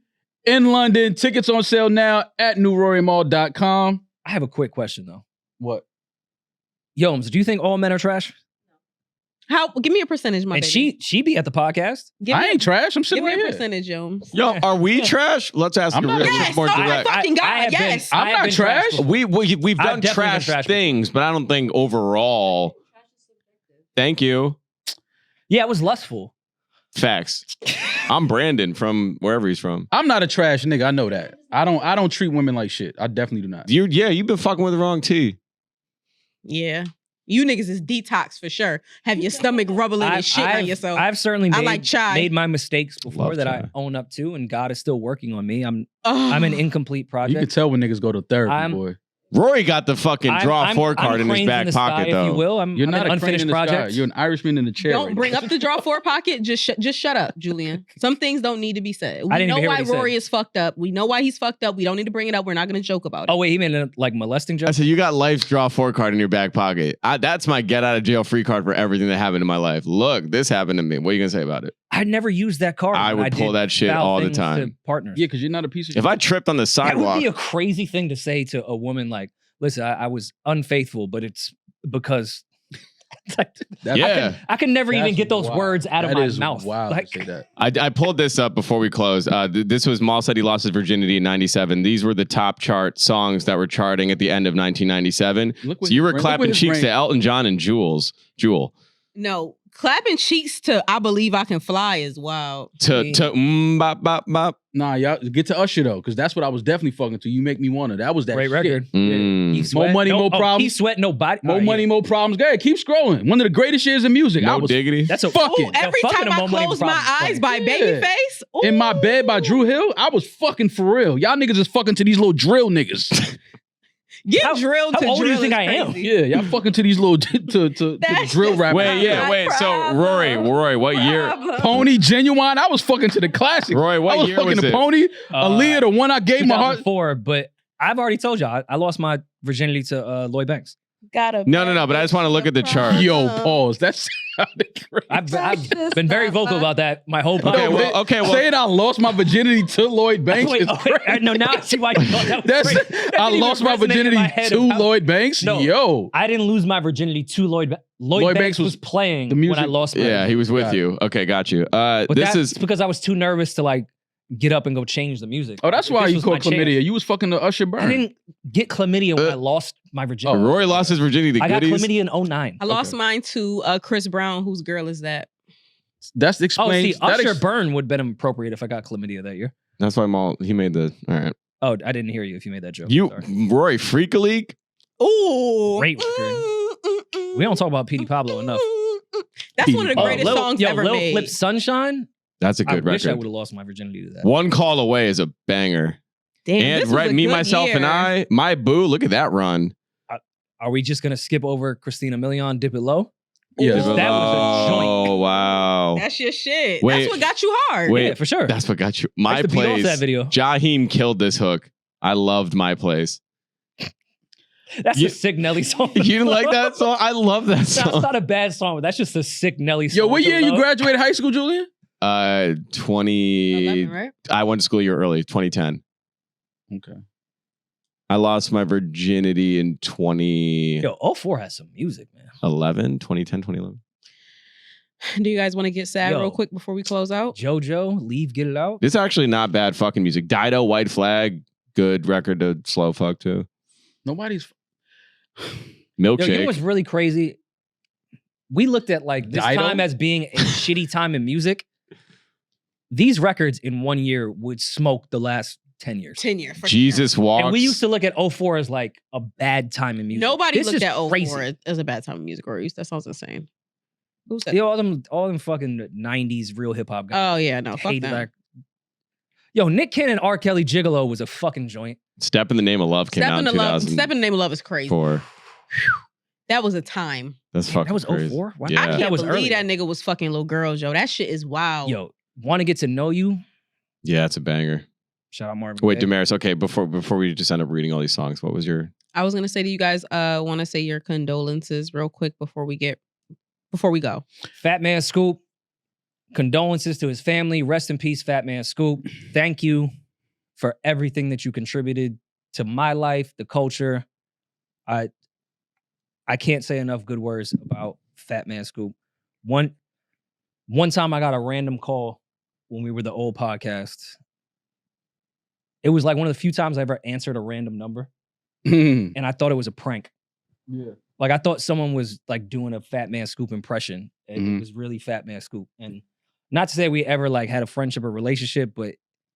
in London. Tickets on sale now at newrorymall.com. I have a quick question though. What? Yomes, do you think all men are trash? Give me a percentage, my baby. She be at the podcast. I ain't trash. I'm sitting right here. Give me a percentage, Yomes. Yo, are we trash? Let's ask you more direct. Fucking God, yes. I'm not trash. We've done trash things, but I don't think overall. Thank you. Yeah, it was lustful. Facts. I'm Brandon from wherever he's from. I'm not a trash nigga. I know that. I don't treat women like shit. I definitely do not. You've been fucking with the wrong tea. Yeah. You niggas is detox for sure. Have your stomach rubbling and shit on yourself. I've certainly made my mistakes before Love that chai. I own up to, and God is still working on me. I'm an incomplete project. You can tell when niggas go to therapy, boy. Rory got the fucking draw four card in his back pocket, though. If you will, You're not an a unfinished crane in the project. sky. You're an Irishman in the chair. Don't bring up the draw four pocket. Just shut up, Julian. Some things don't need to be said. I We didn't know even hear why what he Rory said. is fucked up. We know why he's fucked up. We don't need to bring it up. We're not going to joke about it. Oh wait, he made a molesting joke. I said you got life's draw four card in your back pocket. That's my get out of jail free card for everything that happened in my life. Look, this happened to me. What are you gonna say about it? I never used that card. I when would pull did that shit foul all the things time. to partners. Yeah, because you're not a piece of shit. If I tripped on the That sidewalk, would be a crazy thing to say to a woman. Like, listen, I was unfaithful, but it's because. I can never even get those words out of my mouth. Wow, like, say that. I pulled this up before we close. This was Mal said he lost his virginity in 97. These were the top chart songs that were charting at the end of 1997. So you were clapping cheeks to Elton John and Jewel. No, clapping cheeks to "I Believe I Can Fly" is wild. Bop bop bop. Nah, y'all get to Usher though, because that's what I was definitely fucking to. You Make Me Wanna. That was that great shit. record. Yeah. More money, more problems. He sweat no body. More money, more problems. Go ahead, keep scrolling. One of the greatest years in music. No I was diggity. That's a fucking. Every time I close my eyes by Babyface. In My Bed by Drew Hill, I was fucking for real. Y'all niggas is fucking to these little drill niggas. Drilled how to old do you drill think is I am? crazy. Yeah, y'all fucking to these little to That's drill just rappers. Wait. So Rory, what year? Pony Genuine. I was fucking to the classics. Rory, what I was year fucking was the it? Pony. Aaliyah, the one I gave my heart. 2004, but I've already told y'all I lost my virginity to Lloyd Banks. No. But I just want to look at the chart. Yo, pause. That's crazy. I've been very vocal about that my whole podcast. Okay, well, saying I lost my virginity to Lloyd Banks is crazy. No, now I see why you thought that was crazy. That I didn't lost even my resonate in virginity my head to of how- Lloyd Banks. No, Yo, I didn't lose my virginity to Lloyd Banks. Lloyd Banks was playing the music. when I lost my yeah, he was with you. Okay, got you. But This that's is because I was too nervous to like get up and go change the music. oh, that's Like, why this you was called my chance. chlamydia. You was fucking the Usher burn. I didn't get chlamydia when I lost my virginity. Rory lost his virginity to I got goodies. chlamydia in 09. I lost mine to Chris Brown. Whose girl is that? That's explains. Oh, see, Usher burn would have been appropriate if I got chlamydia that year. That's why he made the. All right. Oh, I didn't hear you if you made that joke. Sorry. Rory, Freak a League. Ooh, Great record. We don't talk about Petey Pablo enough. That's one of the greatest songs ever Lil made. Flip Sunshine. That's a good I wish I record. would have lost my virginity to that. One Call Away is a banger. Damn, And this was right, a Me, good Myself, and year. I, My Boo. Look at that run. Are we just gonna skip over Christina Milian, Dip It Low? Yeah. That was a joint. Oh wow. That's your shit. Wait. That's what got you hard. Wait. Yeah, for sure. That's what got you. I My used to beat off Place. that video. Jaheim killed this hook. I loved My Place. That's a sick Nelly song. You didn't like that song? I love that That's song. not a bad song, but that's just a sick Nelly song. Yo, what to year you love. graduated high school, Julian? 20. 11, right? I went to school a year early, 2010. Okay. I lost my virginity in 2011, Yo, 04 has some music, man. 2010, 2011. Do you guys want to get sad Yo. real quick before we close out? JoJo, Leave, Get It Out. This is actually not bad fucking music. Dido, White Flag, good record to slow fuck to. Nobody's. Yo, you know Milkshake. what's really crazy? We looked at like this Dido? time as being a shitty time in music. These records in 1 year would smoke the last 10 years. 10 year. For Jesus sure. Walks. And we used to look at 04 as like a bad time in music. Nobody This looked is at 04 crazy. as a bad time in music, or that sounds insane. Who said? Yo, all them fucking 90s real hip hop guys. Oh yeah, no, fuck hated that. that. Yo, Nick Cannon, R. Kelly, Gigolo was a fucking joint. Step in the Name of Love came out in 2004. Step in the Name of Love is crazy. That was a time. That's fucking That was crazy. 04? Wow. Yeah. I That can't was believe early. that nigga was fucking little girls, yo. That shit is wild. Yo, Want to Get to Know You? Yeah, it's a banger. Shout out Marvin Wait, Gaye. Demaris. Okay, before we just end up reading all these songs, what was your? I was gonna say to you guys, want to say your condolences real quick before we go. Fat Man Scoop. Condolences to his family. Rest in peace, Fat Man Scoop. Thank you for everything that you contributed to my life, the culture. I can't say enough good words about Fat Man Scoop. One time I got a random call when we were the old podcast. It was like one of the few times I ever answered a random number. And I thought it was a prank. Yeah. Like I thought someone was like doing a Fat Man Scoop impression. And Mhm. it was really Fat Man Scoop. And not to say we ever like had a friendship or relationship, but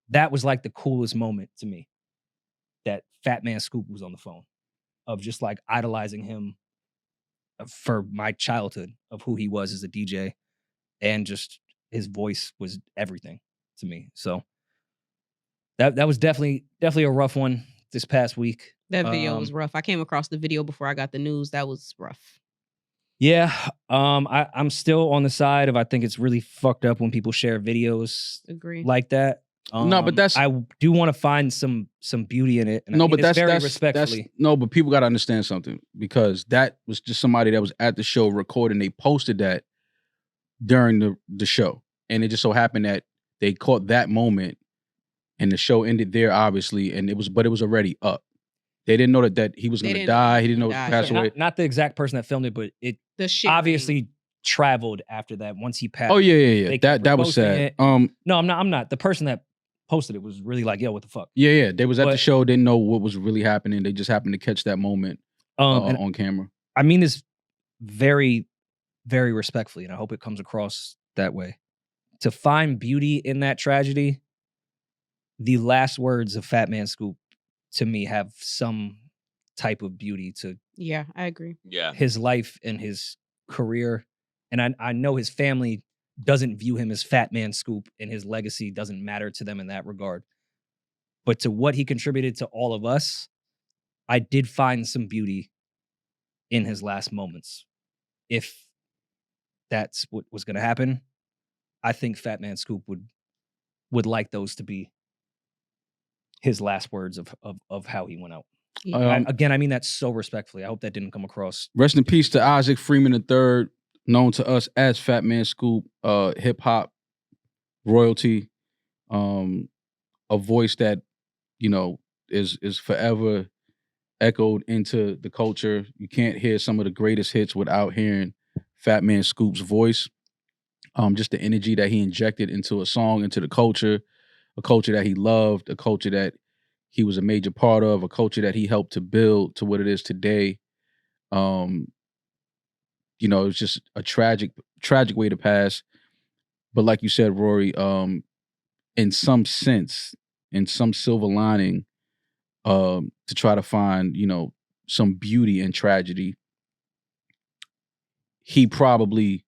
that was like the coolest moment to me. That Fatman Scoop was on the phone, of just like idolizing him for my childhood of who he was as a DJ, and just his voice was everything to me. So that was definitely a rough one this past week. That video was rough. I came across the video before I got the news. That was rough. Yeah, I'm still on the side of I think it's really fucked up when people share videos like that. No, but I do want to find some beauty in it. And no, but that's very respectfully. No, but people got to understand something, because that was just somebody that was at the show recording. They posted that during the show, and it just so happened that they caught that moment, and the show ended there, obviously, and it was already up. They didn't know that he was going to die. He didn't know he passed away. Not the exact person that filmed it, but it obviously traveled after that once he passed. Oh yeah. That was sad. No, I'm not. The person that posted it was really like, yo, what the fuck? Yeah. They was at the show, didn't know what was really happening. They just happened to catch that moment on camera. I mean this very, very respectfully, and I hope it comes across that way. To find beauty in that tragedy, the last words of Fatman Scoop to me have some type of beauty to. Yeah, I agree. Yeah, his life and his career, and I know his family doesn't view him as Fatman Scoop, and his legacy doesn't matter to them in that regard. But to what he contributed to all of us, I did find some beauty in his last moments. If that's what was going to happen, I think Fatman Scoop would like those to be his last words of how he went out. Again, I mean that so respectfully. I hope that didn't come across. Rest in peace to Isaac Freeman III, known to us as Fatman Scoop, hip hop royalty, a voice that is forever echoed into the culture. You can't hear some of the greatest hits without hearing Fatman Scoop's voice. Just the energy that he injected into a song, into the culture, a culture that he loved, a culture that he was a major part of, a culture that he helped to build to what it is today. It's just a tragic way to pass. But like you said, Rory, in some sense, in some silver lining, to try to find, some beauty in tragedy, he probably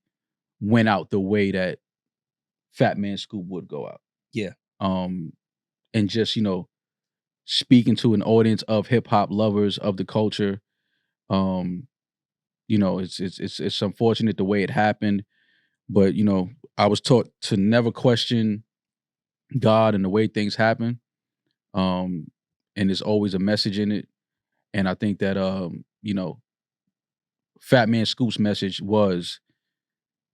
went out the way that Fatman Scoop would go out. Yeah. And just, speaking to an audience of hip hop lovers of the culture. It's unfortunate the way it happened, but I was taught to never question God and the way things happen. And there's always a message in it. And I think that Fatman Scoop's message was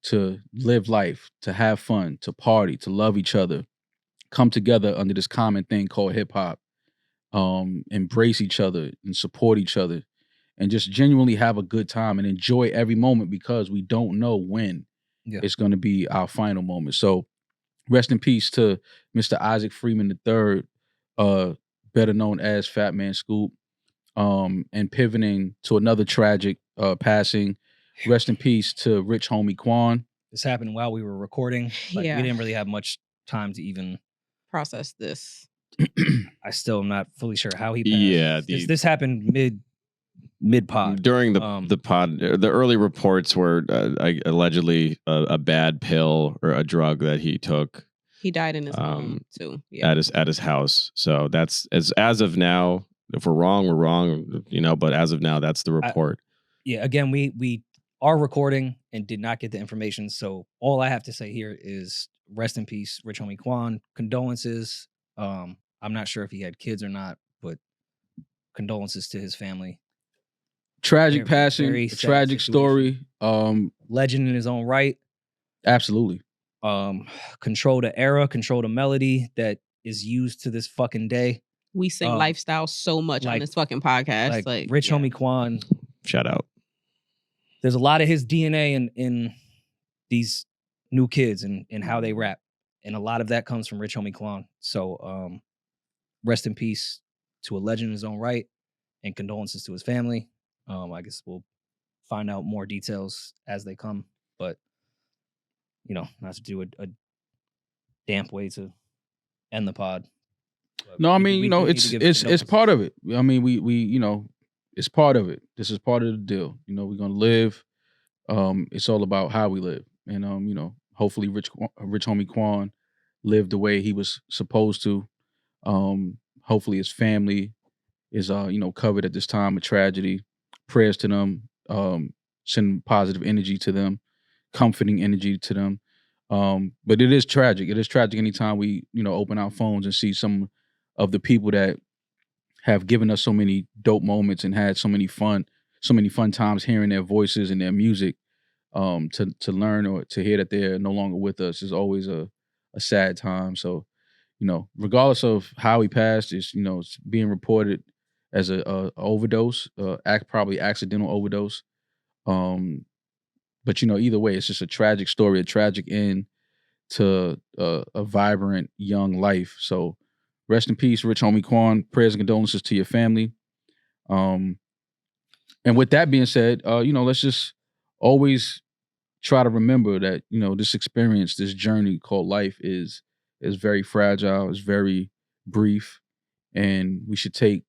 to live life, to have fun, to party, to love each other, come together under this common thing called hip hop, embrace each other and support each other, and just genuinely have a good time and enjoy every moment, because we don't know when it's going to be our final moment. So rest in peace to Mr. Isaac Freeman III, better known as Fatman Scoop, and pivoting to another tragic passing. Rest in peace to Rich Homie Quan. This happened while we were recording. We didn't really have much time to even process this. I still am not fully sure how he passed. Yeah, this happened mid pod. During the pod. The early reports were allegedly a bad pill or a drug that he took. He died in his home too. Yeah. At his house. So that's as of now. If we're wrong, we're wrong. But as of now, that's the report. Again, we are recording and did not get the information. So all I have to say here is rest in peace, Rich Homie Quan. Condolences. I'm not sure if he had kids or not, but condolences to his family. Tragic passing, a tragic story. Legend in his own right. Absolutely. Control the era, control the melody that is used to this fucking day. We sing lifestyle so much on this fucking podcast. Like Rich Homie Quan. Shout out. There's a lot of his DNA in these new kids and how they rap. And a lot of that comes from Rich Homie Quan. So rest in peace to a legend in his own right, and condolences to his family. I guess we'll find out more details as they come. But, not to do a damp way to end the pod. No, I mean, it's part of it. I mean, we it's part of it. This is part of the deal. We're gonna live. It's all about how we live, and hopefully, rich homie Quan lived the way he was supposed to. Hopefully, his family is covered at this time of tragedy. Prayers to them. Send positive energy to them, comforting energy to them. But it is tragic. It is tragic anytime we open our phones and see some of the people that have given us so many dope moments and had so many fun times hearing their voices and their music. To learn or to hear that they're no longer with us is always a sad time. So, regardless of how he passed, it's being reported as a overdose, probably accidental overdose. But either way, it's just a tragic story, a tragic end to a vibrant young life. So, rest in peace, rich homie Quan. Prayers and condolences to your family. And with that being said, let's just always try to remember that, this experience, this journey called life is very fragile, is very brief, and we should take,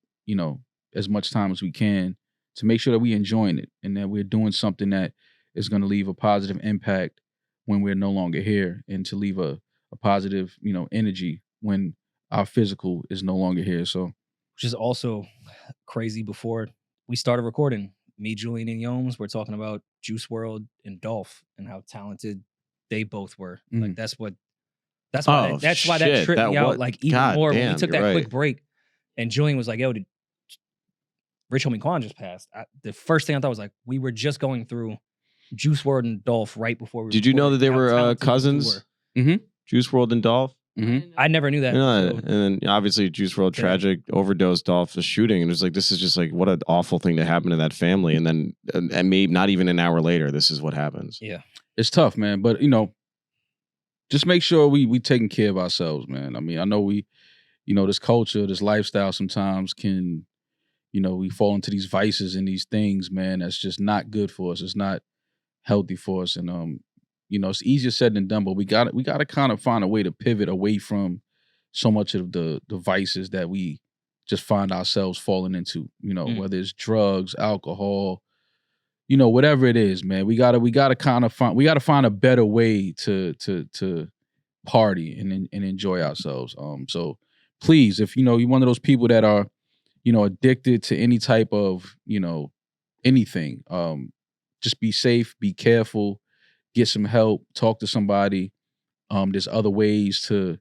as much time as we can to make sure that we're enjoying it and that we're doing something that is going to leave a positive impact when we're no longer here, and to leave a positive, energy when our physical is no longer here. So, which is also crazy. Before we started recording, me, Julian, and Yomes, we're talking about Juice WRLD and Dolph and how talented they both were. Like that's why that tripped me out. Like even God more when we took that quick break, and Julian was like, "Yo, did Rich Homie Quan just passed?" The first thing I thought was like, we were just going through Juice WRLD and Dolph right before we. Did you know that they were cousins? Mm-hmm. Juice WRLD and Dolph. Mm-hmm. I never knew that. And then obviously Juice WRLD tragic overdose, Dolph the shooting, and it was like, this is just like what an awful thing to happen to that family. And then and maybe not even an hour later, this is what happens. Yeah, it's tough, man. But just make sure we taking care of ourselves, man. I mean, I know we, this culture, this lifestyle sometimes can, we fall into these vices and these things, man. That's just not good for us. It's not healthy for us, and it's easier said than done, but we got to kind of find a way to pivot away from so much of the vices that we just find ourselves falling into, whether it's drugs, alcohol, whatever it is, man. We got to find a better way to party and enjoy ourselves. So please, if you're one of those people that are, addicted to any type of, anything, just be safe, be careful. Get some help, talk to somebody. There's other ways to,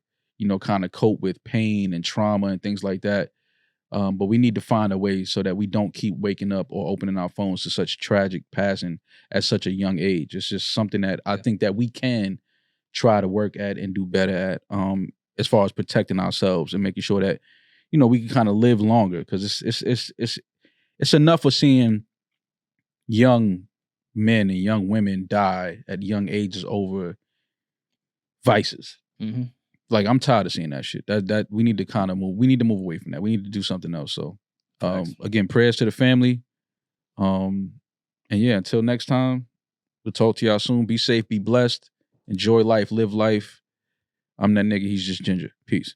kind of cope with pain and trauma and things like that. But we need to find a way so that we don't keep waking up or opening our phones to such tragic passing at such a young age. It's just something that I think that we can try to work at and do better at, as far as protecting ourselves and making sure that, we can kind of live longer. Because it's enough of seeing young men and young women die at young ages over vices. Mm-hmm. Like, I'm tired of seeing that shit. That we need to kind of move. We need to move away from that. We need to do something else. So, again, prayers to the family. And yeah, until next time, we'll talk to y'all soon. Be safe, be blessed, enjoy life, live life. I'm that nigga. He's just Ginger. Peace.